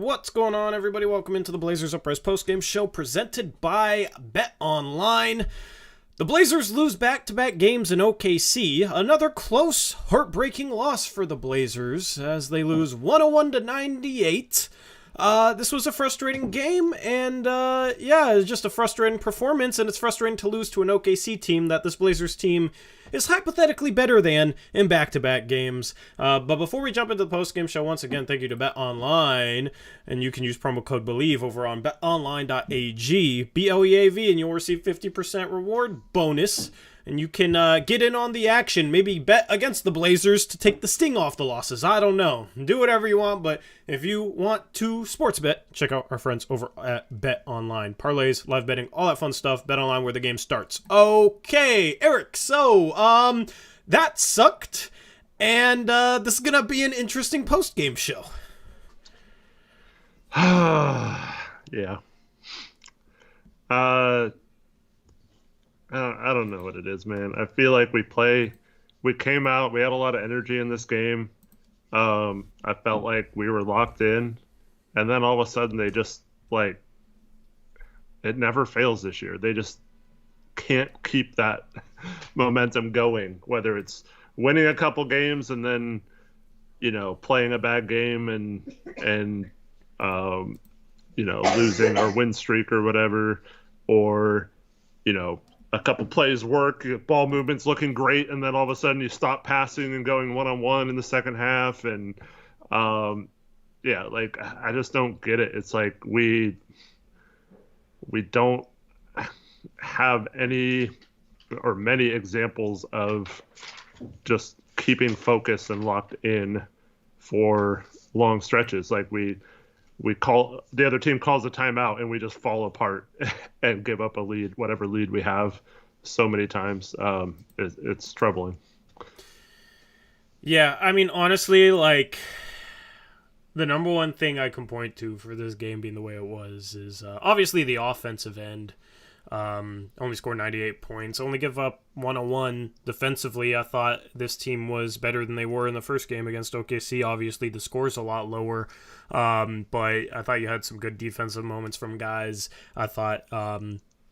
What's going on, everybody? Welcome into the Blazers Uprise Postgame show presented by Bet Online. The Blazers lose back-to-back games in OKC. Another close, heartbreaking loss for the Blazers as they lose 101-98. This was a frustrating game, and it was just a frustrating performance, and it's frustrating to lose to an OKC team that this Blazers team is hypothetically better than in back-to-back games. But before we jump into the post-game show, once again, thank you to Bet Online, and you can use promo code BELIEVE over on betonline.ag, BLEAV, and you'll receive 50% reward bonus. And you can get in on the action, maybe bet against the Blazers to take the sting off the losses. I don't know. Do whatever you want, but if you want to sports bet, check out our friends over at Bet Online. Parlays, live betting, all that fun stuff. Bet Online where the game starts. Okay, Eric, so, that sucked, and this is going to be an interesting post-game show. Yeah. I don't know what it is, man. I feel like we came out, we had a lot of energy in this game. I felt like we were locked in, and then all of a sudden they just, like, it never fails this year. They just can't keep that momentum going, whether it's winning a couple games and then, playing a bad game and losing our win streak or whatever, or, a couple plays work, ball movement's looking great, and then all of a sudden you stop passing and going one-on-one in the second half. And, I just don't get it. It's like we don't have any or many examples of just keeping focus and locked in for long stretches. Like the other team calls a timeout and we just fall apart and give up a lead, whatever lead we have, so many times. It's troubling. Yeah, I mean, honestly, like, the number one thing I can point to for this game being the way it was is obviously the offensive end. Only scored 98 points, only give up 101 defensively. I thought this team was better than they were in the first game against OKC. Obviously, the score's a lot lower, but I thought you had some good defensive moments from guys. I thought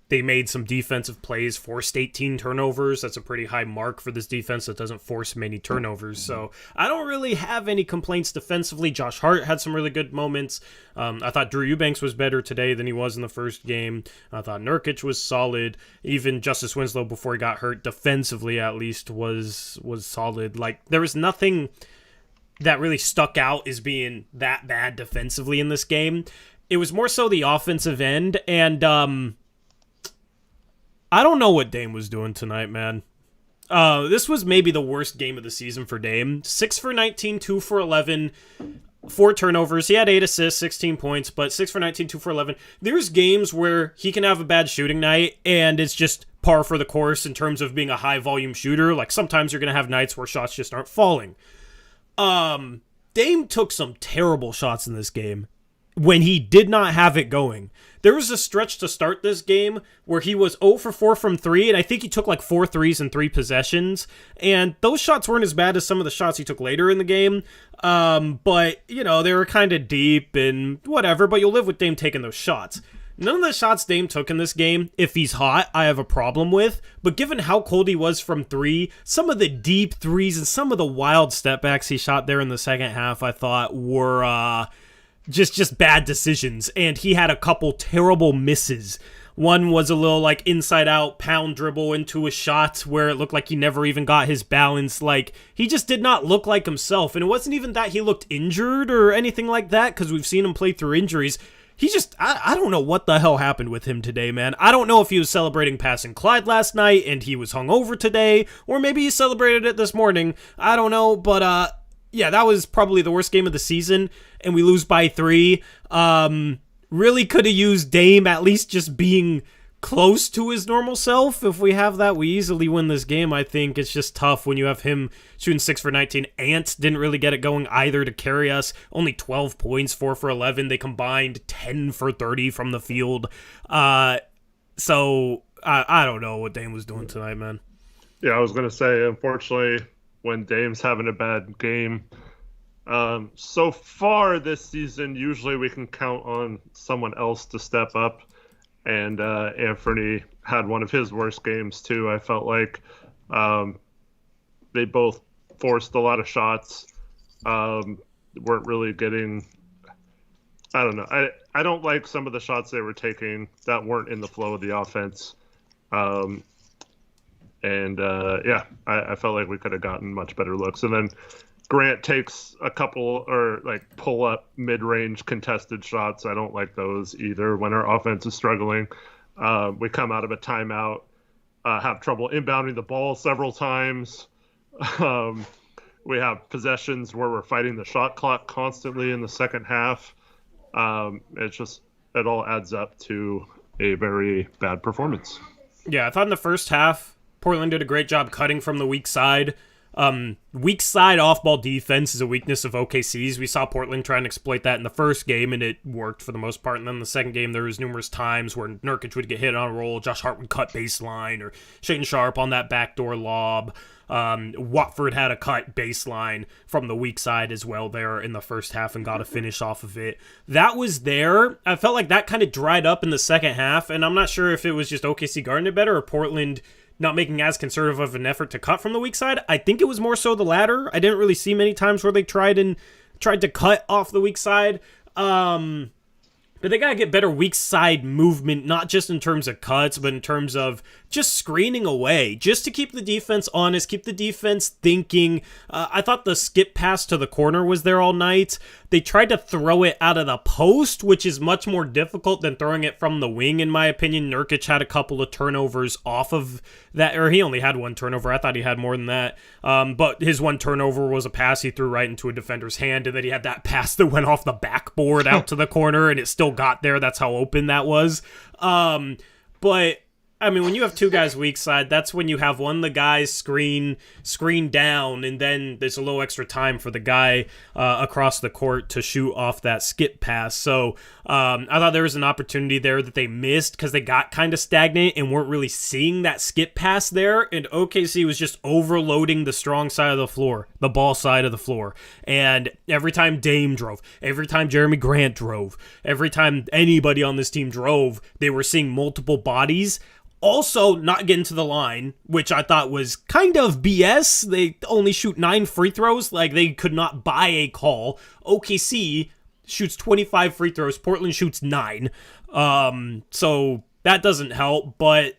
they made some defensive plays, forced 18 turnovers. That's a pretty high mark for this defense that doesn't force many turnovers. So I don't really have any complaints defensively. Josh Hart had some really good moments. I thought Drew Eubanks was better today than he was in the first game. I thought Nurkic was solid. Even Justice Winslow, before he got hurt, defensively at least, was solid. Like, there was nothing that really stuck out as being that bad defensively in this game. It was more so the offensive end, and I don't know what Dame was doing tonight, man. This was maybe the worst game of the season for Dame. 6 for 19, 2 for 11, 4 turnovers. He had 8 assists, 16 points, but 6 for 19, 2 for 11. There's games where he can have a bad shooting night, and it's just par for the course in terms of being a high-volume shooter. Like, sometimes you're going to have nights where shots just aren't falling. Dame took some terrible shots in this game when he did not have it going. There was a stretch to start this game where he was 0 for 4 from 3, and I think he took like 4 threes in 3 possessions, and those shots weren't as bad as some of the shots he took later in the game, but, they were kind of deep and whatever, but you'll live with Dame taking those shots. None of the shots Dame took in this game, if he's hot, I have a problem with, but given how cold he was from 3, some of the deep threes and some of the wild step backs he shot there in the second half, I thought were just bad decisions, and he had a couple terrible misses. One was a little like inside out pound dribble into a shot where it looked like he never even got his balance. Like, he just did not look like himself, and it wasn't even that he looked injured or anything like that, because we've seen him play through injuries. He just, I don't know what the hell happened with him today, man. I don't know if he was celebrating passing Clyde last night and he was hungover today, or maybe he celebrated it this morning. I don't know, but yeah, that was probably the worst game of the season, and we lose by 3. Really could have used Dame at least just being close to his normal self. If we have that, we easily win this game, I think. It's just tough when you have him shooting 6 for 19. Ant didn't really get it going either to carry us. Only 12 points, 4 for 11. They combined 10 for 30 from the field. So I don't know what Dame was doing tonight, man. Yeah, I was going to say, unfortunately, when Dame's having a bad game, So far this season, usually we can count on someone else to step up, and Anthony had one of his worst games too. I felt like they both forced a lot of shots, weren't really getting. I don't know. I don't like some of the shots they were taking that weren't in the flow of the offense. I felt like we could have gotten much better looks. And then Grant takes a couple or like pull up mid range contested shots. I don't like those either when our offense is struggling. We come out of a timeout, have trouble inbounding the ball several times. We have possessions where we're fighting the shot clock constantly in the second half. It all adds up to a very bad performance. Yeah, I thought in the first half, Portland did a great job cutting from the weak side. Weak side off-ball defense is a weakness of OKC's. We saw Portland try and exploit that in the first game, and it worked for the most part. And then in the second game, there was numerous times where Nurkic would get hit on a roll, Josh Hart would cut baseline, or Sharpe on that backdoor lob. Watford had a cut baseline from the weak side as well there in the first half and got a finish off of it. That was there. I felt like that kind of dried up in the second half, and I'm not sure if it was just OKC guarding it better or Portland not making as conservative of an effort to cut from the weak side. I think it was more so the latter. I didn't really see many times where they tried to cut off the weak side. But they got to get better weak side movement, not just in terms of cuts, but in terms of just screening away, just to keep the defense honest, keep the defense thinking. I thought the skip pass to the corner was there all night. They tried to throw it out of the post, which is much more difficult than throwing it from the wing, in my opinion. Nurkic had a couple of turnovers off of that, or he only had one turnover. I thought he had more than that. But his one turnover was a pass he threw right into a defender's hand, and then he had that pass that went off the backboard out to the corner, and it still got there. That's how open that was. But I mean, when you have two guys weak side, that's when you have one of the guys screen down, and then there's a little extra time for the guy across the court to shoot off that skip pass. So I thought there was an opportunity there that they missed because they got kind of stagnant and weren't really seeing that skip pass there, and OKC was just overloading the strong side of the floor, the ball side of the floor. And every time Dame drove, every time Jeremy Grant drove, every time anybody on this team drove, they were seeing multiple bodies. Also, not getting to the line, which I thought was kind of BS. They only shoot 9 free throws. Like, they could not buy a call. OKC shoots 25 free throws. Portland shoots 9. So that doesn't help, but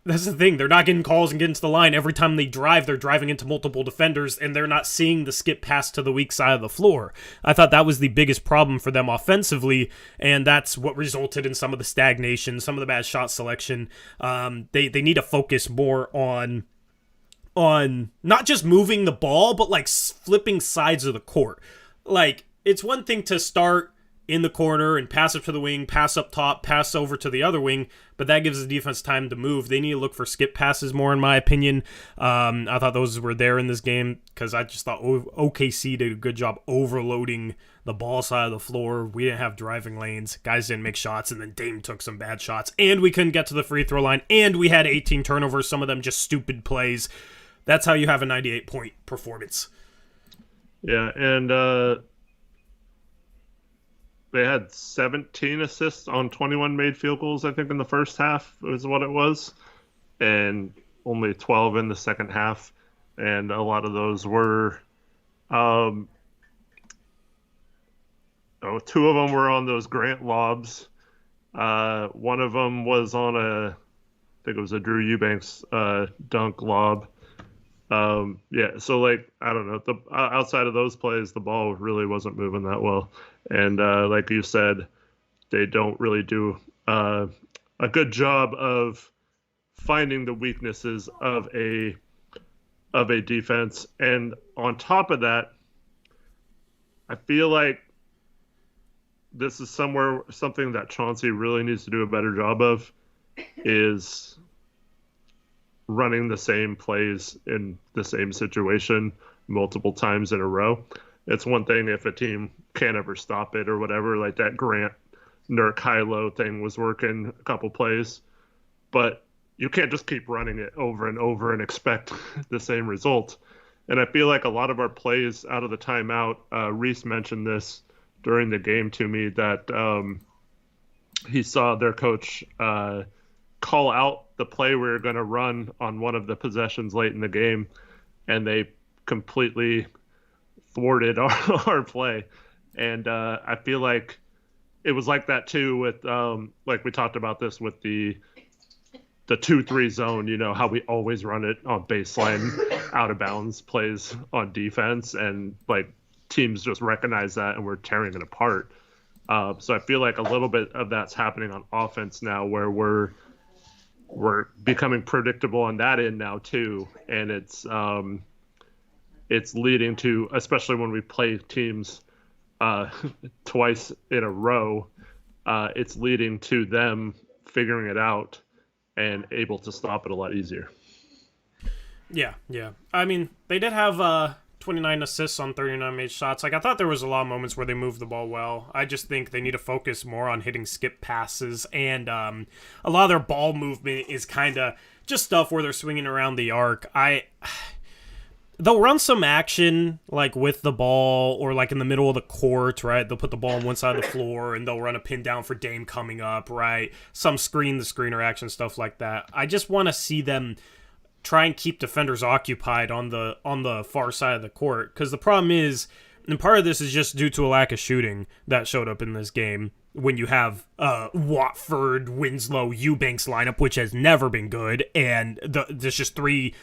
that's the thing. They're not getting calls and getting to the line. Every time they drive, they're driving into multiple defenders, and they're not seeing the skip pass to the weak side of the floor. I thought that was the biggest problem for them offensively, and that's what resulted in some of the stagnation, some of the bad shot selection. They need to focus more on not just moving the ball, but like flipping sides of the court. Like, it's one thing to start in the corner and pass up to the wing, pass up top, pass over to the other wing, but that gives the defense time to move. They need to look for skip passes more, in my opinion. I thought those were there in this game because I just thought OKC did a good job overloading the ball side of the floor. We didn't have driving lanes. Guys didn't make shots, and then Dame took some bad shots, and we couldn't get to the free throw line, and we had 18 turnovers, some of them just stupid plays. That's how you have a 98-point performance. Yeah, and they had 17 assists on 21 made field goals, I think, in the first half is what it was, and only 12 in the second half. And a lot of those were, 2 of them were on those Grant lobs. One of them was on I think it was a Drew Eubanks dunk lob. So like, I don't know, outside of those plays, the ball really wasn't moving that well. And like you said, they don't really do a good job of finding the weaknesses of a defense. And on top of that, I feel like this is something that Chauncey really needs to do a better job of, is running the same plays in the same situation multiple times in a row. It's one thing if a team can't ever stop it or whatever, like that Grant Nurk high-low thing was working a couple plays, but you can't just keep running it over and over and expect the same result. And I feel like a lot of our plays out of the timeout, Reese mentioned this during the game to me, that he saw their coach call out the play we were going to run on one of the possessions late in the game, and they completely thwarted our play. And I feel like it was like that too with like we talked about this with the 2-3 zone, you know, how we always run it on baseline out of bounds plays on defense, and like teams just recognize that and we're tearing it apart. So I feel like a little bit of that's happening on offense now, where we're becoming predictable on that end now too, and it's leading to, especially when we play teams twice in a row, it's leading to them figuring it out and able to stop it a lot easier. Yeah. I mean, they did have 29 assists on 39 made shots. Like, I thought there was a lot of moments where they moved the ball well. I just think they need to focus more on hitting skip passes, and a lot of their ball movement is kind of just stuff where they're swinging around the arc. They'll run some action, like, with the ball or, like, in the middle of the court, right? They'll put the ball on one side of the floor, and they'll run a pin down for Dame coming up, right? Some screener action, stuff like that. I just want to see them try and keep defenders occupied on the far side of the court, because the problem is, and part of this is just due to a lack of shooting that showed up in this game, when you have Watford, Winslow, Eubanks lineup, which has never been good, and there's just three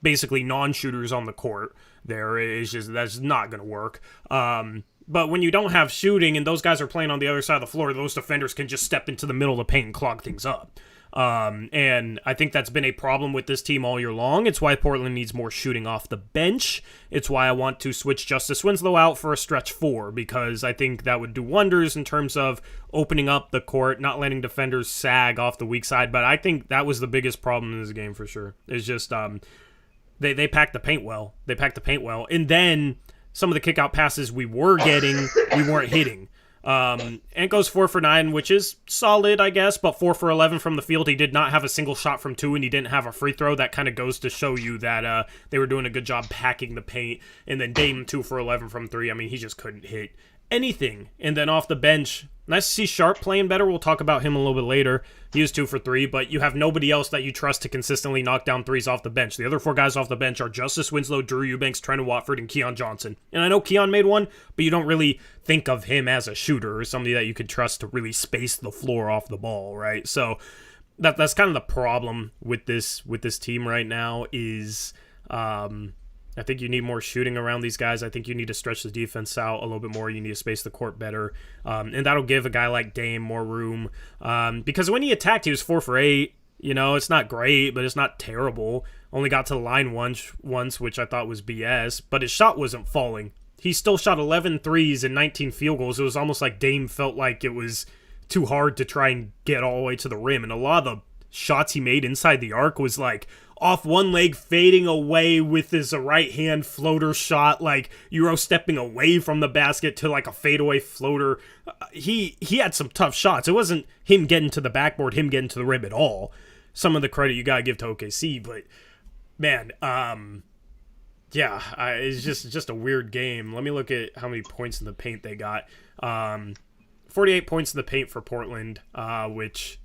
basically non-shooters on the court. That's not going to work. But when you don't have shooting and those guys are playing on the other side of the floor, those defenders can just step into the middle of the paint and clog things up. And I think that's been a problem with this team all year long. It's why Portland needs more shooting off the bench. It's why I want to switch Justice Winslow out for a stretch 4, because I think that would do wonders in terms of opening up the court, not letting defenders sag off the weak side. But I think that was the biggest problem in this game for sure. It's just they packed the paint well. And then some of the kick-out passes we were getting, we weren't hitting. And it goes 4 for 9, which is solid, I guess, but 4 for 11 from the field. He did not have a single shot from 2, and he didn't have a free throw. That kind of goes to show you that they were doing a good job packing the paint. And then Dame 2 for 11 from 3. I mean, he just couldn't hit anything. And then off the bench, nice to see Sharpe playing better. We'll talk about him a little bit later. He was 2 for 3, but you have nobody else that you trust to consistently knock down threes off the bench. The other 4 guys off the bench are Justice Winslow, Drew Eubanks, Trenton Watford, and Keon Johnson. And I know Keon made one, but you don't really think of him as a shooter or somebody that you could trust to really space the floor off the ball, right? So that's kind of the problem with this team right now is I think you need more shooting around these guys. I think you need to stretch the defense out a little bit more. You need to space the court better. And that'll give a guy like Dame more room. Because when he attacked, he was 4 for 8. You know, it's not great, but it's not terrible. Only got to the line once, which I thought was BS. But his shot wasn't falling. He still shot 11 threes and 19 field goals. It was almost like Dame felt like it was too hard to try and get all the way to the rim. And a lot of the shots he made inside the arc was like off one leg, fading away with his right hand floater shot, like Euro stepping away from the basket to like a fadeaway floater. He had some tough shots. It wasn't him getting to the backboard, him getting to the rim at all. Some of the credit you gotta give to OKC, but man, it's just a weird game. Let me look at how many points in the paint they got. 48 points in the paint for Portland, which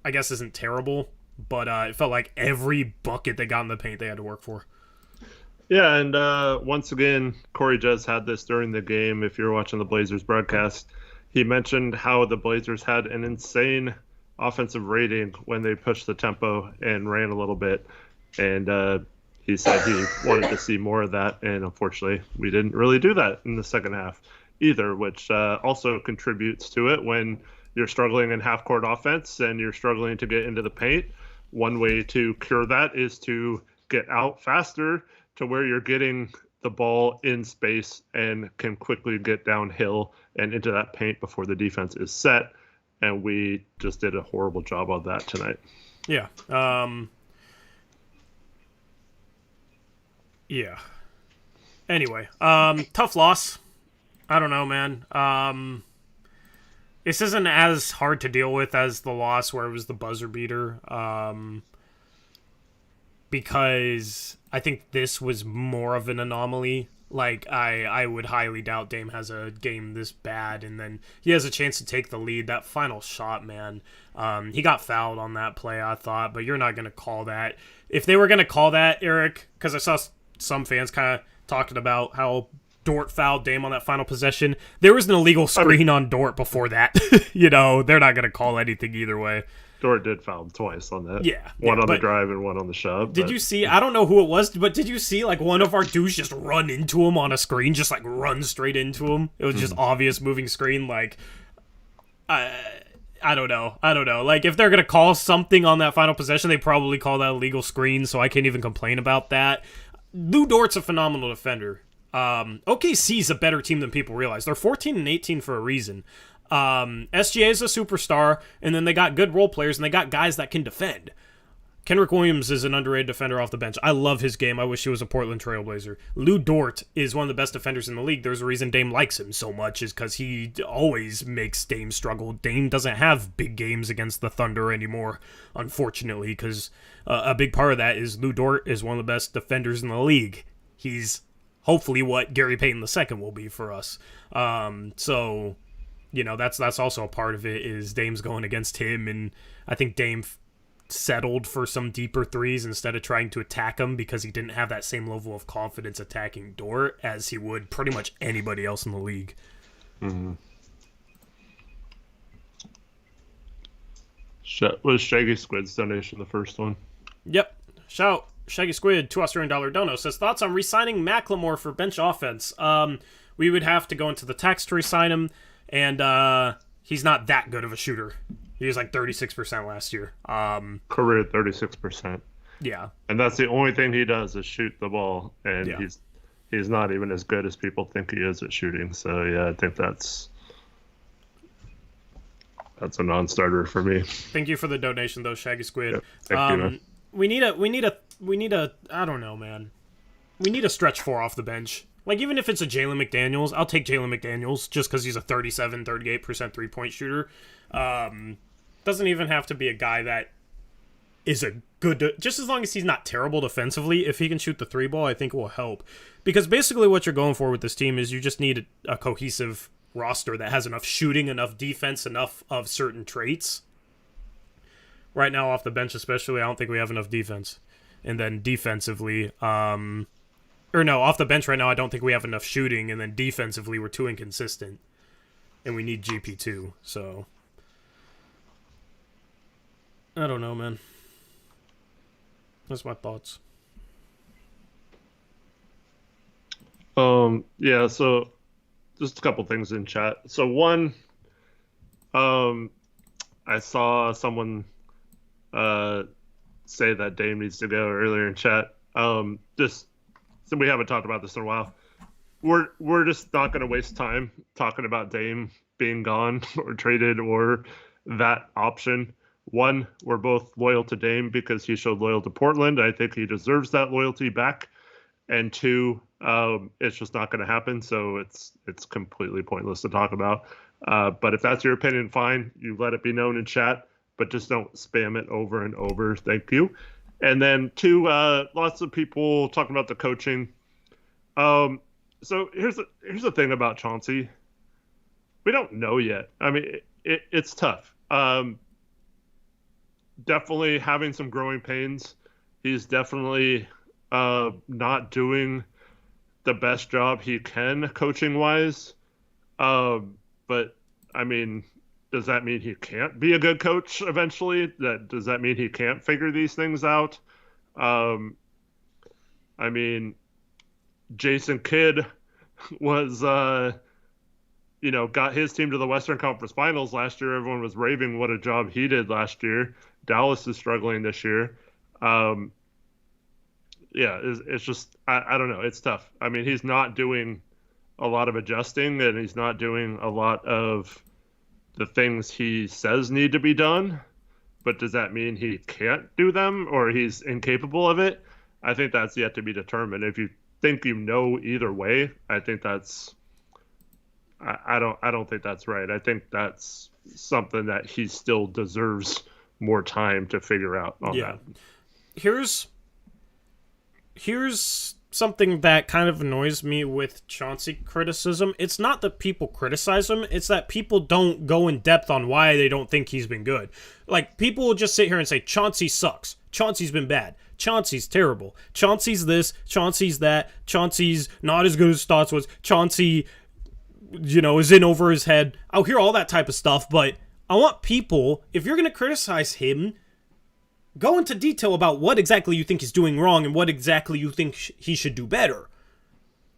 I guess isn't terrible. But it felt like every bucket they got in the paint they had to work for. Yeah, and once again, Corey Jez had this during the game. If you're watching the Blazers broadcast, he mentioned how the Blazers had an insane offensive rating when they pushed the tempo and ran a little bit. And he said he wanted to see more of that. And unfortunately, we didn't really do that in the second half either, which also contributes to it when you're struggling in half-court offense and you're struggling to get into the paint. One way to cure that is to get out faster to where you're getting the ball in space and can quickly get downhill and into that paint before the defense is set. And we just did a horrible job on that tonight. Yeah. Yeah. Anyway, tough loss. I don't know, man. This isn't as hard to deal with as the loss where it was the buzzer beater. because I think this was more of an anomaly. Like, I would highly doubt Dame has a game this bad, and then he has a chance to take the lead. That final shot, man. He got fouled on that play, I thought, but you're not going to call that. If they were going to call that, Eric, because I saw some fans kind of talking about how Dort fouled Dame on that final possession, there was an illegal screen on Dort before that. They're not going to call anything either way. Dort did foul him twice on that. Yeah. One on the drive and one on the shove. Did you see, I don't know who it was, but did you see like one of our dudes just run into him on a screen, just like run straight into him? It was just obvious moving screen. Like, I don't know. Like, if they're going to call something on that final possession, they probably call that a legal screen, so I can't even complain about that. Lou Dort's a phenomenal defender. OKC's a better team than people realize. They're 14-18 for a reason. SGA is a superstar, and then they got good role players, and they got guys that can defend. Kenrich Williams is an underrated defender off the bench. I love his game. I wish he was a Portland Trailblazer. Lou Dort is one of the best defenders in the league. There's a reason Dame likes him so much, is because he always makes Dame struggle. Dame doesn't have big games against the Thunder anymore, unfortunately, because a big part of that is Lou Dort is one of the best defenders in the league. He's hopefully what Gary Payton II will be for us. So... that's also a part of it, is Dame's going against him, and I think Dame settled for some deeper threes instead of trying to attack him because he didn't have that same level of confidence attacking Dort as he would pretty much anybody else in the league. Mm-hmm. Was Shaggy Squid's donation the first one? Yep. Shout Shaggy Squid, $2 Australian dono, says, thoughts on re-signing Macklemore for bench offense. We would have to go into the tax to re-sign him. And he's not that good of a shooter. He was like 36% last year. Career 36%. Yeah. And that's the only thing he does is shoot the ball. And he's not even as good as people think he is at shooting. So, yeah, I think that's a non-starter for me. Thank you for the donation, though, Shaggy Squid. Yep. Thank you, man. We need a, I don't know, man. We need a stretch four off the bench. Like, even if it's a Jalen McDaniels, I'll take Jalen McDaniels just because he's a 38% three-point shooter. Doesn't even have to be a guy that is a good... Just as long as he's not terrible defensively, if he can shoot the three ball, I think it will help. Because basically what you're going for with this team is you just need a cohesive roster that has enough shooting, enough defense, enough of certain traits. Right now, off the bench especially, I don't think we have enough defense. And then defensively... off the bench right now, I don't think we have enough shooting, and then defensively, we're too inconsistent. And we need GP2, so... I don't know, man. That's my thoughts. Yeah, so just a couple things in chat. So one, I saw someone say that Dame needs to go earlier in chat. Just... we haven't talked about this in a while. We're just not going to waste time talking about Dame being gone or traded or that option. One, we're both loyal to Dame because he showed loyalty to Portland. I think he deserves that loyalty back. And two, it's just not going to happen. So it's completely pointless to talk about. But if that's your opinion, fine. You let it be known in chat, but just don't spam it over and over. Thank you. And then two, lots of people talking about the coaching. So here's the thing about Chauncey. We don't know yet. I mean, it's tough. Definitely having some growing pains. He's definitely not doing the best job he can coaching-wise. But, I mean, does that mean he can't be a good coach eventually? Does that mean he can't figure these things out? I mean, Jason Kidd was, got his team to the Western Conference Finals last year. Everyone was raving what a job he did last year. Dallas is struggling this year. It's just, I don't know. It's tough. I mean, he's not doing a lot of adjusting, and he's not doing a lot of the things he says need to be done. But does that mean he can't do them or he's incapable of it? I think that's yet to be determined. If you think either way, I think that's I don't think that's right. I think that's something that he still deserves more time to figure out on that. here's something that kind of annoys me with Chauncey criticism. It's not that people criticize him, it's that people don't go in depth on why they don't think he's been good. Like, people will just sit here and say, Chauncey sucks. Chauncey's been bad. Chauncey's terrible. Chauncey's this. Chauncey's that. Chauncey's not as good as Stotts was. Chauncey, is in over his head. I'll hear all that type of stuff, but I want people, if you're going to criticize him, go into detail about what exactly you think he's doing wrong and what exactly you think he should do better.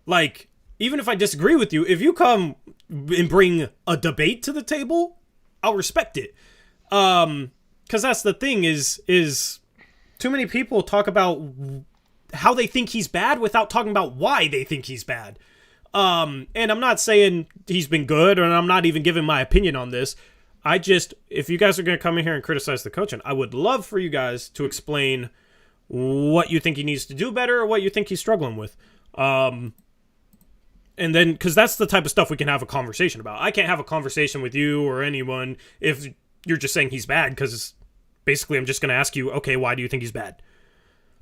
Like, even if I disagree with you, if you come and bring a debate to the table, I'll respect it. Because that's the thing is too many people talk about how they think he's bad without talking about why they think he's bad. And I'm not saying he's been good, and I'm not even giving my opinion on this. If you guys are going to come in here and criticize the coaching, I would love for you guys to explain what you think he needs to do better or what you think he's struggling with. And then, because that's the type of stuff we can have a conversation about. I can't have a conversation with you or anyone if you're just saying he's bad, because basically I'm just going to ask you, okay, why do you think he's bad?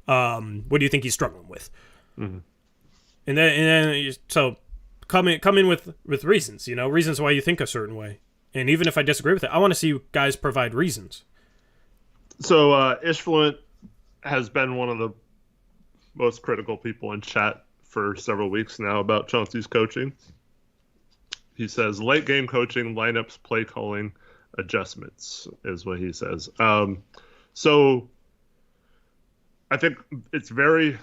What do you think he's struggling with? Mm-hmm. So come in with reasons, reasons why you think a certain way. And even if I disagree with it, I want to see you guys provide reasons. So Ishfluent has been one of the most critical people in chat for several weeks now about Chauncey's coaching. He says late game coaching, lineups, play calling, adjustments is what he says. So I think it's very,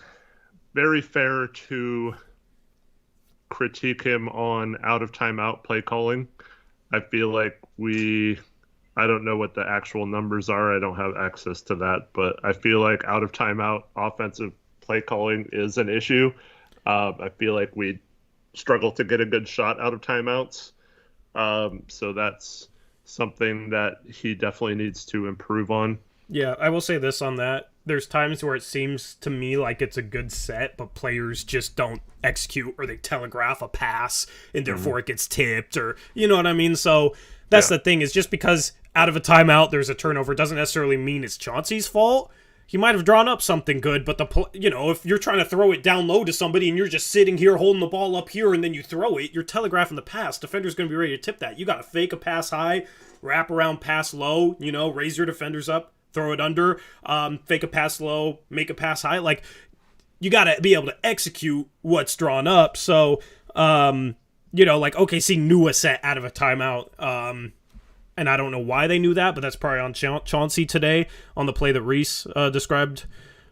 very fair to critique him on out of timeout play calling. I feel like I don't know what the actual numbers are. I don't have access to that, but I feel like out of timeout offensive play calling is an issue. I feel like we struggle to get a good shot out of timeouts. So that's something that he definitely needs to improve on. Yeah, I will say this on that. There's times where it seems to me like it's a good set, but players just don't execute, or they telegraph a pass and therefore it gets tipped, or you know what I mean? So that's the thing, is just because out of a timeout there's a turnover doesn't necessarily mean it's Chauncey's fault. He might have drawn up something good, but if you're trying to throw it down low to somebody and you're just sitting here holding the ball up here and then you throw it, you're telegraphing the pass. Defender's going to be ready to tip that. You got to fake a pass high, wrap around pass low, raise your defenders up, throw it under, fake a pass low, make a pass high. Like, you got to be able to execute what's drawn up. So, like OKC knew a set out of a timeout. And I don't know why they knew that, but that's probably on Chauncey today on the play that Reese described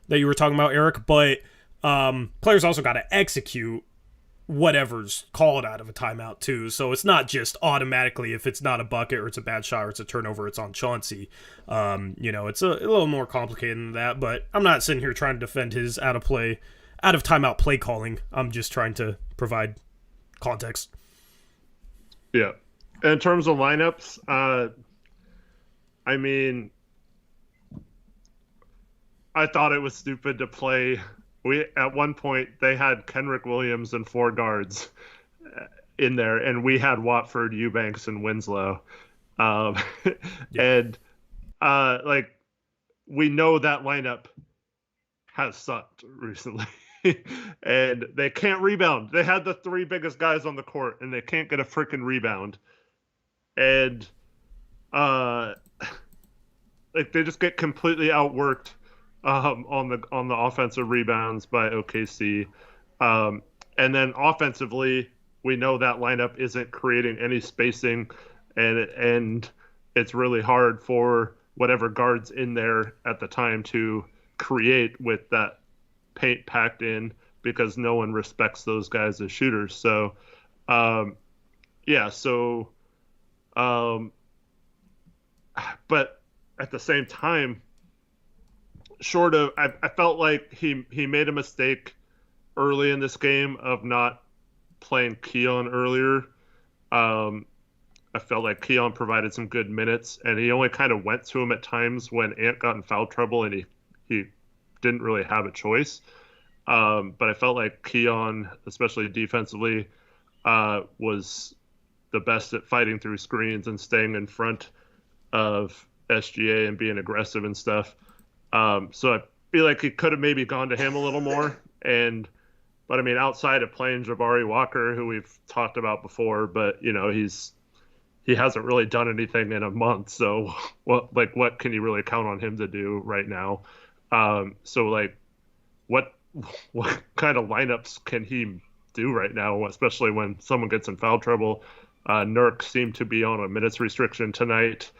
that you were talking about, Eric. But players also got to execute whatever's called out of a timeout too. So it's not just automatically, if it's not a bucket or it's a bad shot or it's a turnover, it's on Chauncey. It's a little more complicated than that, but I'm not sitting here trying to defend his out of timeout play calling. I'm just trying to provide context. Yeah. In terms of lineups, I thought it was stupid to play. At one point, they had Kenrick Williams and 4 guards in there, and we had Watford, Eubanks, and Winslow. And we know that lineup has sucked recently. And they can't rebound. They had the 3 biggest guys on the court, and they can't get a freaking rebound. And they just get completely outworked on the offensive rebounds by OKC. And then offensively, we know that lineup isn't creating any spacing, and it's really hard for whatever guards in there at the time to create with that paint packed in, because no one respects those guys as shooters. So, but at the same time, I felt like he made a mistake early in this game of not playing Keon earlier. I felt like Keon provided some good minutes, and he only kind of went to him at times when Ant got in foul trouble, and he didn't really have a choice. But I felt like Keon, especially defensively, was the best at fighting through screens and staying in front of SGA and being aggressive and stuff. So I feel like he could have maybe gone to him a little more. But I mean, outside of playing Jabari Walker, who we've talked about before, but he hasn't really done anything in a month. So what can you really count on him to do right now? So like, what kind of lineups can he do right now, especially when someone gets in foul trouble? Nurk seemed to be on a minutes restriction tonight.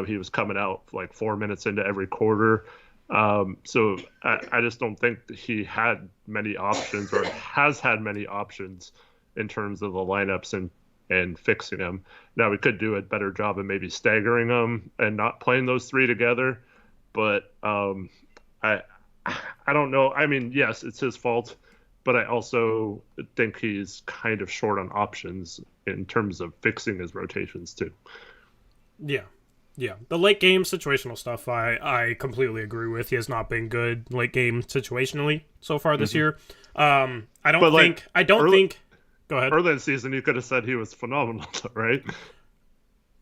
He was coming out like 4 minutes into every quarter. So I just don't think that he had many options or has had many options in terms of the lineups and fixing them. Now, we could do a better job of maybe staggering them and not playing those three together. But I don't know. I mean, yes, it's his fault, but I also think he's kind of short on options in terms of fixing his rotations too. Yeah. Yeah, the late game situational stuff I completely agree with. He has not been good late game situationally so far this year. I don't think. Go ahead. Early in the season, you could have said he was phenomenal, right?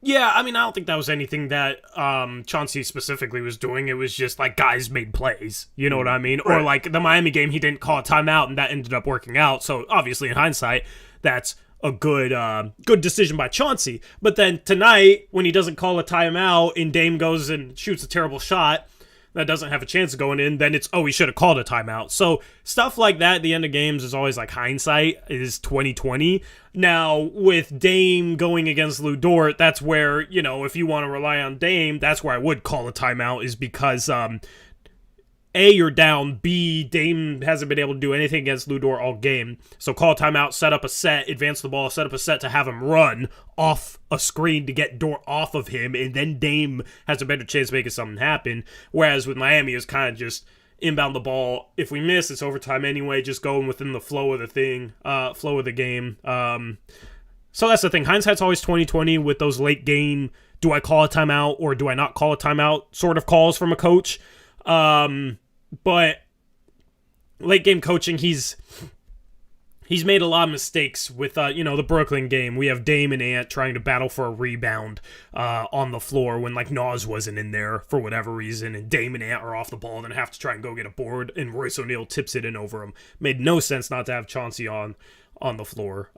Yeah, I mean, I don't think that was anything that Chauncey specifically was doing. It was just like guys made plays. You know what I mean? Right. Or like the Miami game, he didn't call a timeout, and that ended up working out. So obviously, in hindsight, that's a good decision by Chauncey. But then tonight, when he doesn't call a timeout and Dame goes and shoots a terrible shot that doesn't have a chance of going in, then it's, he should have called a timeout. So stuff like that at the end of games is always like hindsight is 2020. Now, with Dame going against Lu Dort, that's where, if you want to rely on Dame, that's where I would call a timeout, is because A, you're down. B, Dame hasn't been able to do anything against Lu Dort all game. So call a timeout, set up a set, advance the ball, set up a set to have him run off a screen to get Dort off of him, and then Dame has a better chance of making something happen. Whereas with Miami, it's kind of just inbound the ball. If we miss, it's overtime anyway, just going within the flow of the game. So that's the thing. Hindsight's always 2020 with those late game, do I call a timeout or do I not call a timeout sort of calls from a coach. But late game coaching, he's made a lot of mistakes with, the Brooklyn game. We have Dame and Ant trying to battle for a rebound on the floor when, like, Nas wasn't in there for whatever reason, and Dame and Ant are off the ball and have to try and go get a board, and Royce O'Neal tips it in over him. Made no sense not to have Chauncey on the floor.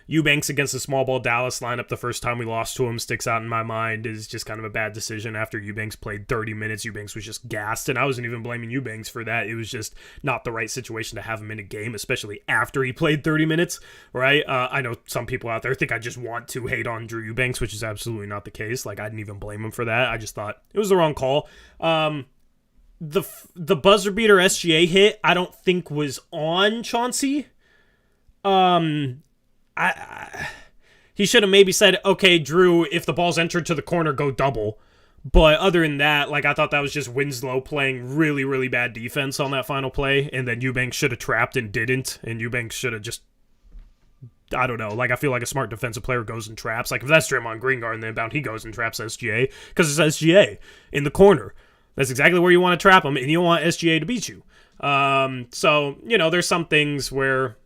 Eubanks against the small ball Dallas lineup the first time we lost to him sticks out in my mind is just kind of a bad decision. After Eubanks played 30 minutes, Eubanks was just gassed, and I wasn't even blaming Eubanks for that. It was just not the right situation to have him in a game, especially after he played 30 minutes, right? I know some people out there think I just want to hate on Drew Eubanks, which is absolutely not the case. Like, I didn't even blame him for that. I just thought it was the wrong call. The buzzer beater SGA hit, I don't think was on Chauncey. He should have maybe said, okay, Drew, if the ball's entered to the corner, go double. But other than that, like, I thought that was just Winslow playing really, really bad defense on that final play, and then Eubanks should have trapped and didn't, and Eubanks should have just, I don't know, like, I feel like a smart defensive player goes and traps. Like, if that's Draymond Green guarding the inbound, he goes and traps SGA, because it's SGA in the corner. That's exactly where you want to trap him, and you don't want SGA to beat you. So, there's some things where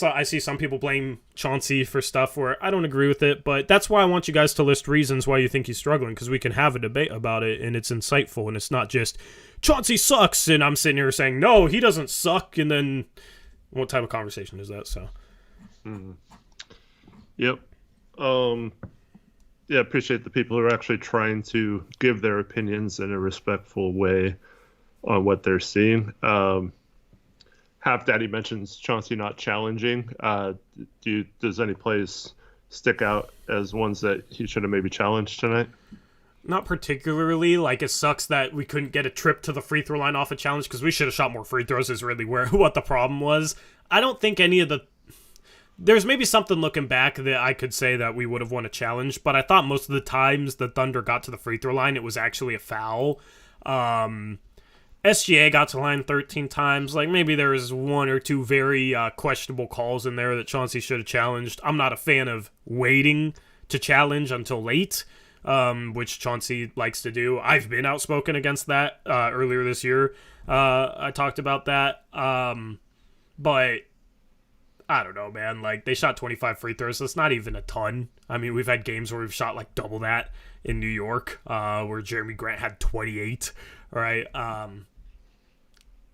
I see some people blame Chauncey for stuff where I don't agree with it, but that's why I want you guys to list reasons why you think he's struggling, because we can have a debate about it, and it's insightful, and it's not just, Chauncey sucks, and I'm sitting here saying, no, he doesn't suck, and then what type of conversation is that? So, Yep. Yeah, appreciate the people who are actually trying to give their opinions in a respectful way on what they're seeing. Half Daddy mentions Chauncey not challenging. Does any plays stick out as ones that he should have maybe challenged tonight? Not particularly. Like, it sucks that we couldn't get a trip to the free throw line off a challenge, because we should have shot more free throws is really what the problem was. I don't think any of the... There's maybe something looking back that I could say that we would have won a challenge, but I thought most of the times the Thunder got to the free throw line, it was actually a foul. SGA got to line 13 times. Like, maybe there was one or two very questionable calls in there that Chauncey should have challenged. I'm not a fan of waiting to challenge until late, which Chauncey likes to do. I've been outspoken against that earlier this year. I talked about that. But I don't know, man. Like, they shot 25 free throws, so it's not even a ton. I mean, we've had games where we've shot like double that in New York, where Jeremy Grant had 28, right?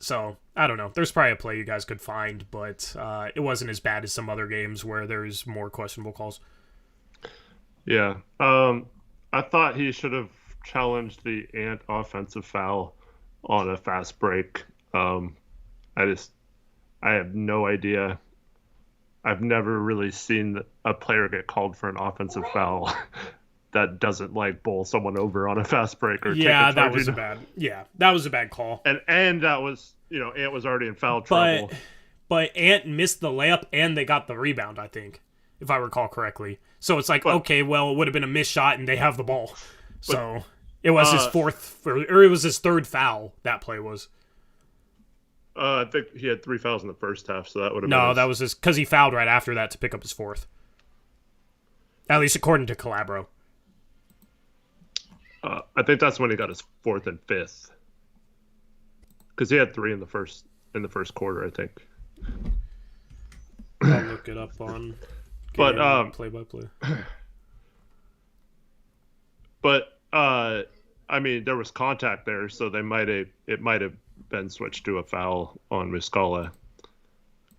So, I don't know. There's probably a play you guys could find, but it wasn't as bad as some other games where there's more questionable calls. Yeah. I thought he should have challenged the Ant offensive foul on a fast break. I have no idea. I've never really seen a player get called for an offensive foul that doesn't like bowl someone over on a fast break or yeah, take a charge. That was a bad call. And that was, Ant was already in foul trouble. But Ant missed the layup and they got the rebound, I think, if I recall correctly. So it's like, okay, well, it would have been a missed shot and they have the ball. So it was his fourth, or it was his third foul, that play was. I think he had 3 fouls in the first half, so that would have been... No, that was because he fouled right after that to pick up his fourth. At least according to Calabro. I think that's when he got his fourth and fifth. Because he had 3 in the first quarter, I think. I'll look it up on play-by-play. But, I mean, there was contact there, so it might have been switched to a foul on Muscala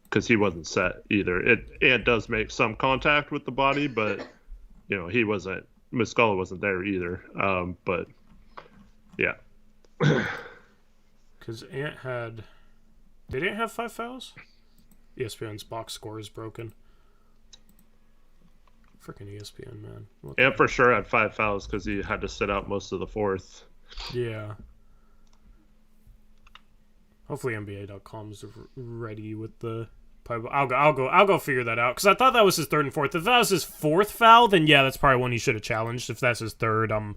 because he wasn't set either. It does make some contact with the body, but Muscala wasn't there either. But yeah, because did Ant have 5 fouls? ESPN's box score is broken. Freaking ESPN, man. Ant for sure had 5 fouls because he had to sit out most of the fourth. Yeah. Hopefully NBA.com's ready with the... I'll go figure that out. Because I thought that was his third and fourth. If that was his fourth foul, then yeah, that's probably one he should have challenged. If that's his third, I'm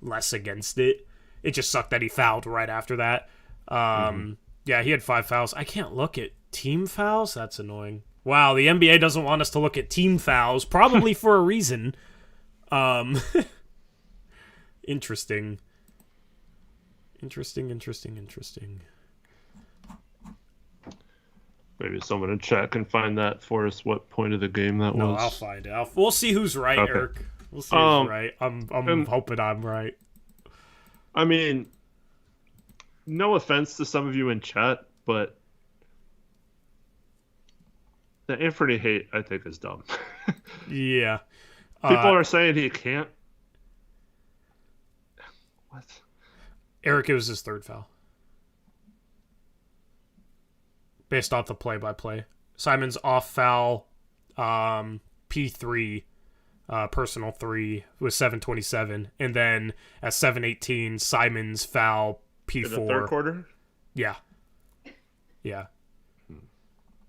less against it. It just sucked that he fouled right after that. Yeah, he had 5 fouls. I can't look at team fouls? That's annoying. Wow, the NBA doesn't want us to look at team fouls. Probably for a reason. Interesting. Maybe someone in chat can find that for us. What point of the game that was? No, I'll find it. We'll see who's right, okay. Eric. We'll see who's right. I'm hoping I'm right. I mean, no offense to some of you in chat, but the Anthony hate, I think, is dumb. Yeah. People are saying he can't. What? Eric, it was his third foul. Based off the play-by-play. Simon's off foul, P3, personal 3 was 7:27, and then at 7:18, Simon's foul P4. In the third quarter? Yeah.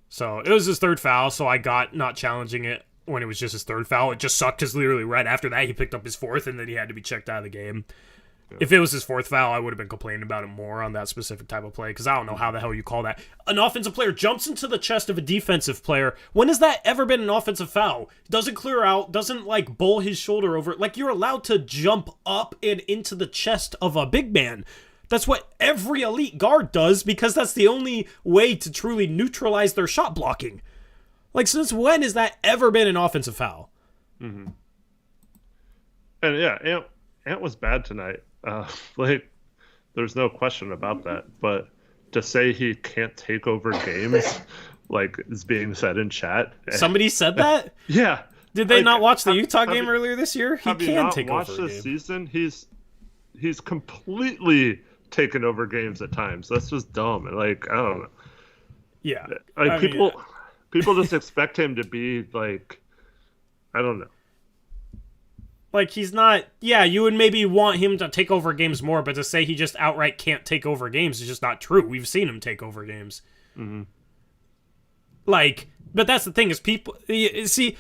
So it was his third foul, so I got not challenging it when it was just his third foul. It just sucked because literally right after that he picked up his fourth, and then he had to be checked out of the game. Yeah. If it was his fourth foul, I would have been complaining about it more on that specific type of play, because I don't know how the hell you call that. An offensive player jumps into the chest of a defensive player. When has that ever been an offensive foul? Doesn't clear out, doesn't bowl his shoulder over. You're allowed to jump up and into the chest of a big man. That's what every elite guard does, because that's the only way to truly neutralize their shot blocking. Since when has that ever been an offensive foul? Mm-hmm. And yeah, Ant was bad tonight. There's no question about that. But to say he can't take over games, is being said in chat. Somebody said that? Yeah. Did they not watch the Utah game earlier this year? He can take over a game. Have you not watched this season? He's completely taken over games at times. That's just dumb. I don't know. Yeah. People just expect him to be I don't know. He's not... Yeah, you would maybe want him to take over games more, but to say he just outright can't take over games is just not true. We've seen him take over games. Mm-hmm. But that's the thing is people... See,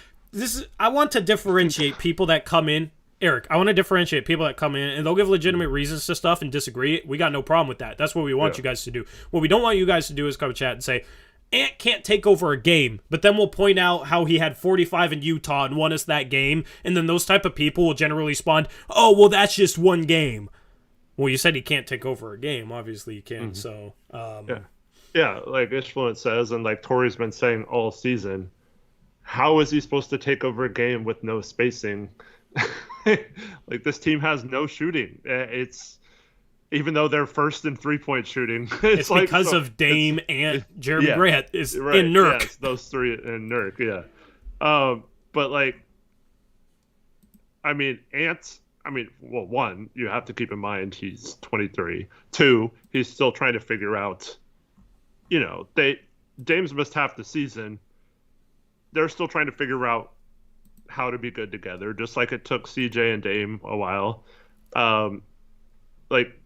I want to differentiate people that come in... Eric, I want to differentiate people that come in and they'll give legitimate reasons to stuff and disagree. We got no problem with that. That's what we want you guys to do. What we don't want you guys to do is come chat and say, Ant can't take over a game, but then we'll point out how he had 45 in Utah and won us that game, and then those type of people will generally respond, oh, well, that's just one game. Well, you said he can't take over a game. Obviously, you can, so... Yeah, like Ishfluent says, and Tori's been saying all season, how is he supposed to take over a game with no spacing? This team has no shooting. even though they're first in 3-point shooting. It's like because of Dame and Jeremy Grant is right, in Nurk. Yes, those three in Nurk, yeah. But like, I mean, Ants. I mean, well, one, you have to keep in mind he's 23. Two, he's still trying to figure out. Dame's missed half the season. They're still trying to figure out how to be good together, just like it took CJ and Dame a while. Like,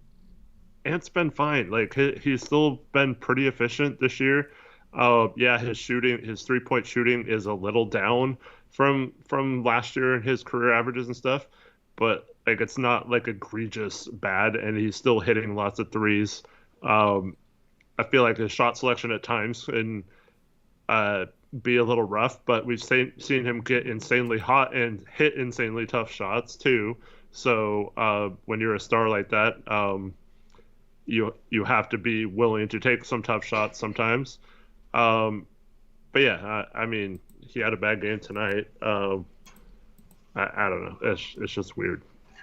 Ant's been fine. Like, he's still been pretty efficient this year. Yeah, his 3-point shooting is a little down from last year and his career averages and stuff, but like it's not like egregious bad, and he's still hitting lots of threes. I feel like his shot selection at times can be a little rough, but we've seen him get insanely hot and hit insanely tough shots too. So when you're a star like that, you have to be willing to take some tough shots sometimes. But yeah, I mean, he had a bad game tonight. I don't know. It's just weird.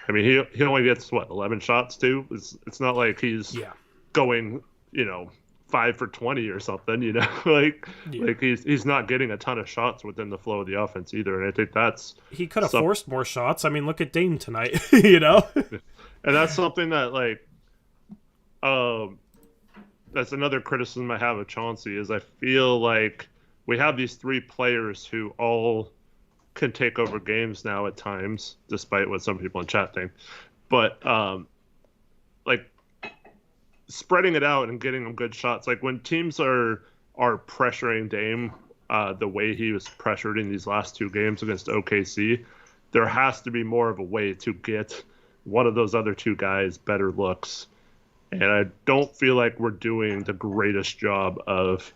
I mean, he only gets 11 shots too. It's not like he's going 5 for 20 or something. Like he's not getting a ton of shots within the flow of the offense either. And I think he could have forced more shots. I mean, look at Dame tonight. And that's something that that's another criticism I have of Chauncey is I feel like we have these three players who all can take over games now at times, despite what some people in chat think. But like spreading it out and getting them good shots, like when teams are pressuring Dame the way he was pressured in these last two games against OKC, there has to be more of a way to get one of those other two guys better looks. And I don't feel like we're doing the greatest job of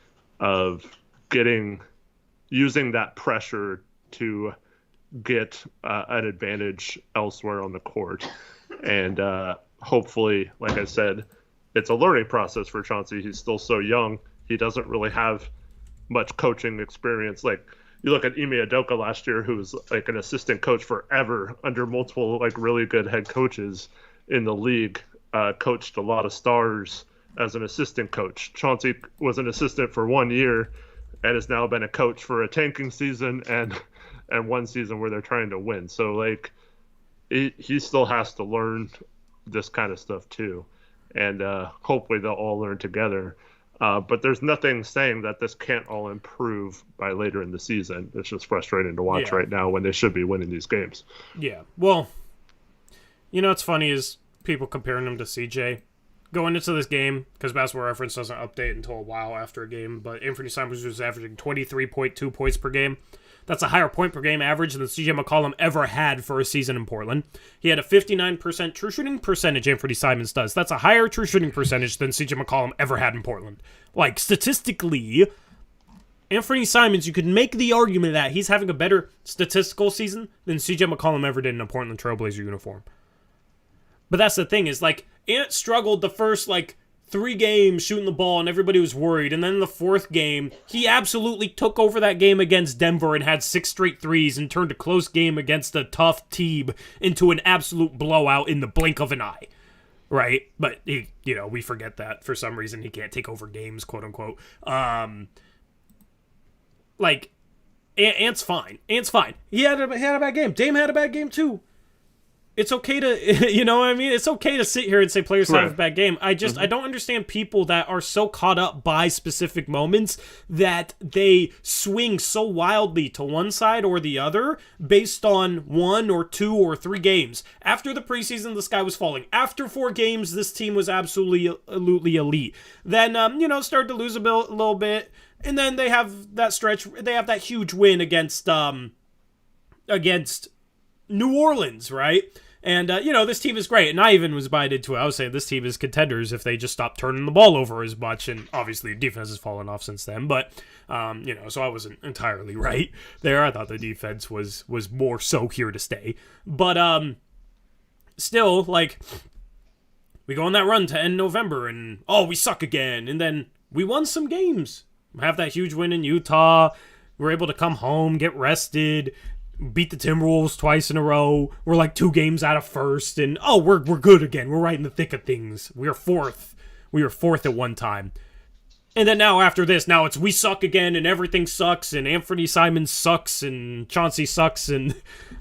using that pressure to get an advantage elsewhere on the court. And hopefully, like I said, it's a learning process for Chauncey. He's still so young. He doesn't really have much coaching experience. Like, you look at Ime Udoka last year, who was like an assistant coach forever under multiple like really good head coaches in the league, coached a lot of stars as an assistant coach. Chauncey was an assistant for 1 year and has now been a coach for a tanking season and one season where they're trying to win. So like he still has to learn this kind of stuff too. And hopefully they'll all learn together. But there's nothing saying that this can't all improve by later in the season. It's just frustrating to watch right now when they should be winning these games. Yeah. Well, what's funny is people comparing him to CJ. Going into this game, because Basketball Reference doesn't update until a while after a game, but Anthony Simons was averaging 23.2 points per game. That's a higher point per game average than CJ McCollum ever had for a season in Portland. He had a 59% true shooting percentage, Anthony Simons does. That's a higher true shooting percentage than CJ McCollum ever had in Portland. Like, statistically, Anthony Simons, you could make the argument that he's having a better statistical season than CJ McCollum ever did in a Portland Trailblazer uniform. But that's the thing, is like, Ant struggled the first, 3 games shooting the ball, and everybody was worried. And then in the 4th game, he absolutely took over that game against Denver and had 6 straight threes and turned a close game against a tough team into an absolute blowout in the blink of an eye. Right? But, we forget that for some reason he can't take over games, quote unquote. Ant's fine. Ant's fine. He had a bad game. Dame had a bad game too. It's okay to, you know what I mean? It's okay to sit here and say players have a bad game. I don't understand people that are so caught up by specific moments that they swing so wildly to one side or the other based on 1 or 2 or 3 games. After the preseason, the sky was falling. After 4 games, this team was absolutely elite. Then, started to lose a little bit. And then they have that stretch. They have that huge win against New Orleans, right? And, this team is great. And I even was buying into it. I was saying this team is contenders if they just stop turning the ball over as much. And obviously, the defense has fallen off since then. But, so I wasn't entirely right there. I thought the defense was more so here to stay. But still, we go on that run to end November. And, we suck again. And then we won some games. We have that huge win in Utah. We're able to come home, get rested. beat the Timberwolves twice in a row. We're like 2 games out of first, and we're good again. We're right in the thick of things. We are fourth. We were fourth at one time. And then now after this, now it's we suck again, and everything sucks, and Anthony Simons sucks, and Chauncey sucks, and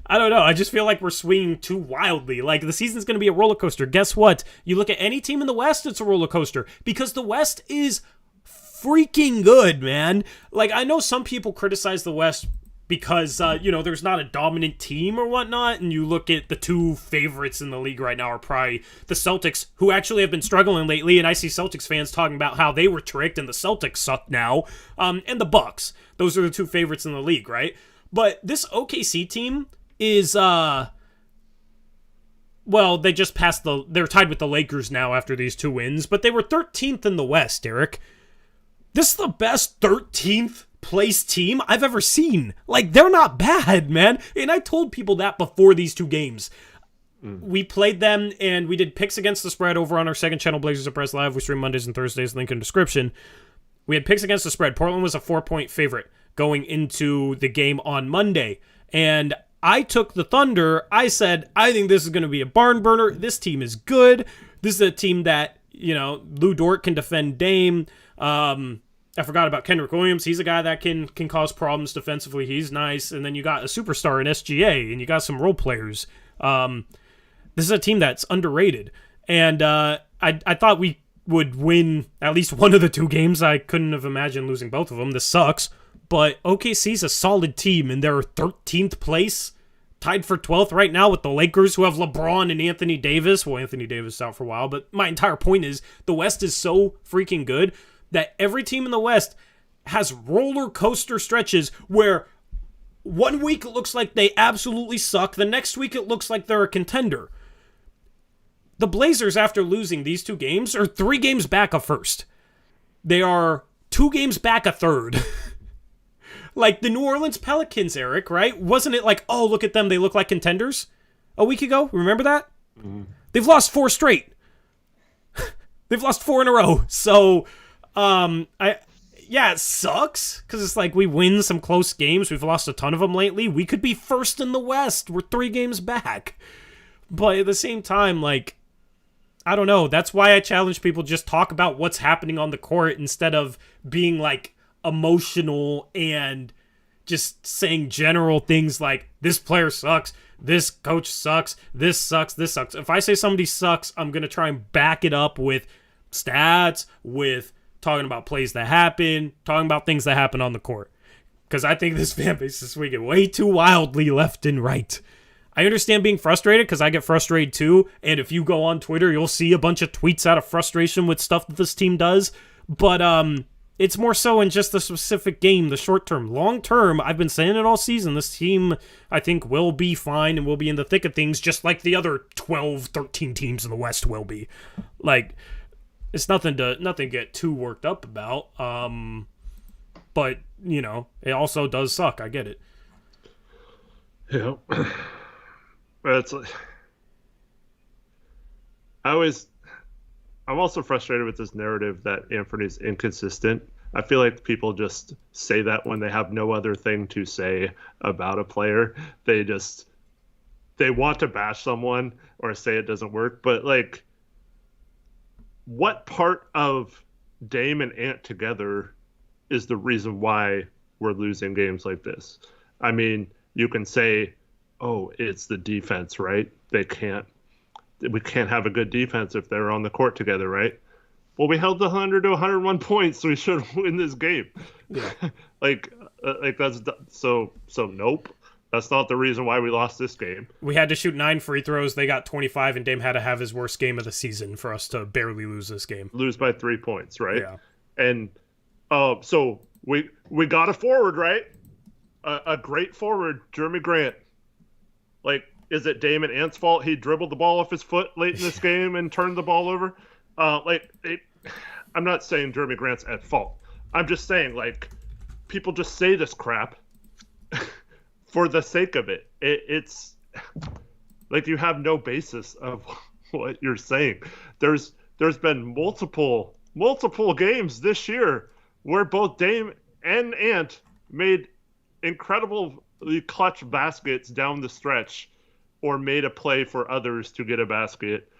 I don't know. I just feel like we're swinging too wildly. Like, the season's going to be a roller coaster. Guess what? You look at any team in the West, it's a roller coaster, because the West is freaking good, man. Like, I know some people criticize the West because, there's not a dominant team or whatnot, and you look at the 2 favorites in the league right now are probably the Celtics, who actually have been struggling lately, and I see Celtics fans talking about how they were tricked and the Celtics suck now, and the Bucks. Those are the 2 favorites in the league, right? But this OKC team is, they just passed they're tied with the Lakers now after these 2 wins, but they were 13th in the West, Eric. This is the best 13th place team I've ever seen. Like, they're not bad, man. And I told people that before these 2 games. We played them, and we did picks against the spread over on our second channel, Blazers Uprise Live. We stream Mondays and Thursdays, link in description. We had picks against the spread. Portland was a 4-point favorite going into the game on Monday. And I took the Thunder. I said, I think this is going to be a barn burner. This team is good. This is a team that, Lou Dort can defend Dame. I forgot about Kendrick Williams. He's a guy that can cause problems defensively. He's nice. And then you got a superstar in SGA, and you got some role players. This is a team that's underrated. And I thought we would win at least one of the 2 games. I couldn't have imagined losing both of them. This sucks. But OKC's a solid team, and they're 13th place, tied for 12th right now with the Lakers, who have LeBron and Anthony Davis. Well, Anthony Davis is out for a while, but my entire point is the West is so freaking good that every team in the West has roller coaster stretches where one week it looks like they absolutely suck. The next week it looks like they're a contender. The Blazers, after losing these 2 games, are 3 games back of first. They are 2 games back of third. Like the New Orleans Pelicans, Eric, right? Wasn't it like, oh, look at them, they look like contenders a week ago? Remember that? Mm-hmm. They've lost 4 straight. They've lost 4 in a row. So... it sucks because it's like we win some close games. We've lost a ton of them lately. We could be first in the West. We're 3 games back. But at the same time, like, I don't know. That's why I challenge people, just talk about what's happening on the court instead of being like emotional and just saying general things like this player sucks, this coach sucks, this sucks, this sucks. If I say somebody sucks, I'm going to try and back it up with stats, with talking about plays that happen, talking about things that happen on the court. Because I think this fan base is swinging way too wildly left and right. I understand being frustrated because I get frustrated too. And if you go on Twitter, you'll see a bunch of tweets out of frustration with stuff that this team does. But it's more so in just the specific game, the short term. Long term, I've been saying it all season. This team, I think, will be fine and will be in the thick of things just like the other 12, 13 teams in the West will be. Like... It's nothing to get too worked up about. But, it also does suck. I get it. Yeah. But it's like, I'm also frustrated with this narrative that Anthony's inconsistent. I feel like people just say that when they have no other thing to say about a player. They want to bash someone or say it doesn't work. But, like, what part of Dame and Ant together is the reason why we're losing games like this? I mean, you can say, oh, it's the defense, right? We can't have a good defense if they're on the court together, right? Well, we held the 100 to 101 points, so we should win this game. Yeah. like that's so nope. That's not the reason why we lost this game. We had to shoot 9 free throws. They got 25, and Dame had to have his worst game of the season for us to barely lose this game. Lose by 3 points, right? Yeah. And so we got a forward, right? A great forward, Jeremy Grant. Like, is it Dame and Ant's fault he dribbled the ball off his foot late in this game and turned the ball over? I'm not saying Jeremy Grant's at fault. I'm just saying, like, people just say this crap for the sake of it. It's like you have no basis of what you're saying. There's been multiple games this year where both Dame and Ant made incredible clutch baskets down the stretch or made a play for others to get a basket.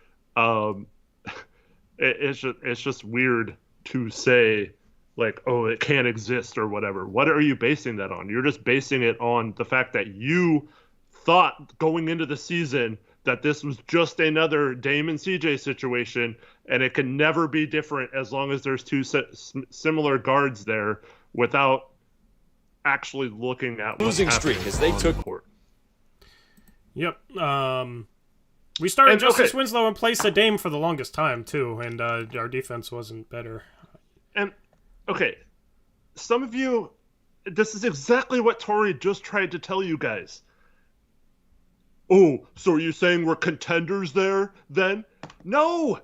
It's just weird to say, like, oh, it can't exist or whatever. What are you basing that on? You're just basing it on the fact that you thought going into the season that this was just another Dame and CJ situation, and it can never be different as long as there's two similar guards there, without actually looking at losing streak as they took court. Yep. We started Justice Winslow in place of Dame for the longest time too, and our defense wasn't better. And okay, some of you, this is exactly what Tori just tried to tell you guys. Oh, so are you saying we're contenders there then? No!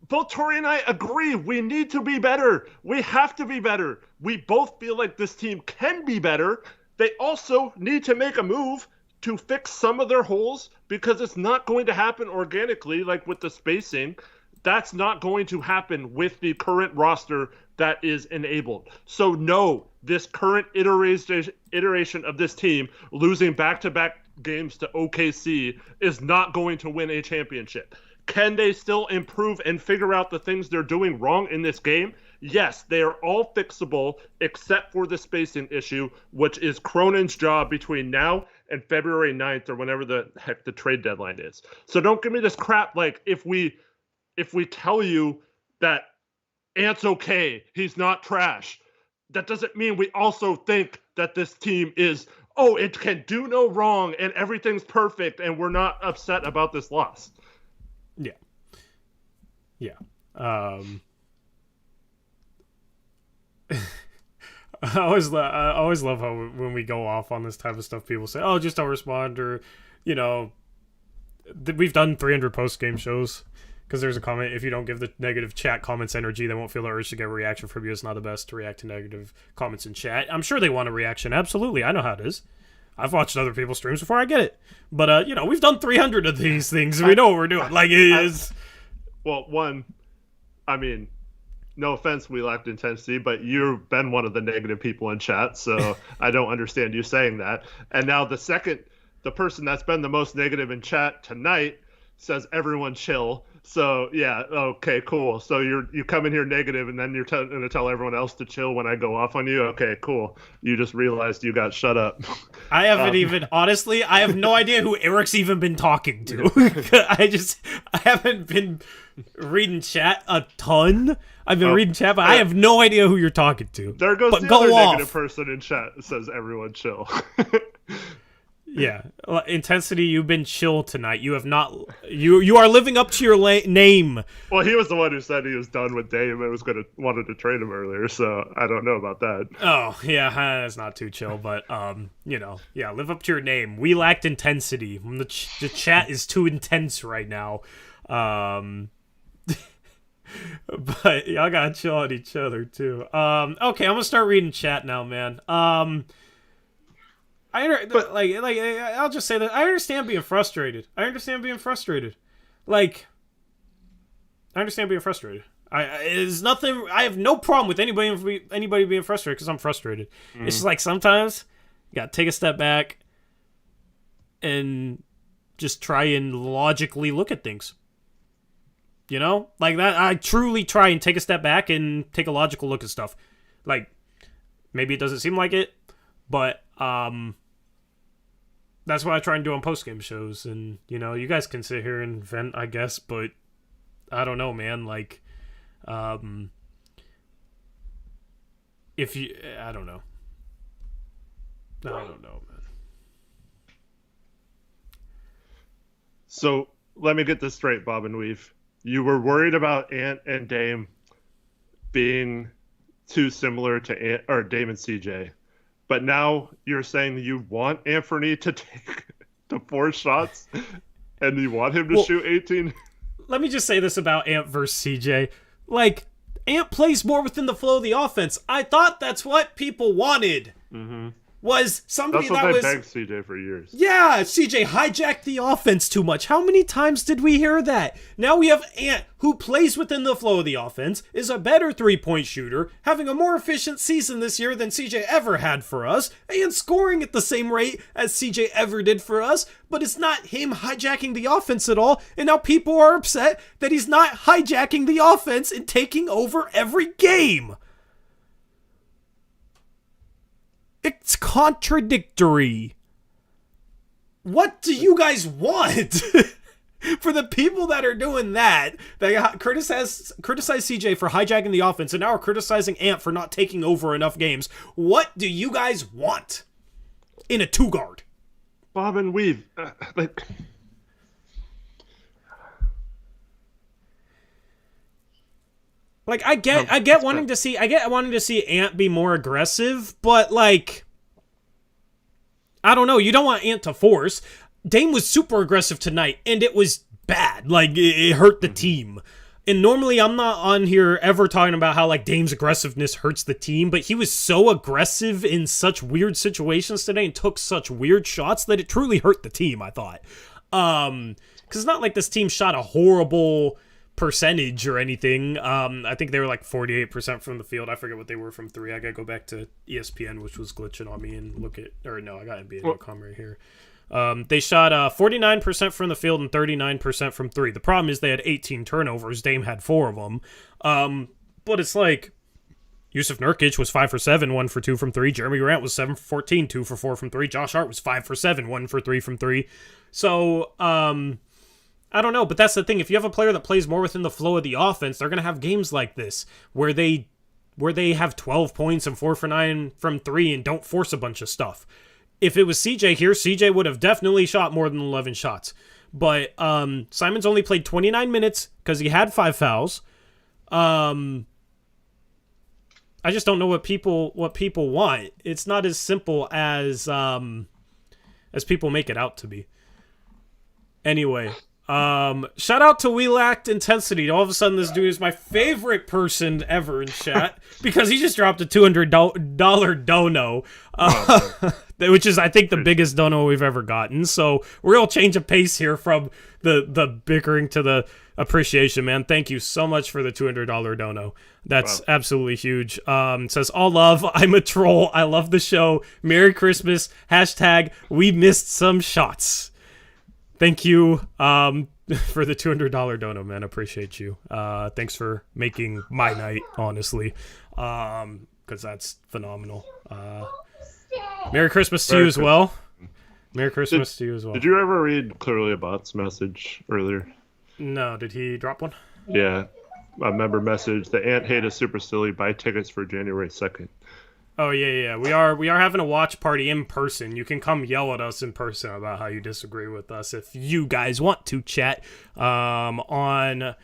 Both Tori and I agree we need to be better. We have to be better. We both feel like this team can be better. They also need to make a move to fix some of their holes, because it's not going to happen organically, like with the spacing. That's not going to happen with the current roster that is enabled. So no, this current iteration of this team losing back-to-back games to OKC is not going to win a championship. Can they still improve and figure out the things they're doing wrong in this game? Yes, they are all fixable except for the spacing issue, which is Cronin's job between now and February 9th or whenever the heck the trade deadline is. So don't give me this crap like if we tell you that Ant's okay, he's not trash, that doesn't mean we also think that this team is, oh, it can do no wrong and everything's perfect and we're not upset about this loss. Yeah. Yeah. I always love how when we go off on this type of stuff, people say, oh, just don't respond, or, you know, we've done 300 post-game shows, because there's a comment, if you don't give the negative chat comments energy, they won't feel the urge to get a reaction from you. It's not the best to react to negative comments in chat. I'm sure they want a reaction. Absolutely. I know how it is. I've watched other people's streams before. I get it. But, you know, we've done 300 of these things, and we know what we're doing. Like, it is... Well, one, I mean, no offense, we lacked intensity, but you've been one of the negative people in chat, so I don't understand you saying that. And now the person that's been the most negative in chat tonight says everyone chill. So yeah, okay, cool. So you come in here negative, and then you're going to tell everyone else to chill when I go off on you. Okay, cool. You just realized you got shut up. I haven't even, honestly, I have no idea who Eric's even been talking to. I haven't been reading chat a ton. I've been reading chat, but I have no idea who you're talking to. There goes the other negative person in chat that says everyone chill. Yeah, intensity. You've been chill tonight. You have not. You are living up to your name. Well, he was the one who said he was done with Dame and wanted to trade him earlier. So I don't know about that. Oh yeah, that's not too chill. But you know, yeah, live up to your name. We lacked intensity. The chat is too intense right now. But y'all gotta chill on each other too. Okay, I'm gonna start reading chat now, man. I'll just say that I understand being frustrated. I understand being frustrated. It's nothing. I have no problem with anybody being frustrated because I'm frustrated. Mm-hmm. It's just like sometimes you gotta take a step back and just try and logically look at things. You know, like that. I truly try and take a step back and take a logical look at stuff. Like maybe it doesn't seem like it, but that's what I try and do on post-game shows. And, you know, you guys can sit here and vent, I guess, but I don't know, man. Like, if you... I don't know. I don't know, man. So, let me get this straight, Bob and Weave. You were worried about Ant and Dame being too similar to Ant, or Dame and CJ. But now you're saying you want Anthony to take the 4 shots and you want him to shoot 18? Let me just say this about Ant versus CJ. Like, Ant plays more within the flow of the offense. I thought that's what people wanted. Mm-hmm. was somebody That's what that I was... begged CJ for years. Yeah, CJ hijacked the offense too much. How many times did we hear that? Now we have Ant, who plays within the flow of the offense, is a better three-point shooter, having a more efficient season this year than CJ ever had for us, and scoring at the same rate as CJ ever did for us, but it's not him hijacking the offense at all, and now people are upset that he's not hijacking the offense and taking over every game. It's contradictory. What do you guys want? For the people that are doing that, they criticize CJ for hijacking the offense and now are criticizing Ant for not taking over enough games. What do you guys want in a two-guard? Bob and weave. Like, I get wanting to see Ant be more aggressive, but like, I don't know. You don't want Ant to force. Dame was super aggressive tonight, and it was bad. Like, it hurt the team. And normally I'm not on here ever talking about how like Dame's aggressiveness hurts the team, but he was so aggressive in such weird situations today and took such weird shots that it truly hurt the team, I thought. Because it's not like this team shot a horrible percentage or anything. I think they were like 48% from the field. I forget what they were from three. I gotta go back to ESPN, which was glitching on me, and look at, or no, I got NBA.com right here. They shot 49% from the field and 39% from three. The problem is they had 18 turnovers. Dame had 4 of them. But it's like Yusuf Nurkic was 5 for 7, 1 for 2 from three. Jeremy Grant was 7 for 14, 2 for 4 from three. Josh Hart was 5 for 7, 1 for 3 from three. So, I don't know, but that's the thing. If you have a player that plays more within the flow of the offense, they're going to have games like this where they have 12 points and 4 for 9 from three and don't force a bunch of stuff. If it was CJ here, CJ would have definitely shot more than 11 shots. But Simons only played 29 minutes because he had 5 fouls. I just don't know what people want. It's not as simple as people make it out to be. Anyway, shout out to We Lacked Intensity. All of a sudden, this dude is my favorite person ever in chat because he just dropped a $200 dono, which is, I think, the biggest dono we've ever gotten. So, real change of pace here from the bickering to the appreciation, man. Thank you so much for the $200 dono. That's absolutely huge. It says, all love. I'm a troll. I love the show. Merry Christmas. # we missed some shots. Thank you for the $200 dono, man. Appreciate you. Thanks for making my night, honestly, because that's phenomenal. Merry Christmas to you as well. Merry Christmas to you as well. Did you ever read Clearly a Bot's message earlier? No. Did he drop one? Yeah. A member message. The Ant hate is super silly. Buy tickets for January 2nd. Oh, yeah. We are having a watch party in person. You can come yell at us in person about how you disagree with us if you guys want to chat. On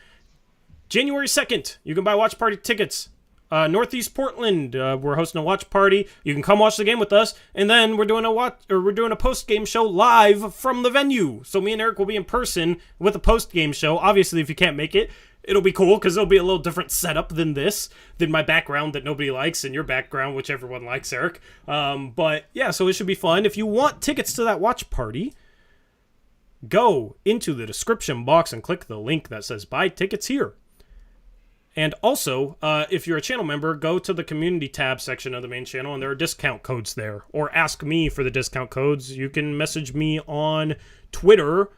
January 2nd, you can buy watch party tickets. Northeast Portland, we're hosting a watch party. You can come watch the game with us, and then we're doing a post-game show live from the venue. So me and Eric will be in person with a post-game show. Obviously, if you can't make it, it'll be cool because it'll be a little different setup than my background that nobody likes and your background, which everyone likes, Eric. But yeah, so it should be fun. If you want tickets to that watch party, go into the description box and click the link that says buy tickets here. And also, if you're a channel member, go to the community tab section of the main channel, and there are discount codes there. Or ask me for the discount codes. You can message me on Twitter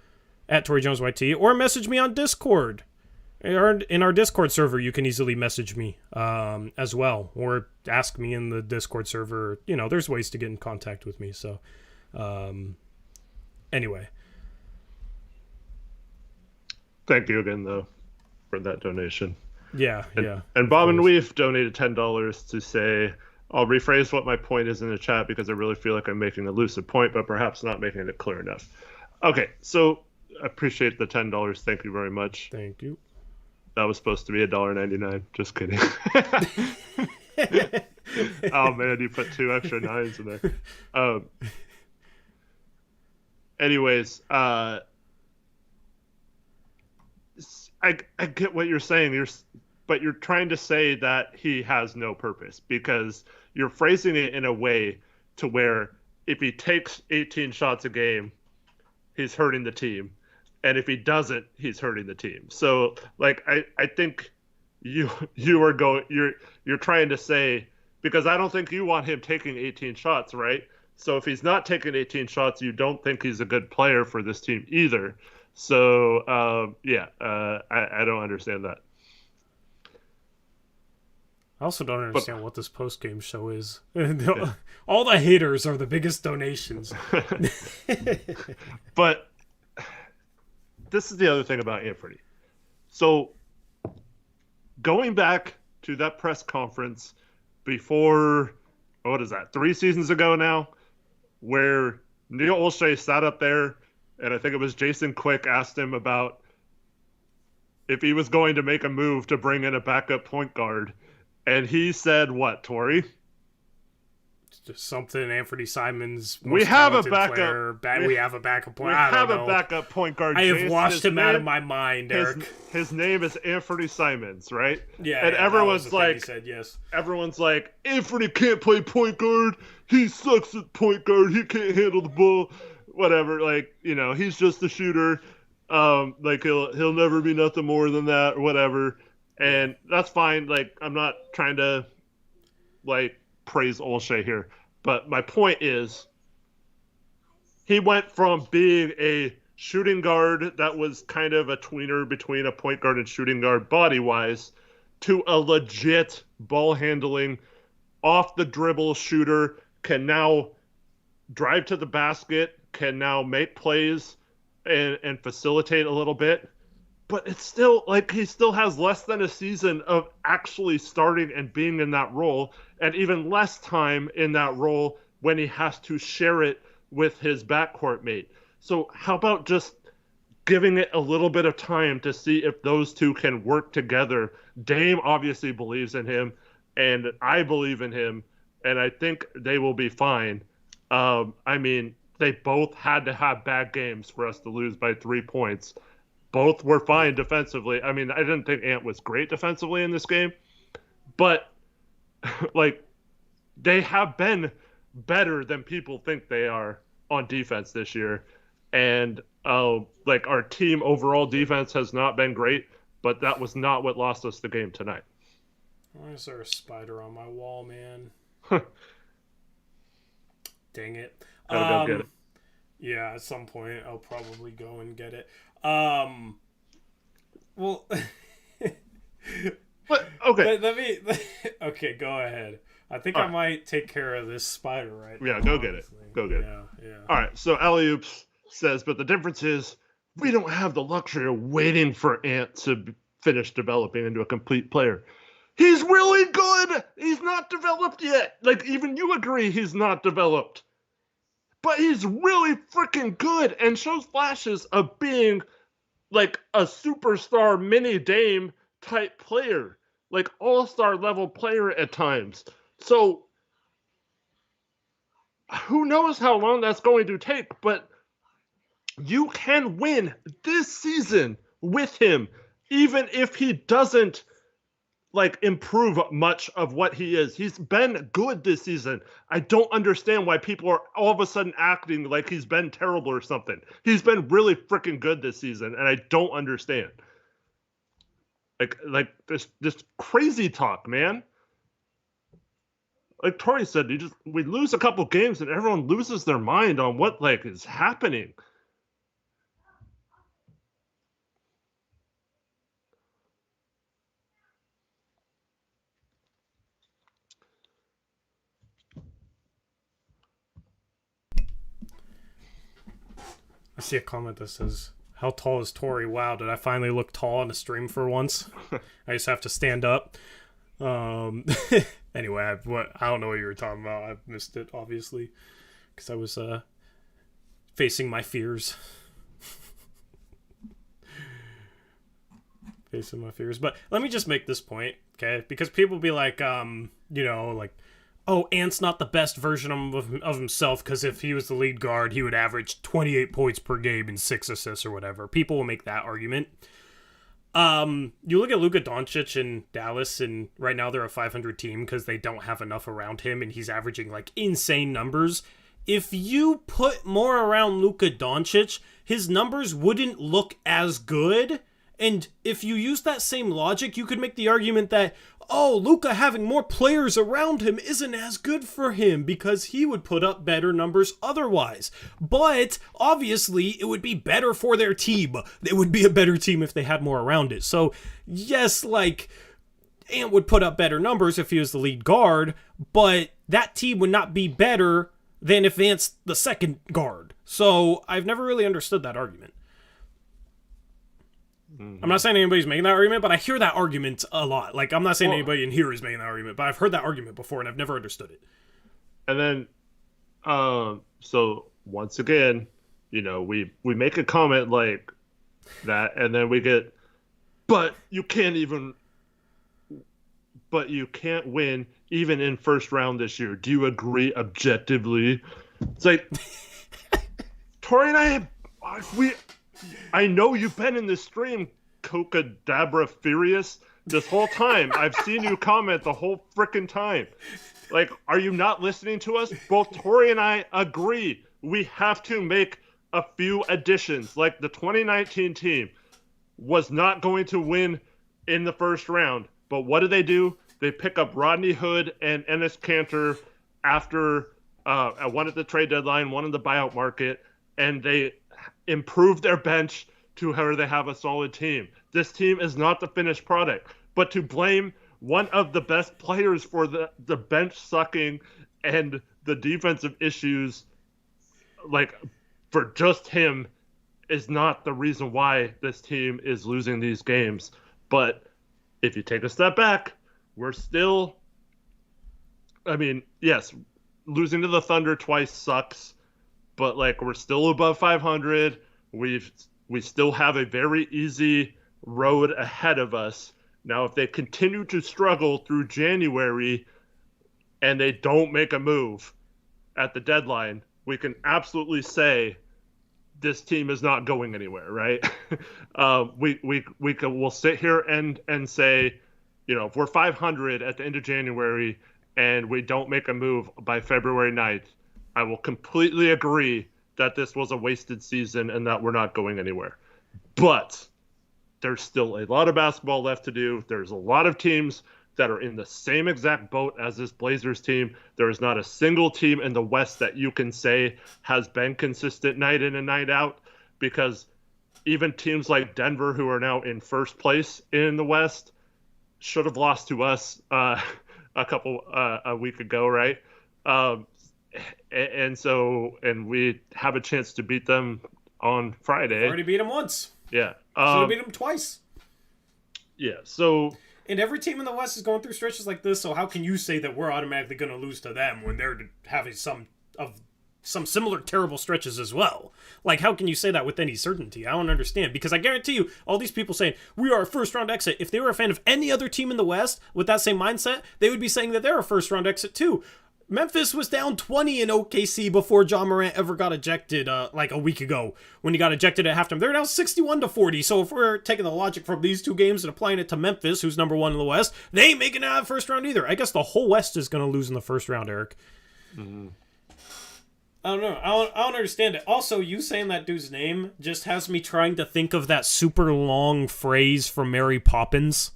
at ToryJonesYT, or message me on Discord. In our Discord server, you can easily message me as well, or ask me in the Discord server. You know, there's ways to get in contact with me. So, anyway. Thank you again, though, for that donation. Yeah. And Bob and Weef donated $10 to say, I'll rephrase what my point is in the chat because I really feel like I'm making a lucid point, but perhaps not making it clear enough. Okay, so I appreciate the $10. Thank you very much. Thank you. That was supposed to be $1.99. Just kidding. Oh, man, you put 2 extra 9s in there. Anyways, I get what you're saying. But you're trying to say that he has no purpose because you're phrasing it in a way to where if he takes 18 shots a game, he's hurting the team, and if he doesn't, he's hurting the team. So like I think you're trying to say, because I don't think you want him taking 18 shots, right? So if he's not taking 18 shots, you don't think he's a good player for this team either. So I don't understand that. I also don't understand what this post-game show is. All the haters are the biggest donations. But this is the other thing about Anthony. So going back to that press conference before, what is that, 3 seasons ago now, where Neil Olshey sat up there, and I think it was Jason Quick asked him about if he was going to make a move to bring in a backup point guard. And he said what, Tori? It's just something Anthony Simons. We have a backup. We have a backup point. We have a backup point guard. I have washed him out of my mind, Eric. His name is Anthony Simons, right? Yeah. And everyone's like, he said yes. Everyone's like, Anthony can't play point guard. He sucks at point guard. He can't handle the ball. Whatever. Like, he's just a shooter. Like he'll never be nothing more than that or whatever. And that's fine. Like, I'm not trying to, like, praise Olshey here. But my point is, he went from being a shooting guard that was kind of a tweener between a point guard and shooting guard body-wise to a legit ball-handling, off-the-dribble shooter, can now drive to the basket, can now make plays and facilitate a little bit. But it's still, like, he still has less than a season of actually starting and being in that role, and even less time in that role when he has to share it with his backcourt mate. So how about just giving it a little bit of time to see if those two can work together? Dame obviously believes in him, and I believe in him, and I think they will be fine. I mean, they both had to have bad games for us to lose by 3 points. Both were fine defensively. I mean, I didn't think Ant was great defensively in this game, but like, they have been better than people think they are on defense this year. And like, our team overall defense has not been great, but that was not what lost us the game tonight. Why is there a spider on my wall, man? Dang it. Gotta go get it. Yeah, at some point I'll probably go and get it. Well, but okay. Let me. Okay, go ahead. I think I might take care of this spider right now. Yeah, go get it. Go get it. Yeah. All right. So Alley-Oops says, but the difference is we don't have the luxury of waiting for Ant to finish developing into a complete player. He's really good. He's not developed yet. Like, even you agree he's not developed. But he's really freaking good and shows flashes of being like a superstar mini Dame type player, like all-star level player at times. So who knows how long that's going to take, but you can win this season with him, even if he doesn't like improve much of what he is. He's been good this season. I don't understand why people are all of a sudden acting like he's been terrible or something. He's been really freaking good this season, and I don't understand. Like this crazy talk, man. Like Tori said, we lose a couple games and everyone loses their mind on what like is happening. I see a comment that says, "How tall is Tori? Wow, did I finally look tall on a stream for once? I just have to stand up." Anyway, I don't know what you were talking about. I missed it, obviously, because I was facing my fears. Facing my fears. But let me just make this point, okay? Because people be like, like, oh, Ant's not the best version of himself because if he was the lead guard, he would average 28 points per game and 6 assists or whatever. People will make that argument. You look at Luka Doncic in Dallas, and right now they're a 500 team because they don't have enough around him, and he's averaging like insane numbers. If you put more around Luka Doncic, his numbers wouldn't look as good. And if you use that same logic, you could make the argument that, oh, Luka having more players around him isn't as good for him because he would put up better numbers otherwise. But obviously, it would be better for their team. It would be a better team if they had more around it. So, yes, like, Ant would put up better numbers if he was the lead guard, but that team would not be better than if Ant's the second guard. So, I've never really understood that argument. I'm not saying anybody's making that argument, but I hear that argument a lot. Like, I'm not saying anybody in here is making that argument, but I've heard that argument before, and I've never understood it. And then, so once again, you know, we make a comment like that, and then we get, but you can't win even in first round this year. Do you agree objectively? It's like, Tori and I know you've been in this stream, Cocadabra Furious, this whole time. I've seen you comment the whole freaking time. Like, are you not listening to us? Both Tori and I agree. We have to make a few additions. Like, the 2019 team was not going to win in the first round. But what do? They pick up Rodney Hood and Enes Kanter after one at the trade deadline, one in the buyout market, and they improve their bench to where they have a solid team. This team is not the finished product. But to blame one of the best players for the bench sucking and the defensive issues, like, for just him, is not the reason why this team is losing these games. But if you take a step back, we're still, I mean, yes, losing to the Thunder twice sucks, but like, we're still above 500. We still have a very easy road ahead of us. Now, if they continue to struggle through January and they don't make a move at the deadline, we can absolutely say this team is not going anywhere, right? We'll sit here and say, you know, if we're 500 at the end of January and we don't make a move by February 9th, I will completely agree that this was a wasted season and that we're not going anywhere. But there's still a lot of basketball left to do. There's a lot of teams that are in the same exact boat as this Blazers team. There is not a single team in the West that you can say has been consistent night in and night out, because even teams like Denver, who are now in first place in the West, should have lost to us a week ago, right? And we have a chance to beat them on Friday. Already beat them once. Yeah. Should have beat them twice. Yeah, so... And every team in the West is going through stretches like this, so how can you say that we're automatically going to lose to them when they're having some similar terrible stretches as well? Like, how can you say that with any certainty? I don't understand, because I guarantee you, all these people saying, we are a first-round exit, if they were a fan of any other team in the West with that same mindset, they would be saying that they're a first-round exit too. Memphis was down 20 in OKC before John Morant ever got ejected like a week ago when he got ejected at halftime. They're down 61-40. So if we're taking the logic from these two games and applying it to Memphis, who's number one in the West, they ain't making it out of the first round either. I guess the whole West is going to lose in the first round, Eric. Mm-hmm. I don't know. I don't understand it. Also, you saying that dude's name just has me trying to think of that super long phrase from Mary Poppins.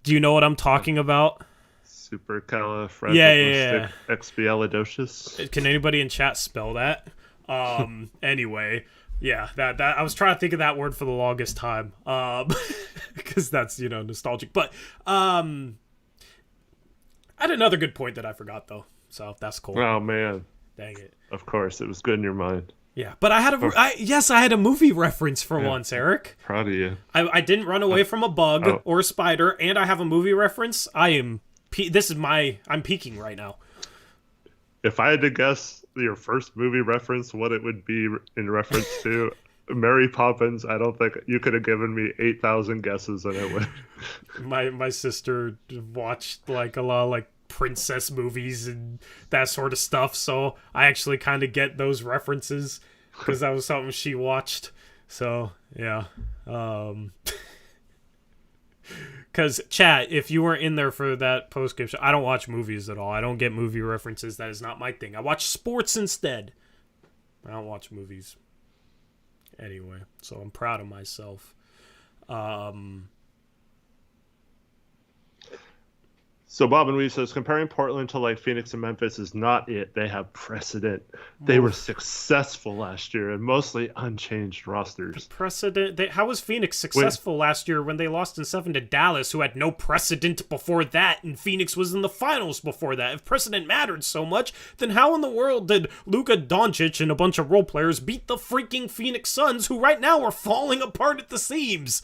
Do you know what I'm talking about? Supercalifragilisticexpialidocious. Can anybody in chat spell that? Anyway, yeah, that I was trying to think of that word for the longest time, because that's, you know, nostalgic. But I had another good point that I forgot though, so that's cool. Oh man, dang it! Of course, it was good in your mind. Yeah, but I had a movie reference for once, Eric. Proud of you. I didn't run away from a bug or a spider, and I have a movie reference. I'm peaking right now. If I had to guess your first movie reference, what it would be in reference to Mary Poppins, I don't think you could have given me 8,000 guesses and it would. My sister watched like a lot of like princess movies and that sort of stuff, so I actually kind of get those references because that was something she watched. So yeah. Because, chat, if you weren't in there for that post-game show, I don't watch movies at all. I don't get movie references. That is not my thing. I watch sports instead. I don't watch movies. Anyway, so I'm proud of myself. So Bob and Weave says, comparing Portland to like Phoenix and Memphis is not it. They have precedent. They were successful last year and mostly unchanged rosters. Precedent? How was Phoenix successful last year when they lost in 7 to Dallas, who had no precedent before that, and Phoenix was in the finals before that? If precedent mattered so much, then how in the world did Luka Doncic and a bunch of role players beat the freaking Phoenix Suns, who right now are falling apart at the seams?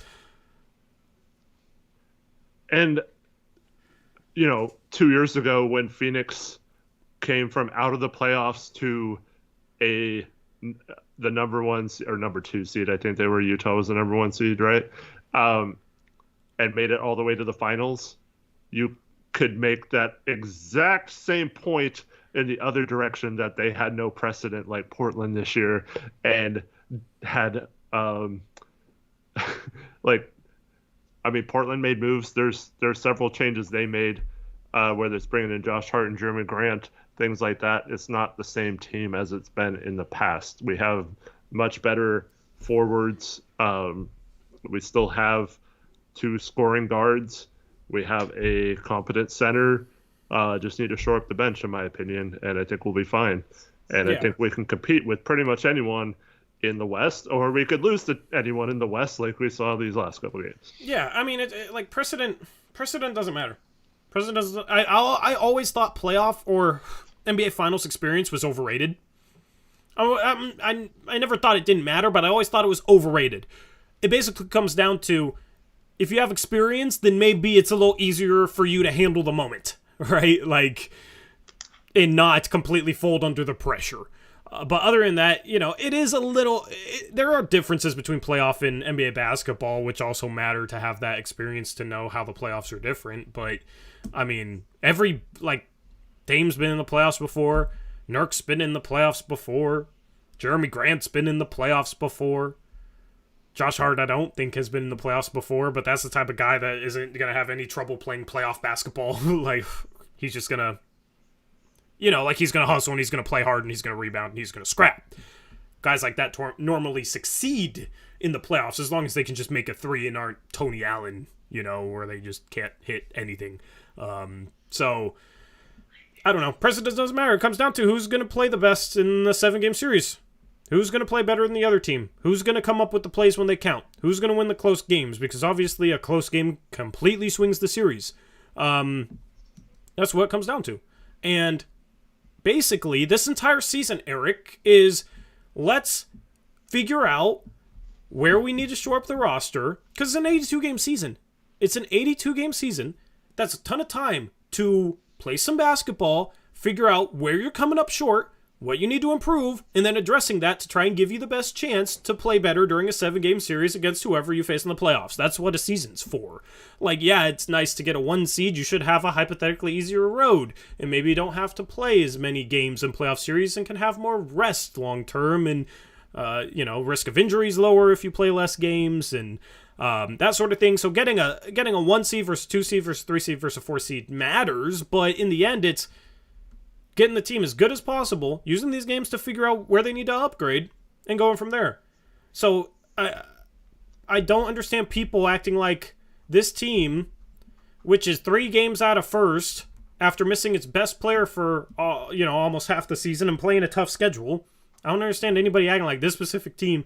And 2 years ago when Phoenix came from out of the playoffs to the number 1 or number 2 seed, I think they were, Utah was the number 1 seed, right? And made it all the way to the finals. You could make that exact same point in the other direction, that they had no precedent like Portland this year and had Portland made moves. There's several changes they made, whether it's bringing in Josh Hart and Jeremy Grant, things like that. It's not the same team as it's been in the past. We have much better forwards. We still have 2 scoring guards. We have a competent center. Just need to shore up the bench, in my opinion, and I think we'll be fine. And I think we can compete with pretty much anyone in the West, or we could lose to anyone in the West like we saw these last couple of games. Yeah, I mean, precedent doesn't matter. Precedent doesn't. I always thought playoff or NBA Finals experience was overrated. I never thought it didn't matter, but I always thought it was overrated. It basically comes down to, if you have experience, then maybe it's a little easier for you to handle the moment, right? Like, and not completely fold under the pressure. But other than that, it is a little... there are differences between playoff and NBA basketball, which also matter to have that experience to know how the playoffs are different. But, I mean, Dame's been in the playoffs before. Nurk's been in the playoffs before. Jeremy Grant's been in the playoffs before. Josh Hart, I don't think, has been in the playoffs before, but that's the type of guy that isn't going to have any trouble playing playoff basketball. He's just going to... he's going to hustle and he's going to play hard and he's going to rebound and he's going to scrap. Guys like that normally succeed in the playoffs as long as they can just make a 3 and aren't Tony Allen, where they just can't hit anything. So, I don't know. Precedent doesn't matter. It comes down to who's going to play the best in the 7-game series. Who's going to play better than the other team? Who's going to come up with the plays when they count? Who's going to win the close games? Because obviously a close game completely swings the series. That's what it comes down to. And basically, this entire season, Eric, is let's figure out where we need to shore up the roster, because it's an 82-game season. It's an 82-game season. That's a ton of time to play some basketball, figure out where you're coming up short, what you need to improve, and then addressing that to try and give you the best chance to play better during a 7-game series against whoever you face in the playoffs. That's what a season's for. It's nice to get a 1 seed. You should have a hypothetically easier road, and maybe you don't have to play as many games in playoff series and can have more rest long term, and risk of injuries lower if you play less games, and that sort of thing. So getting a 1 seed versus 2 seed versus 3 seed versus a 4 seed matters, but in the end, it's getting the team as good as possible, using these games to figure out where they need to upgrade, and going from there. So I don't understand people acting like this team, which is 3 games out of first after missing its best player for almost half the season and playing a tough schedule. I don't understand anybody acting like this specific team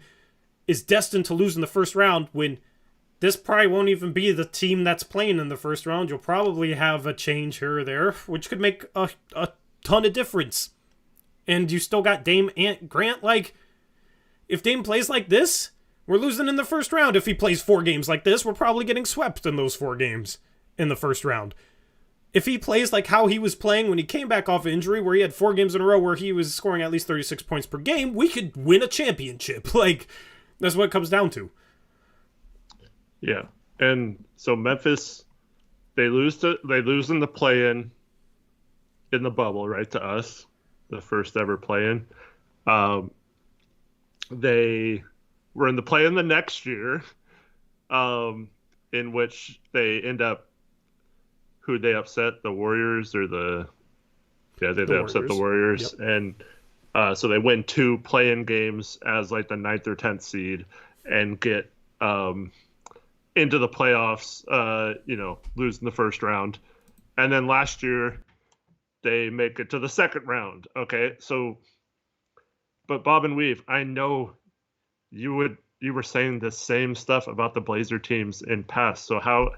is destined to lose in the first round, when this probably won't even be the team that's playing in the first round. You'll probably have a change here or there, which could make a ton of difference. And you still got Dame and Grant. If Dame plays like this, we're losing in the first round. If he plays 4 games like this, we're probably getting swept in those 4 games in the first round. If he plays like how he was playing when he came back off injury, where he had 4 games in a row where he was scoring at least 36 points per game, we could win a championship. That's what it comes down to. Yeah. And so Memphis, they lose in the play-in in the bubble, right, to us, the first ever play-in. They were in the play-in the next year, in in which they end up, who they upset, the Warriors or they upset the Warriors. Yep. And so they win 2 play-in games as like the 9th or 10th seed and get into the playoffs, losing the first round. And then last year they make it to the second round. Okay, so, but Bob and Weave, I know you were saying the same stuff about the Blazer teams in past. So how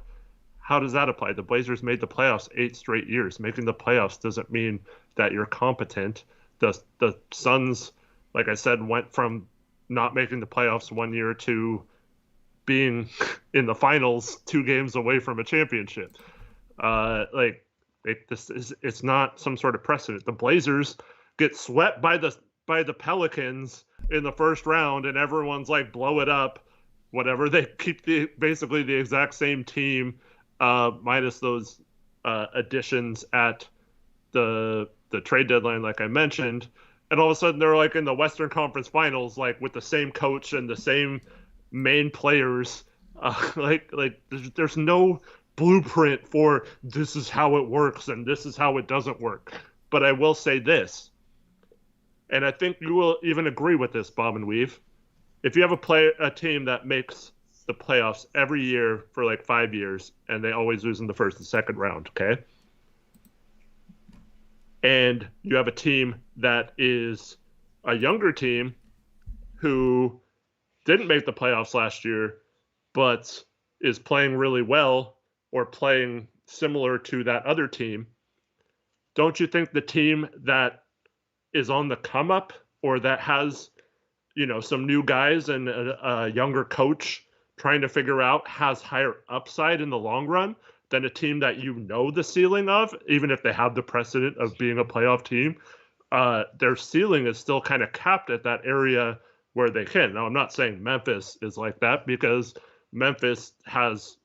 does that apply? The Blazers made the playoffs 8 straight years. Making the playoffs doesn't mean that you're competent. The Suns, like I said, went from not making the playoffs 1 year to being in the finals 2 games away from a championship. It's not some sort of precedent. The Blazers get swept by the Pelicans in the first round, and everyone's like, blow it up, whatever. They keep basically the exact same team, minus those additions at the trade deadline, like I mentioned. And all of a sudden they're like in the Western Conference Finals, like with the same coach and the same main players. There's no blueprint for this is how it works and this is how it doesn't work. But I will say this, and I think you will even agree with this, Bob and Weave. If you have a team that makes the playoffs every year for like 5 years and they always lose in the first and second round, okay? And you have a team that is a younger team who didn't make the playoffs last year, but is playing really well or playing similar to that other team. Don't you think the team that is on the come up or that has, some new guys and a younger coach trying to figure out has higher upside in the long run than a team that the ceiling of, even if they have the precedent of being a playoff team? Their ceiling is still kind of capped at that area where they can. Now, I'm not saying Memphis is like that, because Memphis has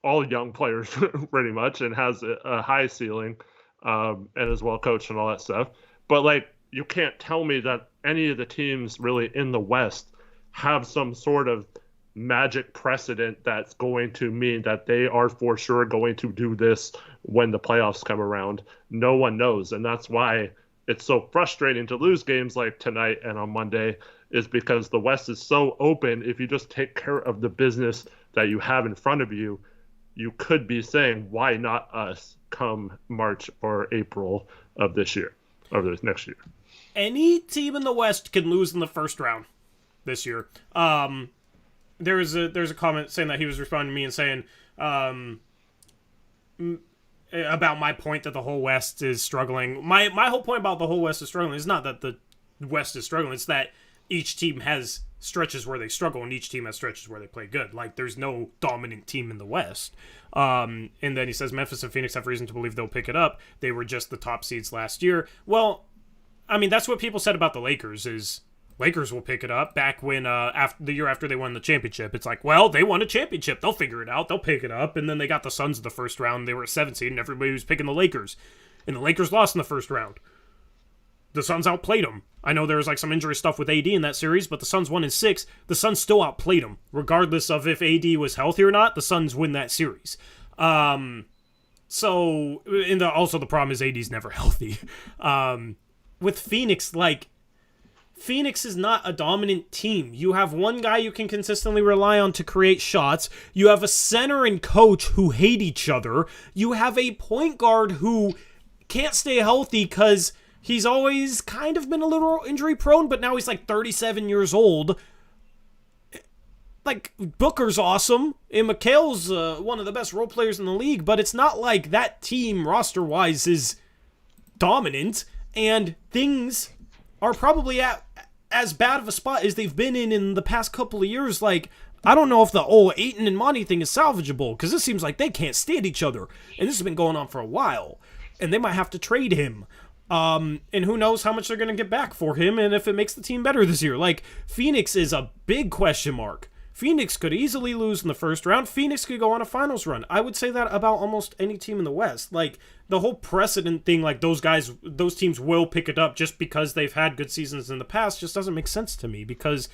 all young players pretty much and has a high ceiling and is well coached and all that stuff. But you can't tell me that any of the teams really in the West have some sort of magic precedent that's going to mean that they are for sure going to do this when the playoffs come around. No one knows. And that's why it's so frustrating to lose games like tonight and on Monday, is because the West is so open. If you just take care of the business that you have in front of you, you could be saying, why not us come March or April of this year, or this next year? Any team in the West can lose in the first round this year. There's a comment saying that he was responding to me and saying about my point that the whole West is struggling. My whole point about the whole West is struggling is not that the West is struggling. It's that each team has stretches where they struggle and each team has stretches where they play good. Like, there's no dominant team in the West. And then he says Memphis and Phoenix have reason to believe they'll pick it up. They were just the top seeds last year. Well, I mean, that's what people said about the Lakers, is Lakers will pick it up back when the year after they won the championship. It's like, well, they won a championship. They'll figure it out. They'll pick it up. And then they got the Suns in the first round. They were a 7 seed, and everybody was picking the Lakers. And the Lakers lost in the first round. The Suns outplayed them. I know there was some injury stuff with AD in that series, but the Suns won in 6. The Suns still outplayed them. Regardless of if AD was healthy or not, the Suns win that series. Also the problem is AD's never healthy. With Phoenix, Phoenix is not a dominant team. You have one guy you can consistently rely on to create shots. You have a center and coach who hate each other. You have a point guard who can't stay healthy because he's always kind of been a little injury prone, but now he's 37 years old. Booker's awesome, and Mikhail's one of the best role players in the league, but it's not like that team roster-wise is dominant, and things are probably at as bad of a spot as they've been in the past couple of years. I don't know if the Ayton and Monty thing is salvageable, because it seems like they can't stand each other, and this has been going on for a while, and they might have to trade him. And who knows how much they're going to get back for him and if it makes the team better this year. Phoenix is a big question mark. Phoenix could easily lose in the first round. Phoenix could go on a finals run. I would say that about almost any team in the West. The whole precedent thing, those teams will pick it up just because they've had good seasons in the past, just doesn't make sense to me, because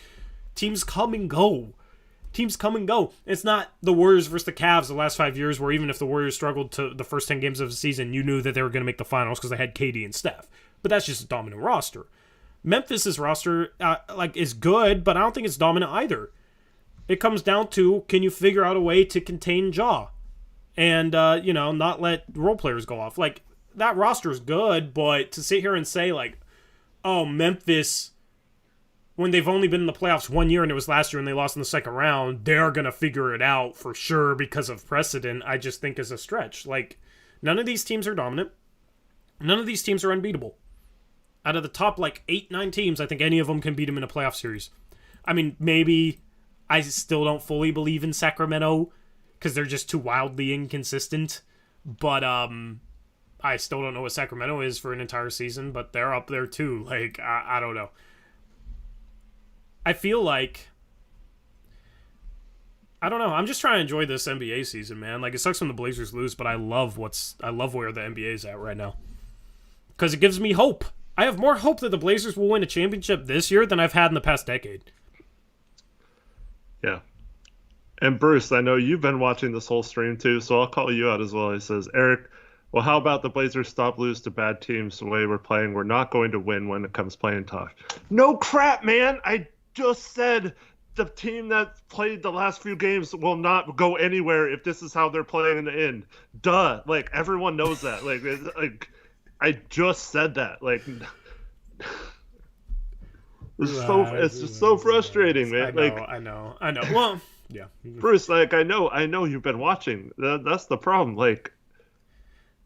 teams come and go. Teams come and go. It's not the Warriors versus the Cavs the last 5 years, where even if the Warriors struggled to the first 10 games of the season, you knew that they were going to make the finals because they had KD and Steph. But that's just a dominant roster. Memphis's roster is good, but I don't think it's dominant either. It comes down to, can you figure out a way to contain Ja and not let role players go off? Like, that roster is good, but to sit here and say oh, Memphis, when they've only been in the playoffs 1 year and it was last year and they lost in the second round, they're gonna figure it out for sure because of precedent, I just think is a stretch. Like, none of these teams are dominant. None of these teams are unbeatable. Out of the top 8-9 teams, I think any of them can beat them in a playoff series. I mean, maybe I still don't fully believe in Sacramento because they're just too wildly inconsistent. But I still don't know what Sacramento is for an entire season, but they're up there too. I don't know. I feel like, I don't know. I'm just trying to enjoy this NBA season, man. It sucks when the Blazers lose, but I love where the NBA is at right now because it gives me hope. I have more hope that the Blazers will win a championship this year than I've had in the past decade. Yeah. And Bruce, I know you've been watching this whole stream too, so I'll call you out as well. He says, Eric, well, how about the Blazers stop lose to bad teams the way we're playing? We're not going to win when it comes playing tough. No crap, man. I just said the team that played the last few games will not go anywhere if this is how they're playing in the end. Duh. Everyone knows that. I just said that. It's just so frustrating, man. I know. Well, yeah. Bruce, I know you've been watching. That's the problem.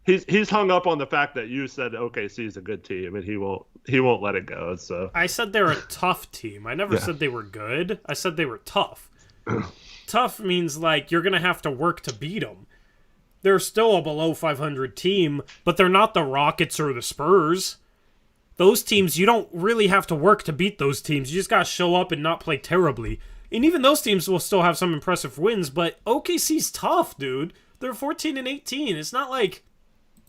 He's hung up on the fact that you said OKC is a good team, and he won't let it go. So I said they're a tough team. I never said they were good. I said they were tough. Tough means you're gonna have to work to beat them. They're still a below 500 team, but they're not the Rockets or the Spurs. Those teams, you don't really have to work to beat those teams. You just gotta show up and not play terribly. And even those teams will still have some impressive wins, but OKC's tough, dude. They're 14-18. It's not like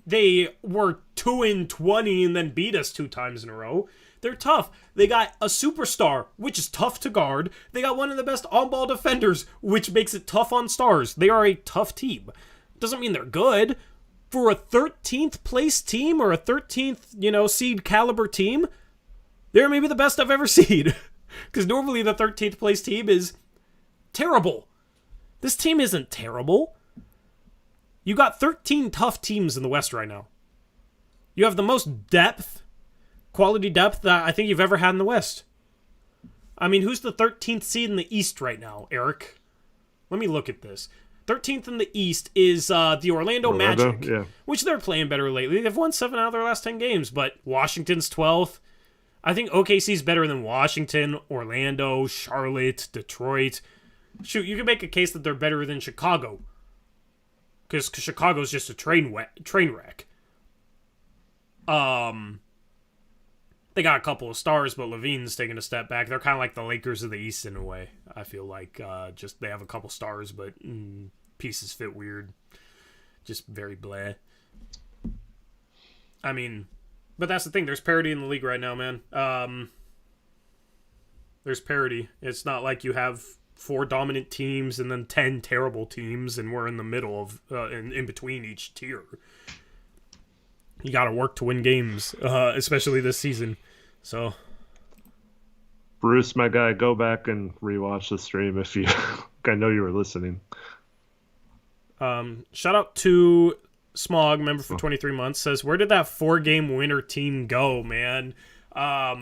they were 2-20 and then beat us 2 times in a row. They're tough. They got a superstar, which is tough to guard. They got one of the best on-ball defenders, which makes it tough on stars. They are a tough team. Doesn't mean they're good. For a 13th place team or a 13th, seed caliber team, they're maybe the best I've ever seen. Because normally the 13th place team is terrible. This team isn't terrible. You got 13 tough teams in the West right now. You have the most quality depth that I think you've ever had in the West. I mean, who's the 13th seed in the East right now, Eric? Let me look at this. 13th in the East is the Orlando Magic, which they're playing better lately. They've won 7 out of their last 10 games, but Washington's 12th. I think OKC's better than Washington, Orlando, Charlotte, Detroit. Shoot, you can make a case that they're better than Chicago, because Chicago's just a train wreck. They got a couple of stars, but Levine's taking a step back. They're kind of like the Lakers of the East in a way. I feel like just they have a couple stars, but pieces fit weird. Just very blah. I mean, but that's the thing. There's parity in the league right now, man. There's parity. It's not like you have 4 dominant teams and then 10 terrible teams, and we're in the middle of in between each tier. You got to work to win games, especially this season. So, Bruce, my guy, go back and rewatch the stream if you. I know you were listening. Shout out to Smog, member for 23 months, says, "Where did that 4-game winner team go, man?" I